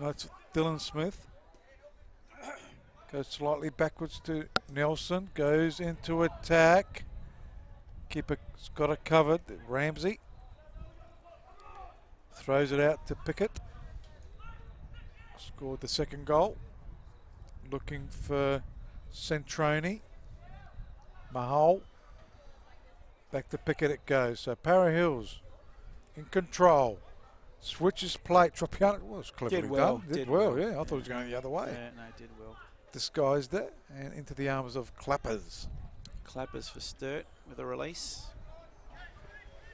No, it's Dylan Smith. Goes slightly backwards to Nelson. Goes into attack. Keeper's got it covered. Ramsey. Throws it out to Pickett. Scored the second goal. Looking for Centroni. Mahal. Back to Pickett it goes. So Para Hills in control. Switches plate. Tropiano was cleverly Did well, done. did well, well. yeah. I thought he was going the other way. Yeah, no, did well. Disguised it and into the arms of Clappers. Clappers for Sturt with a release.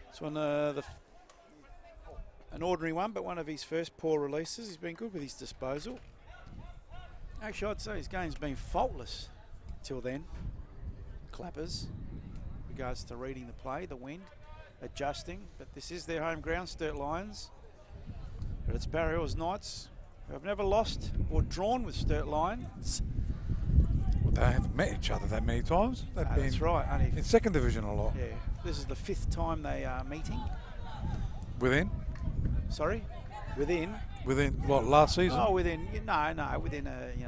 It's one an ordinary one, but one of his first poor releases. He's been good with his disposal. Actually, I'd say his game's been faultless till then. Clappers, regards to reading the play, the wind, adjusting. But this is their home ground, Sturt Lions. But it's Para Hills Knights, who have never lost or drawn with Sturt Lions. Well, they haven't met each other that many times. They've been That's right. Only in second division a lot. yeah, this is the 5th time they are meeting. Within Within what, last season? Oh, within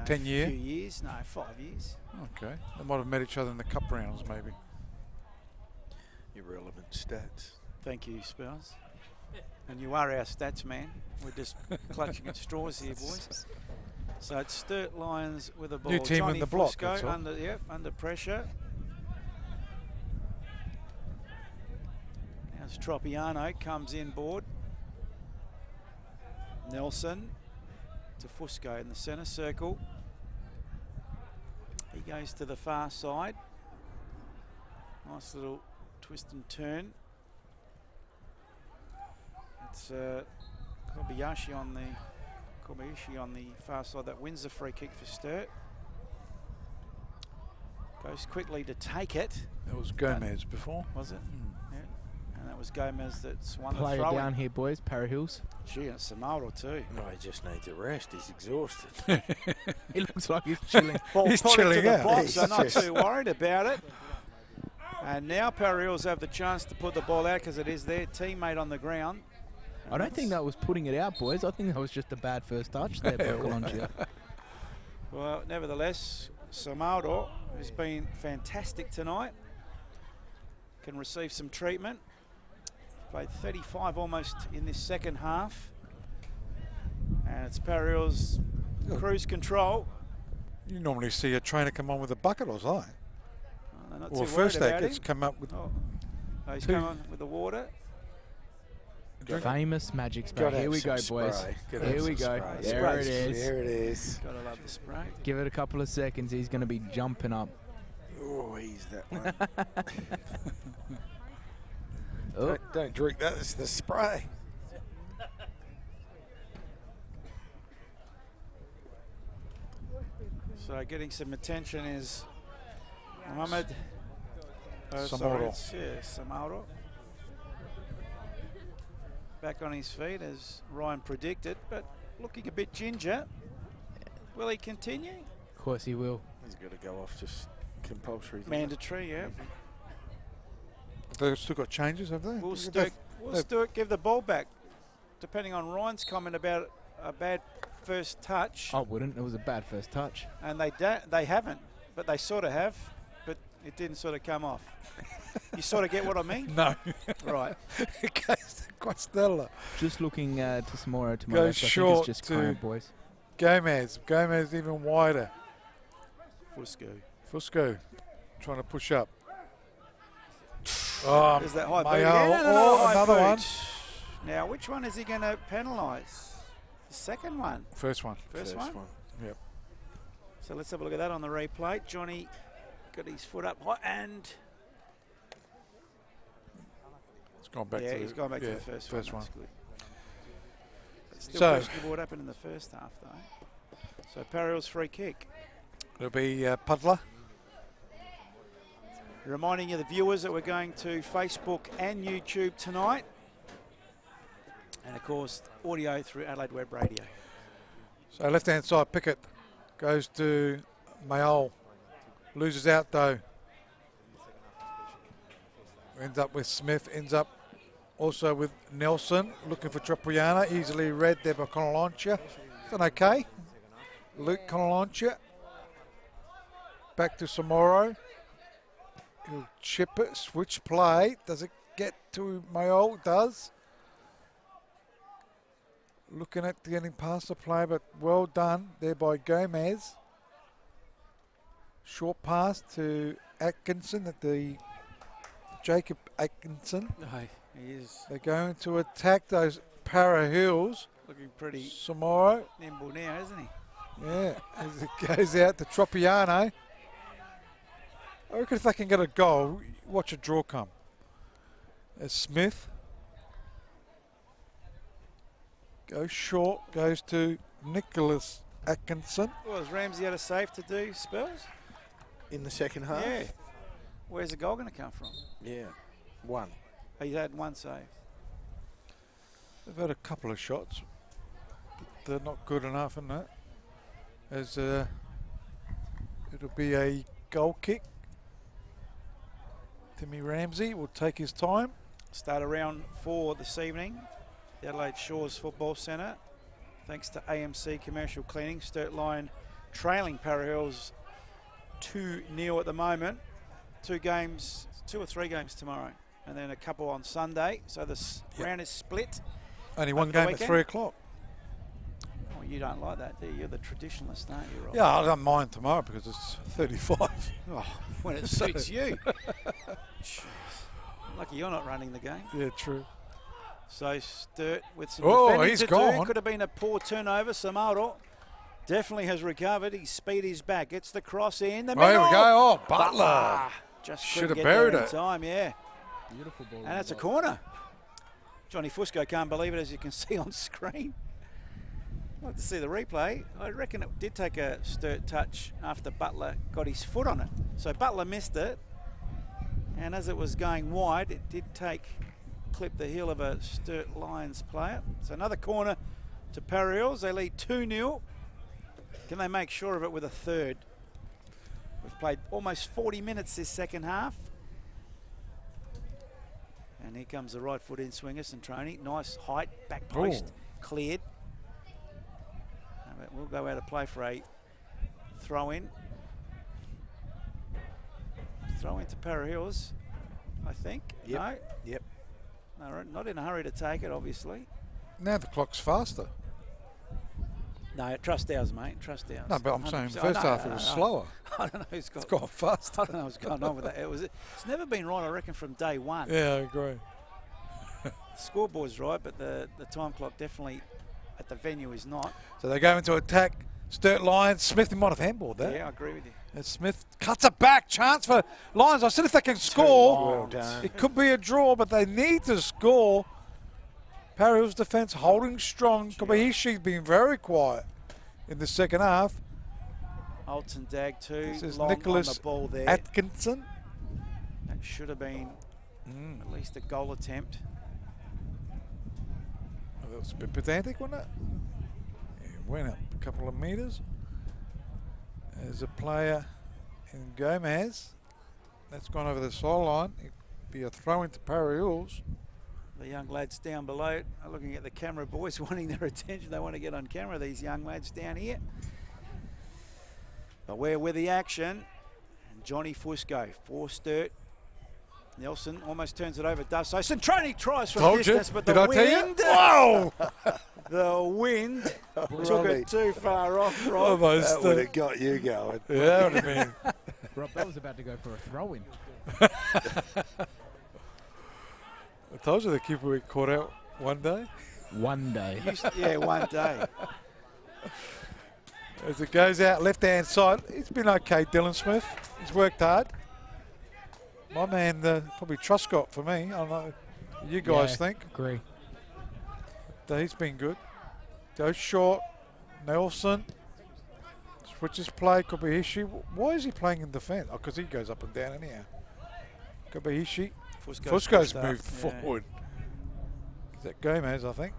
10 year? few years. No, 5 years. Okay. They might have met each other in the cup rounds, maybe. Irrelevant stats. Thank you, Spurs. And you are our stats man. We're just clutching at straws here, boys. So it's Sturt Lions with a ball. New team Johnny in the block, Fusco that's all. under pressure. Now it's Tropiano comes in board. Nelson to Fusco in the centre circle. He goes to the far side. Nice little twist and turn. It's Kobayashi on the far side that wins the free kick for Sturt. Goes quickly to take it. That was Gomez before. Was it? Yeah. And that was Gomez that's won the Player throw. down here, boys. Para Hills. Gee, and Samara too. No, he just needs a rest. He's exhausted. He looks like he's chilling. Ball He's put it chilling to the out. box, so He's not just- too worried about it. And now Para Hills have the chance to put the ball out because it is their teammate on the ground. I don't think that was putting it out, boys. I think that was just a bad first touch there by Kalonjia. Well, nevertheless, Samaro, who's been fantastic tonight, can receive some treatment. Played 35 almost in this second half. And it's Para Hills cruise control. You normally see a trainer come on with a bucket or something. They're not Well, too first worried aid about gets him. come up with Oh, he's two. come on with the water. drink. Famous magic spray. Gotta Here have we some go, boys. spray. Gotta Here have we some go. spray. There it Spray's- is. There it is. Gotta love the spray. Give it a couple of seconds. He's going to be jumping up. Oh, he's that one. Oh, Don't drink that. It's the spray. So getting some attention is Mohammed. Samaro. Sorry, it's, Samaro. Back on his feet as Ryan predicted, but looking a bit ginger. Will he continue? of course he will. He's got to go off just compulsory. Mandatory, yeah. They've still got changes, have they? Will They've- Sturt give the ball back? Depending on Ryan's comment about a bad first touch, I wouldn't. It was a bad first touch. and they haven't, but they sort of have, but it didn't sort of come off. You sort of get what I mean? No. Right. It goes to Costello. Just looking to Samora to my Goes left. I think short it's just to- cramp, boys. Gomez even wider. Fusco. Fusco trying to push up. Oh, There's that high boot Mayo. again, and Oh, high another boot. one. Now, which one is he going to penalise? The second one. First one. First one? Yep. So let's have a look at that on the replay. Johnny got his foot up high and It's gone back yeah, to he's gone back to yeah, the first one. That's good. But still So- questionable what happened in the first half, though. So Para Hills free kick. It'll be Puddler. Reminding you, the viewers, that we're going to Facebook and YouTube tonight. And, of course, audio through Adelaide Web Radio. So left-hand side, Pickett goes to Mayol. Loses out, though. Ends up with Smith. Ends up also with Nelson. Looking for Tropiana. Easily read there by Conalancia. Done okay. Luke Conalancia. Back to Samoro. He'll chip it. Switch play. Does it get to Mayol? Does. Looking at getting past the play, but well done there by Gomez. Short pass to Atkinson at the Jacob Atkinson. He is They're going to attack those Para Hills. looking pretty Samoro, nimble now, isn't he? yeah, as it goes out to Tropiano. I reckon if they can get a goal, watch a draw come. As Smith goes short, goes to Nicholas Atkinson. Well, has Ramsey had a save to do, Spurs? In the second half? Yeah. Where's the goal going to come from? Yeah. One. He had one save. They've had a couple of shots, but they're not good enough in that. As it'll be a goal kick. Timmy Ramsey will take his time. Start around 4 this evening. The Adelaide Shores Football Centre. Thanks to AMC Commercial Cleaning. Sturt Line trailing Para Hills 2-0 at the moment. 2 or 3 games tomorrow. And then a couple on Sunday. So this round is split. Only one Over the game at weekend? 3 o'clock. Oh, you don't like that, do you? You're the traditionalist, aren't you, Rob? Yeah, I don't mind tomorrow because it's 35. Oh, when it suits you. Jeez. Lucky you're not running the game. Yeah, true. So Sturt with some Oh, defending he's to gone. do. Could have been a poor turnover. Samaro definitely has recovered. His speed is back. Gets the cross in. The Oh, here middle. we go. Oh, Butler. Just Should couldn't have get there buried in it. time, yeah. Beautiful ball. And it's a corner. Johnny Fusco can't believe it, as you can see on screen. I'd like to see the replay. I reckon it did take a Sturt touch after Butler got his foot on it. So Butler missed it, and as it was going wide, it did clip the heel of a Sturt Lions player. So another corner to Para Hills. They lead 2-0. Can they make sure of it with a third? We've played almost 40 minutes this second half. And here comes the right foot in swinger, Centroni. Nice height, back post, cleared. We'll go out of play for a throw-in. Throw-in to Para Hills, I think. Yep. No? Yep. No, not in a hurry to take it, obviously. Now the clock's faster. No, trust ours, mate. Trust ours. No, but I'm saying 100%. first half it was slower. I don't know who's got. It's gone fast. I don't know what's going on with that. It's never been right, I reckon, from day one. Yeah, I agree. The scoreboard's right, but the time clock definitely at the venue is not. So they go into attack. Sturt Lions. Smith might have handballed that. Yeah, I agree with you. And Smith cuts it back. Chance for Lions. I said if they can score, Well done. it could be a draw, but they need to score. Para Hills defence holding strong. Kobayashi's been very quiet in the second half. Alton Dag too. This is long Nicholas on the ball there. Atkinson. That should have been at least a goal attempt. Oh, that was a bit pedantic, wasn't it? It went up a couple of metres. There's a player in Gomez. That's gone over the sideline. It'd be a throw into Para Hills. The young lads down below are looking at the camera boys, wanting their attention. They want to get on camera, these young lads down here. But we're with the action. And Johnny Fusco for Sturt. Nelson almost turns it over, does so. Centroni tries from distance, but the wind. Whoa! The wind took it too far off, Rob. Almost. That would have got you going. Yeah, that would have been. Rob, that was about to go for a throw-in. I told you the keeper would caught out one day. One day. Yeah, one day. As it goes out left-hand side, it's been okay, Dylan Smith. He's worked hard. My man, probably Truscott for me. I don't know what you guys think. Agree. But he's been good. Goes short. Nelson. Switches play. Kobayashi. Why is he playing in defence? Oh, because he goes up and down anyhow. Kobayashi. Fusco's moved forward. Is that Gomez, I think?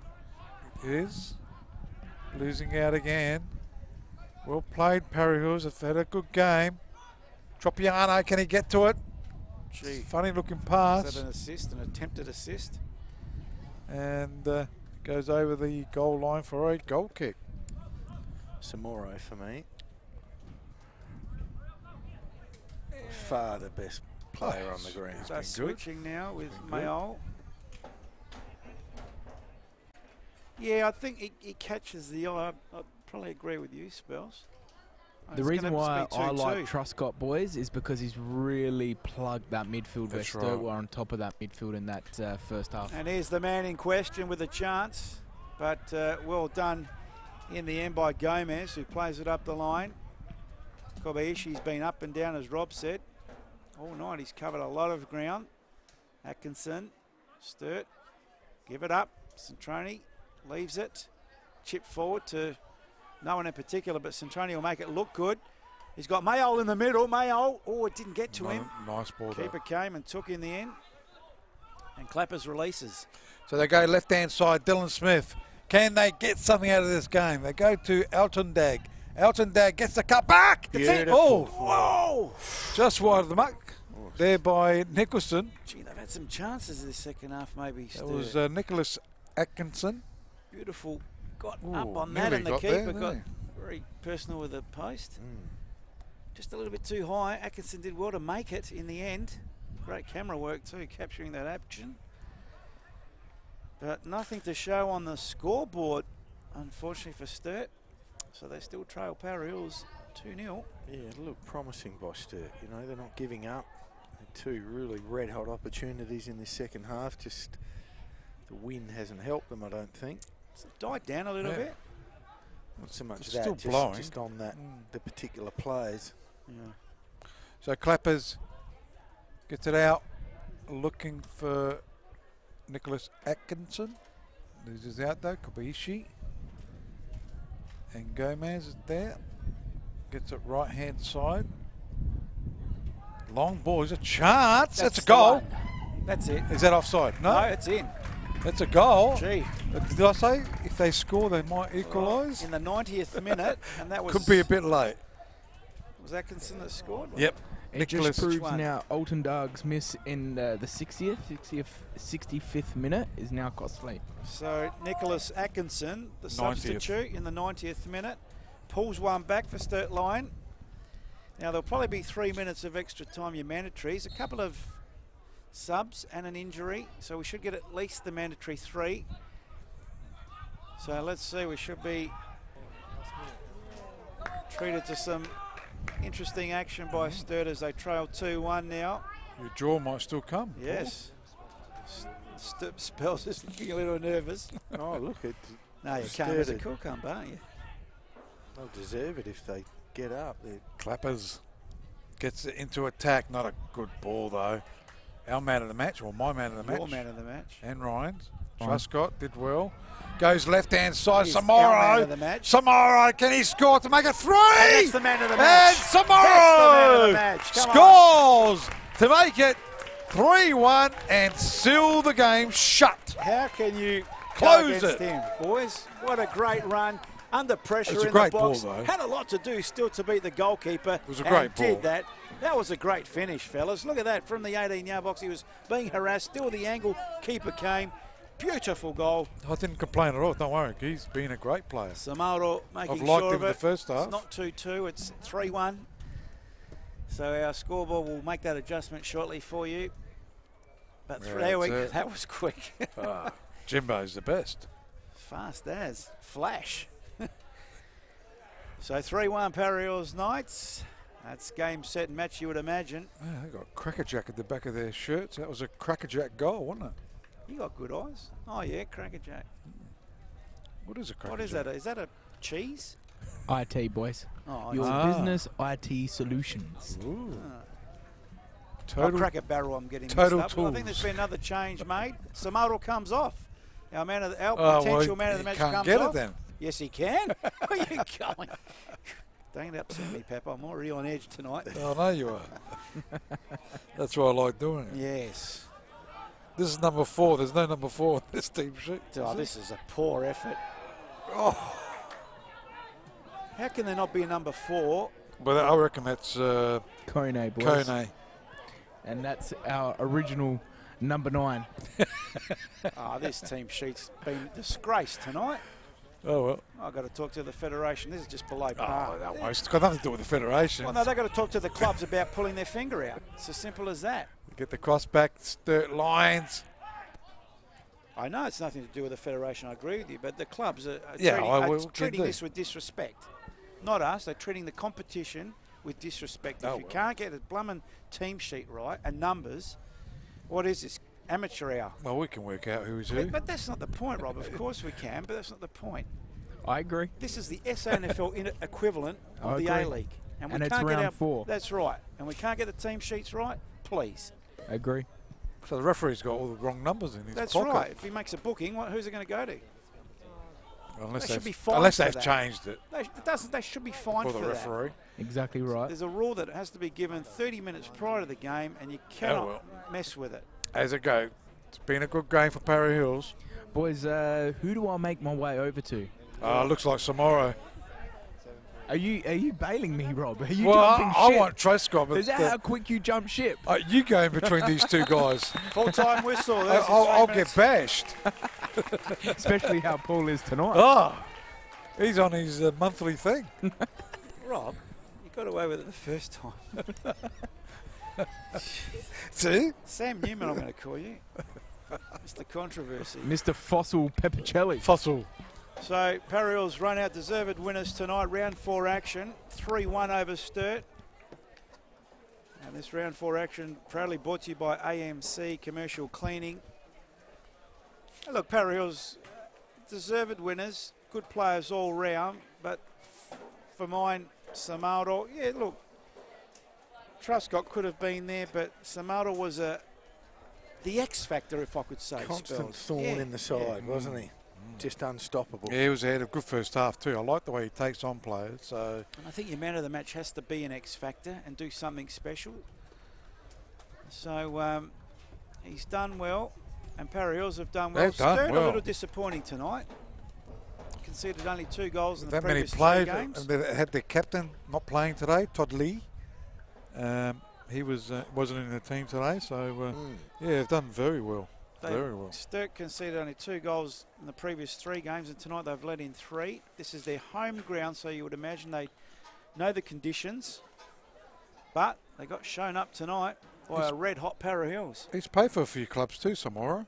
It is. Losing out again. Well played, Para Hills. Have had a good game. Tropiano, can he get to it? Gee. Funny looking Is pass. that an assist, an attempted assist? And goes over the goal line for a goal kick. Samoro for me. Far the best player on the ground. So switching now with Mayol. Yeah, I think he catches the eye. I probably agree with you, Spells. The It's reason gonna why be I 2-2. like Truscott, boys, is because he's really plugged that midfield where That's Sturt right. were on top of that midfield in that first half. And here's the man in question with a chance, but well done in the end by Gomez, who plays it up the line. Kobayashi's been up and down, as Rob said. All night he's covered a lot of ground. Atkinson, Sturt, give it up. Centroni leaves it. Chip forward to no one in particular, but Centroni will make it look good. He's got Mayol in the middle. Mayol, oh, it didn't get to him. Nice ball. Keeper came and took in the end. And Clappers releases. So they go left-hand side, Dylan Smith. Can they get something out of this game? They go to Alton Dag. Alton Dag gets the cut back. Beautiful. Oh, whoa! Just wide of the mark. There by Nicholson. Gee, they've had some chances this second half, maybe. That was Sturt. Nicholas Atkinson. Beautiful. Got Ooh, up on that, nearly and the got keeper there, got didn't very personal with the post. Just a little bit too high. Atkinson did well to make it in the end. Great camera work too, capturing that action. But nothing to show on the scoreboard, unfortunately for Sturt. So they still trail Para Hills 2-0. Yeah, it looked promising by Sturt. You know, they're not giving up. Two really red-hot opportunities in this second half. Just the wind hasn't helped them, I don't think. It's died down a little bit. Not so much It's that, still just, blowing. just on that the particular players. Yeah. So Clappers gets it out, looking for Nicholas Atkinson. Loses out though, Kobayashi. And Gomez is there. Gets it right-hand side. Long ball is a chance. That's a the goal. one. That's it. Is that offside? No, No, it's in. that's a goal. Gee. Did I say if they score, they might equalise? In the 90th minute, and that was... Could be a bit late. Was Atkinson that scored? Yep. It Nicholas. just proves One. now Alton Doug's miss in the 65th minute is now costly. So Nicholas Atkinson, the 90th. substitute in the 90th minute, pulls one back for Sturt line. Now there'll probably be 3 minutes of extra time, your mandatories, a couple of subs and an injury, so we should get at least the mandatory 3. So let's see, we should be treated to some interesting action by Sturt as they trail 2-1 now. Your jaw might still come. Yes. Spells is looking a little nervous. Oh, look, it. No, you can't. It's a cool comeback, aren't you? They'll deserve it if they get up. They're Clappers gets it into attack. Not a good ball, though. Our man of the match, or my man of the match. Your man of the match. And Ryan's. Fine. Truscott did well. Goes left-hand side. He's our man of the Samoro. match. Samoro, can he score to make it 3? And that's the man of the And match. That's the man of the Samoro match. Come on. scores to make it 3-1 and seal the game shut. How can you Close go against it. him, boys? What a great run. Under pressure It's a in great the box. ball, though. Had a lot to do still to beat the goalkeeper. It was a and great did ball. that. That was a great finish, fellas. Look at that from the 18-yard box. He was being harassed. Still the angle. Keeper came. Beautiful goal. I didn't complain at all. Don't worry, he's been a great player. Samaro making I've liked sure him of in it. the first half. It's not 2-2. It's 3-1. So our scoreboard will make that adjustment shortly for you. But Yeah, there we that's go. it. That was quick. Jimbo's the best. Fast as flash. So 3-1 Parrihills Knights. That's game, set, and match, you would imagine. Yeah, they got crackerjack at the back of their shirts. That was a crackerjack goal, wasn't it? You got good eyes. Oh yeah, crackerjack. What is a crackerjack? What is that? Is that a cheese? IT, boys. Oh, Your Ah. business IT solutions. Ooh. oh, Total. Cracker Barrel. I'm getting Total mixed up. Well, I think tools. there's been another change made. Samaro comes off. Our Oh, potential well, man of the he match can't comes get off. it then. Yes, he can. Where are you going? Don't upset me, Pepper. I'm already on edge tonight. I know you are. That's why I like doing it. Yes. This is number 4. There's no number 4 on this team sheet. Oh, this is a poor effort. Oh. How can there not be a number 4? But I reckon that's Kone, boys. Kone. And that's our original number 9. This team sheet's been disgraced tonight. Oh, well. I've got to talk to the Federation. This is just below Oh, par. that was, it's got nothing to do with the Federation. Well, no, they've got to talk to the clubs about pulling their finger out. It's as simple as that. Get the cross back, Sturt lines. I know it's nothing to do with the Federation, I agree with you, but the clubs are Yeah, treating, I are will treating do. this with disrespect. Not us, they're treating the competition with disrespect. If Oh, you well. can't get a blummin' team sheet right and numbers, what is this? Amateur hour. Well, we can work out who's who. But that's not the point, Rob. Of course we can, but that's not the point. I agree. This is the SANFL equivalent of I the agree. A-League. And we it's can't get round our, 4. That's right. And we can't get the team sheets right, please. I agree. So the referee's got all the wrong numbers in his That's pocket. right. If he makes a booking, who's it going to go to? Unless They should they've, be fined unless for they've that. changed it They should be fined for for the that. referee. Exactly right. There's a rule that it has to be given 30 minutes prior to the game, and you cannot well. mess with it. As it go, it's been a good game for Parry Hills. Boys, who do I make my way over to? Looks like Samoro. Are you bailing me, Rob? Are you Well, jumping I ship? want Trescott, but Is that how quick you jump ship? you go in between these two guys. Full-time whistle. There's I'll the 3 get minutes. bashed. Especially how Paul is tonight. Oh, he's on his monthly thing. Rob, you got away with it the first time. See? Sam Newman, I'm going to call you. Mr. Controversy. Mr. Fossil Peppercelli. Fossil. So, Parrihills run out deserved winners tonight. Round 4 action. 3-1 over Sturt. And this round 4 action proudly brought to you by AMC Commercial Cleaning. And look, Parrihills deserved winners. Good players all round. But for mine, Samaro, yeah, look, Truscott could have been there, but Samaro was the X factor, if I could say. constant spells. thorn Yeah, in the side, wasn't he? just unstoppable. Yeah, he was ahead of good first half too. I like the way he takes on players. So And I think your man of the match has to be an X factor and do something special. So he's done well, and Para Hills have done well. They've done Sturt well. a little disappointing tonight. Conceded only 2 goals in the that many previous 3 played, games. and they had their captain not playing today, Todd Lee. He wasn't in the team today, so yeah, they've done very well. Very well. Sturt conceded only 2 goals in the previous 3 games, and tonight they've led in 3. This is their home ground, so you would imagine they know the conditions. But they got shown up tonight by a red-hot Para Hills. He's played for a few clubs too, Samora.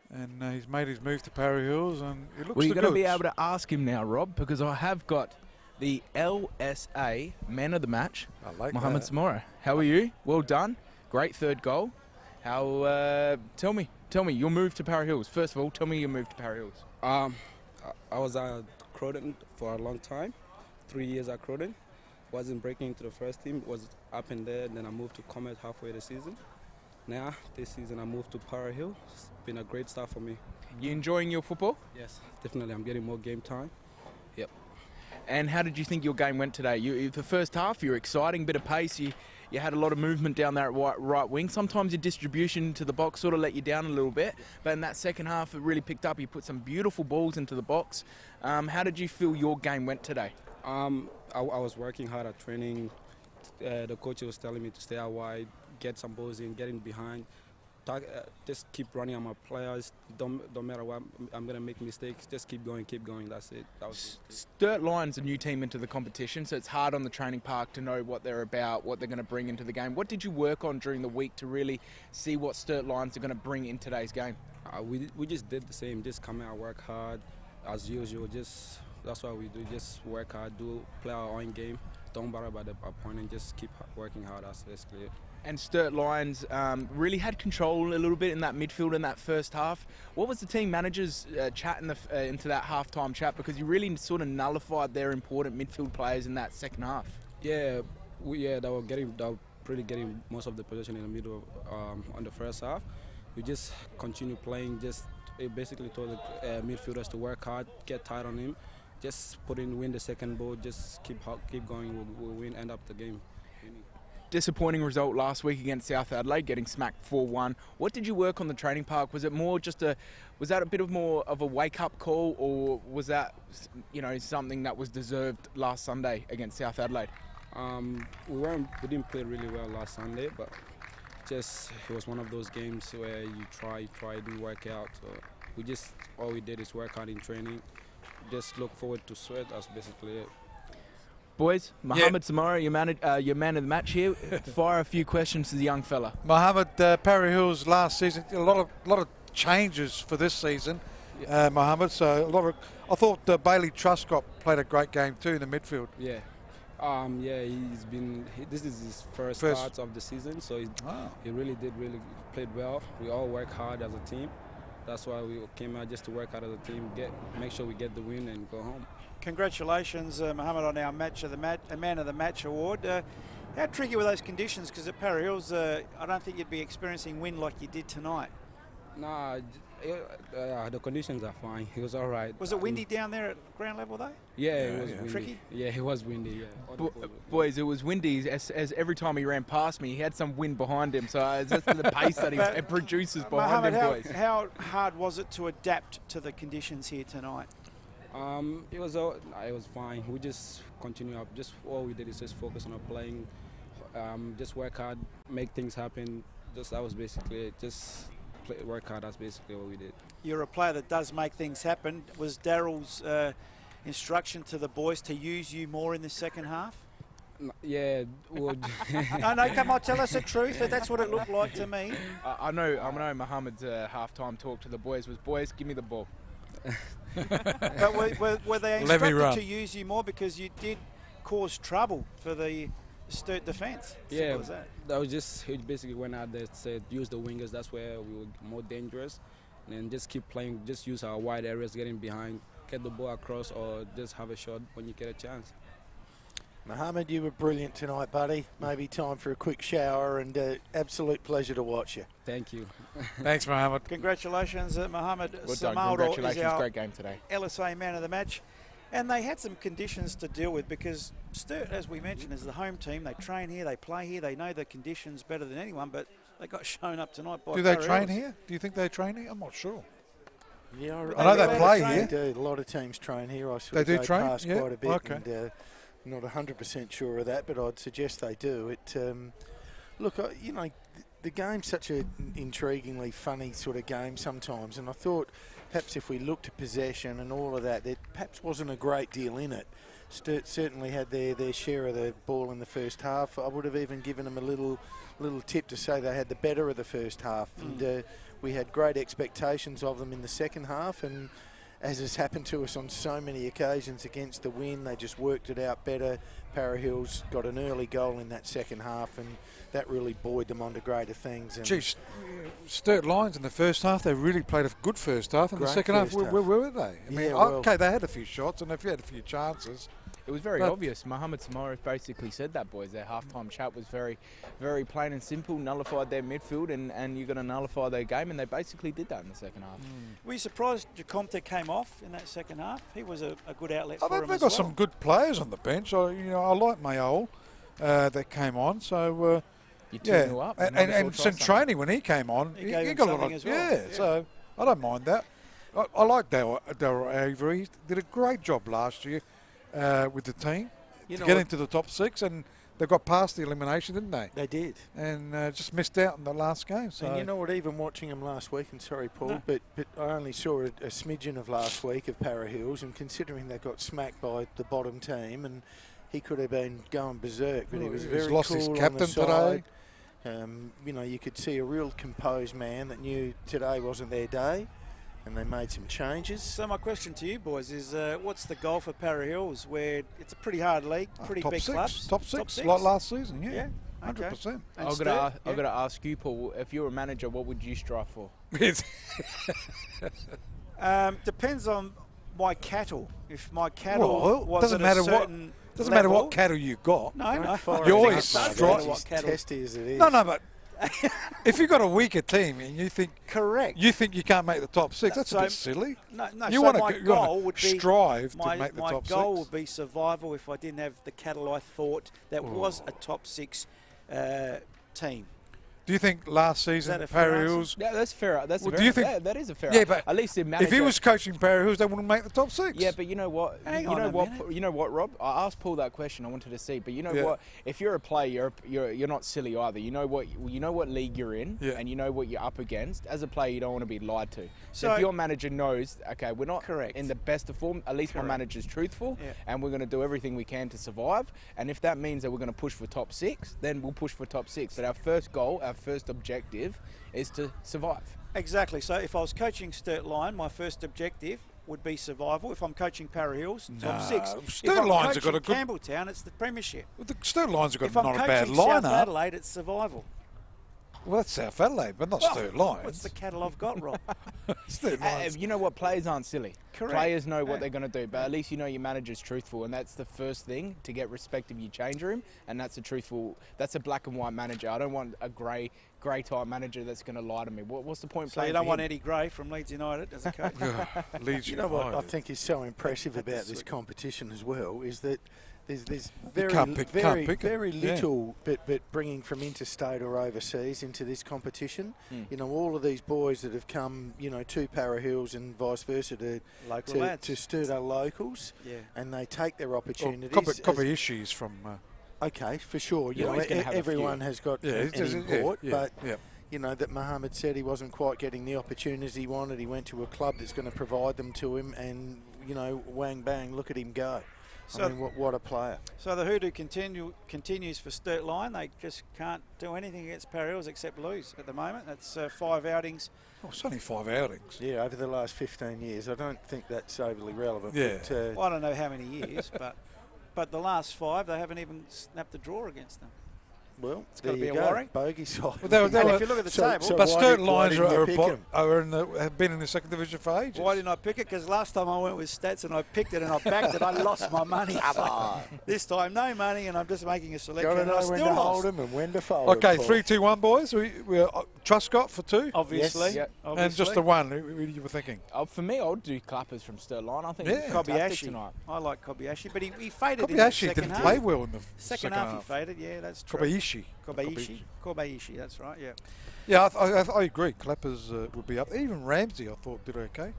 And he's made his move to Para Hills, and it looks Well, you're the going to be goods. able to ask him now, Rob, because I have got the LSA Man of the Match, I like Mohamed that. Samora. How are you? Well done. Great third goal. How? Tell me your move to Para Hills. First of all, tell me your move to Para Hills. I was at Croydon for a long time, 3 years at Croydon. Wasn't breaking into the first team, was up in there. Then I moved to Comet halfway the season. Now, this season I moved to Para Hill. It's been a great start for me. You enjoying your football? Yes, definitely. I'm getting more game time. Yep. And how did you think your game went today? The first half, you were exciting, bit of pace. You had a lot of movement down there at right wing. Sometimes your distribution to the box sort of let you down a little bit. But in that second half, it really picked up. You put some beautiful balls into the box. How did you feel your game went today? I was working hard at training. The coach was telling me to stay out wide, get some balls in, get in behind. Just keep running on my players. Don't matter what, I'm going to make mistakes. Just keep going. That's it. That was it. Sturt Lions a new team into the competition, so it's hard on the training park to know what they're about, what they're going to bring into the game. What did you work on during the week to really see what Sturt Lions are going to bring in today's game? We just did the same. Just come out, work hard, as usual. That's what we do. Just work hard, play our own game. Don't worry about the opponent. Just keep working hard. That's basically it. And Sturt Lions really had control a little bit in that midfield in that first half. What was the team managers' chat into that halftime chat? Because you really sort of nullified their important midfield players in that second half. Yeah, they were pretty getting most of the possession in the middle on the first half. We just continue playing. It basically told the midfielders to work hard, get tight on him, just win the second ball, just keep going. We'll win, end up the game. Disappointing result last week against South Adelaide, getting smacked 4-1. What did you work on the training park? Was it more was that a bit of more of a wake-up call, or was that, something that was deserved last Sunday against South Adelaide? We didn't play really well last Sunday, but it was one of those games where you try, didn't work out. So all we did is work hard in training. Just look forward to sweat. That's basically it. Boys, Mohamed Samora, your man of the match here. Fire a few questions to the young fella. Mohamed, Para Hills last season, a lot of changes for this season. Mohamed, so I thought Bailey Truscott played a great game too in the midfield. Yeah. This is his first start of the season, so he really played well. We all work hard as a team. That's why we came out, just to work hard as a team, make sure we get the win and go home. Congratulations, Mohamed, on our Man of the Match award. How tricky were those conditions? Because at Para Hills, I don't think you'd be experiencing wind like you did tonight. Nah, the conditions are fine. It was all right. Was it windy down there at ground level, though? Yeah, it was windy. Tricky? Yeah, it was windy, yeah. Boys, it was windy as every time he ran past me, he had some wind behind him. So it's just the pace that he produces behind Mohamed, him, boys. How hard was it to adapt to the conditions here tonight? It was fine. We just continue up. Just all we did is just focus on our playing, just work hard, make things happen. That was basically it. Just work hard. That's basically what we did. You're a player that does make things happen. Was Daryl's instruction to the boys to use you more in the second half? Yeah. Well, no, come on, tell us the truth. That's what it looked like to me. I know Mohamed's halftime talk to the boys was, boys, give me the ball. But were they instructed to use you more, because you did cause trouble for the Sturt defence? Yeah, that was just, he basically went out there and said use the wingers, that's where we were more dangerous, and just keep playing, just use our wide areas, getting behind, get the ball across, or just have a shot when you get a chance. Mohammed, you were brilliant tonight, buddy. Maybe time for a quick shower, and absolute pleasure to watch you. Thank you. Thanks, Mohammed. Congratulations, Mohammed Well done. Samaldo is Congratulations. our Great game today. LSA man of the match. And they had some conditions to deal with because Sturt, as we mentioned, is the home team. They train here, they play here, they know the conditions better than anyone, but they got shown up tonight by Do they Para train Hills. here? Do you think they train here? I'm not sure. Yeah, I know they play here. here. A lot of teams train here. I sort They of do go train? past Yeah, quite a bit, okay. and not 100% sure of that, but I'd suggest they do. Look, the game's such an intriguingly funny sort of game sometimes, and I thought perhaps if we looked at possession and all of that, there perhaps wasn't a great deal in it. Sturt certainly had their share of the ball in the first half. I would have even given them a little tip to say they had the better of the first half, and we had great expectations of them in the second half, and as has happened to us on so many occasions against the win, they just worked it out better. Para Hills got an early goal in that second half, and that really buoyed them onto greater things. And Geez, Sturt Lions in the first half, they really played a good first half. In the Great second half, first half. where were they? I mean, Yeah, well- okay, they had a few shots and they had a few chances. It was very But- obvious. Mohammed Samarif basically said that, boys. Their halftime chat was very, very plain and simple. Nullified their midfield, and you're going to nullify their game, and they basically did that in the second half. Were you surprised Jacomte came off in that second half? He was a good outlet I for think him they've as got well. some good players on the bench. I like Mayol that came on. So, You yeah. 2-0 up. And might as well try Centrani, when he came on, He gave him got a lot something of, as well. yeah, Yeah. so I don't mind that. I like Daryl Avery. He did a great job last year with the team you to know get what? into the top six, and they got past the elimination, didn't they? They did. And just missed out in the last game. So And you know what, even watching them last week, and sorry, Paul, No. but I only saw a smidgen of last week of Para Hills, and considering they got smacked by the bottom team, and he could have been going berserk, but he was He's very lost cool his on the captain side. today. You could see a real composed man that knew today wasn't their day, and they made some changes. So my question to you boys is, what's the goal for Para Hills, where it's a pretty hard league, pretty top big six, clubs? top six, like last season, Yeah, yeah, okay. 100%. And I've Sturt, got yeah. to ask you, Paul. If you're a manager, what would you strive for? Depends on my cattle. If my cattle Well, was doesn't at matter a what- certain Doesn't matter level- what cattle you got. No, no. Fire You it always up, mate. strike- As what cattle- testy as it is. No, but if you've got a weaker team and you think Correct. you can't make the top six, that's So- a bit silly. No, You so wanna my go- you wanna goal would be strive to my make the my top goal six. would be survival if I didn't have the cattle I thought that was a top six team. Do you think last that season a fair Para answer? Hills? Yeah, that's fair. That's Well, very, do you think- that is a fair. Yeah, but at least the manager. If he was coaching Para Hills, they wouldn't make the top six. Yeah, but you know what? Hang you on know a what? minute. You know what, Rob? I asked Paul that question. I wanted to see, but you know Yeah. what? If you're a player, you're not silly either. You know what league you're in, Yeah. and you know what you're up against. As a player, you don't want to be lied to. So So- if your manager knows, okay, we're not Correct. in the best of form. At least Correct. my manager's truthful, Yeah. and we're going to do everything we can to survive. And if that means that we're going to push for top six, then we'll push for top six. But our first goal, our first objective, is to survive. Exactly. So if I was coaching Sturt Lion, my first objective would be survival. If I'm coaching Para Hills, top six. Sturt if I'm Lions have got coaching a good- Campbelltown, it's the premiership. Well, the Sturt Lions have got If I'm not a bad coaching South lineup. Adelaide, it's survival. Well, that's South Adelaide, but not Sturt What's Lions. the cattle I've got, Rob? Sturt Lions. You know what? Players aren't silly. Correct. Players know what Yeah. they're going to do, but at least you know your manager's truthful, and that's the first thing to get respect of your change room, and that's a black and white manager. I don't want a grey type manager that's going to lie to me. What's the point? So playing you don't for want him? Eddie Gray from Leeds United as a coach? Leeds You know what I United. think is so impressive That's about sweet. this competition as well is that there's very can't pick very 'em. Yeah. little but bringing from interstate or overseas into this competition. Mm. You know, all of these boys that have come, to Para Hills and vice versa to Local lads. Sturt are locals, Yeah. and they take their opportunities. Copy issues from. Okay, for sure. You're always gonna have a Everyone few. has got Yeah, an it's just- import, yeah, but yeah. that Mohammed said he wasn't quite getting the opportunities he wanted. He went to a club that's going to provide them to him, and wang bang, look at him go. So- I mean, what a player. So the hoodoo continues for Sturt Lion. They just can't do anything against Para Hills except lose at the moment. That's 5 outings. Oh, it's only 5 outings. Yeah, over the last 15 years. I don't think that's overly relevant. Yeah. But, Well, I don't know how many years, but the last 5, they haven't even snapped a draw against them. Well, It's there got to be you a go. worry. Bogey side. But they were- And if you look at the table, But why Sturt did- why Lions didn't you pick 'em? have been in the second division for ages. why didn't I pick it? Because last time I went with stats and I picked it and I backed it, I lost my money. So this time, no money, and I'm just making a selection. Got to And I know when still to hold lost. them and when to fold 'em, Okay, Paul. 3, 2, 1, boys. We're Truscott for 2. Obviously. Yes. Obviously. And just the 1. Who you were thinking? For me, I'll do clappers from Sturt Line. I think Yeah. it's fantastic Kobayashi. tonight. I like Kobayashi, but he faded in the Kobayashi second didn't half. play well in the Second half he faded, yeah, that's true. Kobayashi. Kobayashi, that's right, yeah. Yeah, I agree. Clappers would be up. Even Ramsey, I thought, did okay.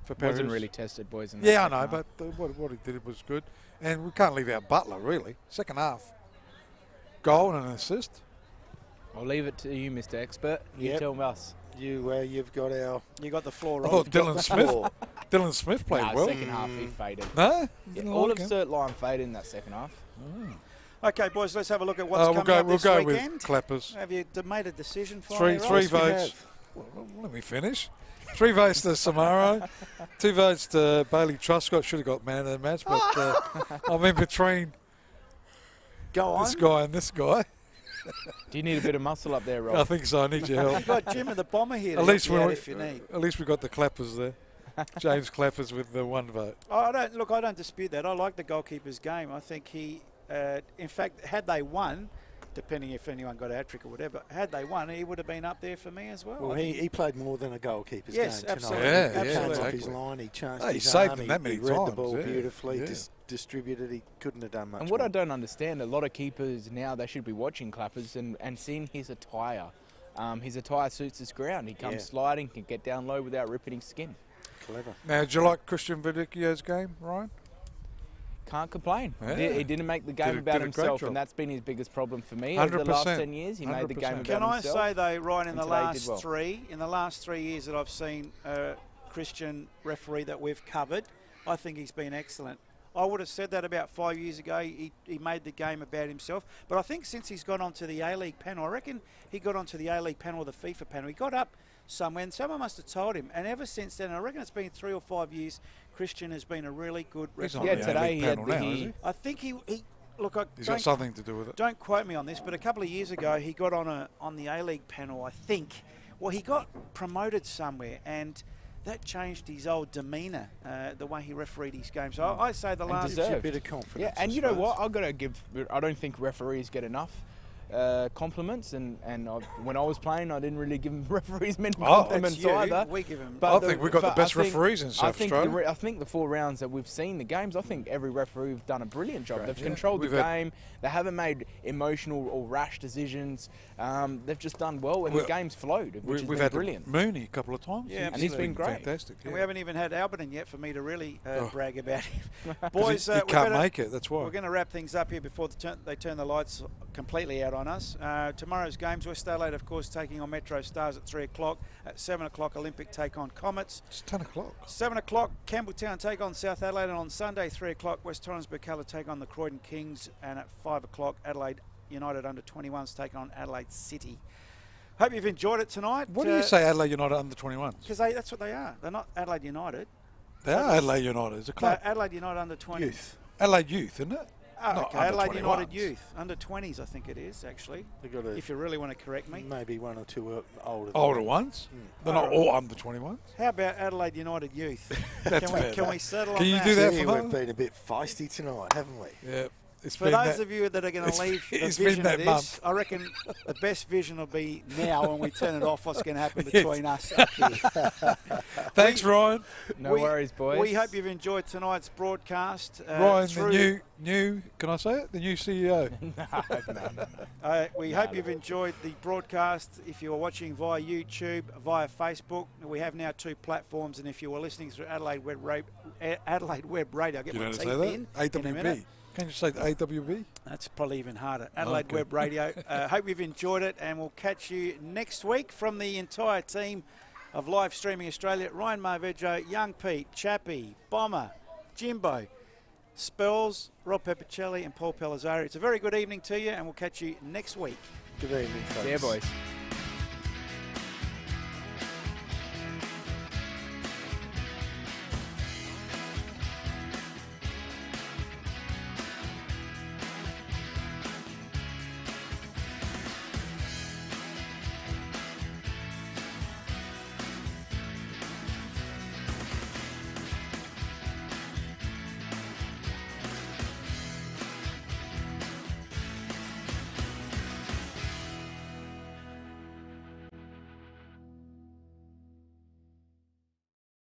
For Paris. Wasn't really tested, boys. In that Yeah, I second know, half. but what he did was good. And we can't leave out Butler, really. Second half. Goal and an assist. I'll leave it to you, Mr. Expert. You Yep. tell us. You've got our. You got the floor I right. thought Dylan Smith played well. Second half he faded. No? Yeah, Didn't all like of him. Sturt Line faded in that second half. Okay, boys, let's have a look at what's We'll coming go, up we'll this go weekend. with Clappers. Have you made a decision finally? Three Ross? votes. Well, let me finish. 3 votes to Samaro, 2 votes to Bailey Truscott. Should have got man of the match, but I'm in between Go on. this guy and this guy. Do you need a bit of muscle up there, I Rob? think so. I need your help. You've got Jim and the Bomber here to At least help you out we if you need. at least we got the Clappers there. James Clappers with the 1 vote. I don't dispute that. I like the goalkeeper's game. I think he, in fact, had they won, depending if anyone got a hat-trick or whatever, had they won, he would have been up there for me as well. Well, I think he played more than a goalkeeper's Yes, game tonight. absolutely. Yeah, he yeah, came off exactly. his line, he chanced He his saved arm, them that many he read the times, ball yeah, beautifully, yeah. distributed. He couldn't have done much And what I more. don't understand, a lot of keepers now, they should be watching Clappers and seeing his attire. His attire suits his ground. He comes Yeah. sliding, can get down low without ripping his skin. Clever. Now, do you like Christian Vidicchio's game, Ryan? Can't complain. Yeah. He didn't make the game Did a about great himself, job. and that's been his biggest problem for me. Over the last 100%. 10 years, he made the game 100%. about Can I himself. say though, Ryan, in and the today he last did well. three years that I've seen a Christian referee that we've covered, I think he's been excellent. I would have said that about 5 years ago. He made the game about himself. But I think since he's gone onto the A-League panel, I reckon he got onto the A-League panel or the FIFA panel. He got up somewhere and someone must have told him. And ever since then, I reckon it's been 3 or 5 years, Christian has been a really good He's referee. on Yeah, the today A-League he had panel the- now, is he? I think he look, I He's got don't, something to do with it. don't quote me on this, but a couple of years ago he got on the A-League panel, I think. Well, he got promoted somewhere, and that changed his old demeanour, the way he refereed his game. So I say the last... Gives you a deserved. bit of confidence. Yeah, and I you know suppose. what? I've got to give. I don't think referees get enough compliments, and when I was playing, I didn't really give referees many Oh, compliments That's you. either. We give him... I think we've got the but best I think- referees in South I think Australia. I think the 4 rounds that we've seen the games, I think every referee have done a brilliant job. Great, They've yeah. controlled We've the had- game. They haven't made emotional or rash decisions. They've just done well, and Well, the game's flowed, which has We've been had brilliant. Mooney a couple of times. Yeah, and he's been great. Fantastic. And Yeah. we haven't even had Alberton yet for me to really brag about him. 'Cause Boys, he we can't better- make it, that's why. We're going to wrap things up here before they turn the lights completely out on us. Tomorrow's games, West Adelaide, of course, taking on Metro Stars at 3 o'clock. At 7 o'clock, Olympic take on Comets. It's 10 o'clock. 7 o'clock, Campbelltown take on South Adelaide. And on Sunday, 3 o'clock, West Torrens Burkalla take on the Croydon Kings. And at 5 o'clock, Adelaide United under-21s taking on Adelaide City. Hope you've enjoyed it tonight. What do you say Adelaide United under 21s? Because that's what they are. They're not Adelaide United. They are Adelaide United. It's a They're club. Adelaide United under-20. Youth. Adelaide Youth, isn't it? Oh, Not okay. under Adelaide United 21s. Youth. Under-20s, I think it is, actually. They've got If you really want to correct me. maybe 1 or 2 older. than Older that. ones. They're not all under 21s. How about Adelaide United Youth? That's can, we, fair. can we settle Can on you that? do that Gee, for we've them? been a bit feisty tonight, haven't we? Yeah. It's For been those that- of you that are going to leave the it's been vision that of this, month. I reckon the best vision will be now when we turn it off, what's going to happen between us up here. Thanks, Ryan. No We- worries, boys. We hope you've enjoyed tonight's broadcast. Ryan, through- the new, can I say it? The new CEO. We hope you've enjoyed the broadcast. If you are watching via YouTube, via Facebook, we have now 2 platforms. And if you were listening through Adelaide Web Radio, I'll get You my know teeth to say that? in a minute. AWB. Can you say AWB? That's probably even harder. Adelaide Okay. Web Radio. Hope you've enjoyed it, and we'll catch you next week from the entire team of Live Streaming Australia. Ryan Marveggio, Young Pete, Chappie, Bomber, Jimbo, Spells, Rob Peppicelli and Paul Pellizzari. It's a very good evening to you, and we'll catch you next week. Good evening, folks. Yeah, boys.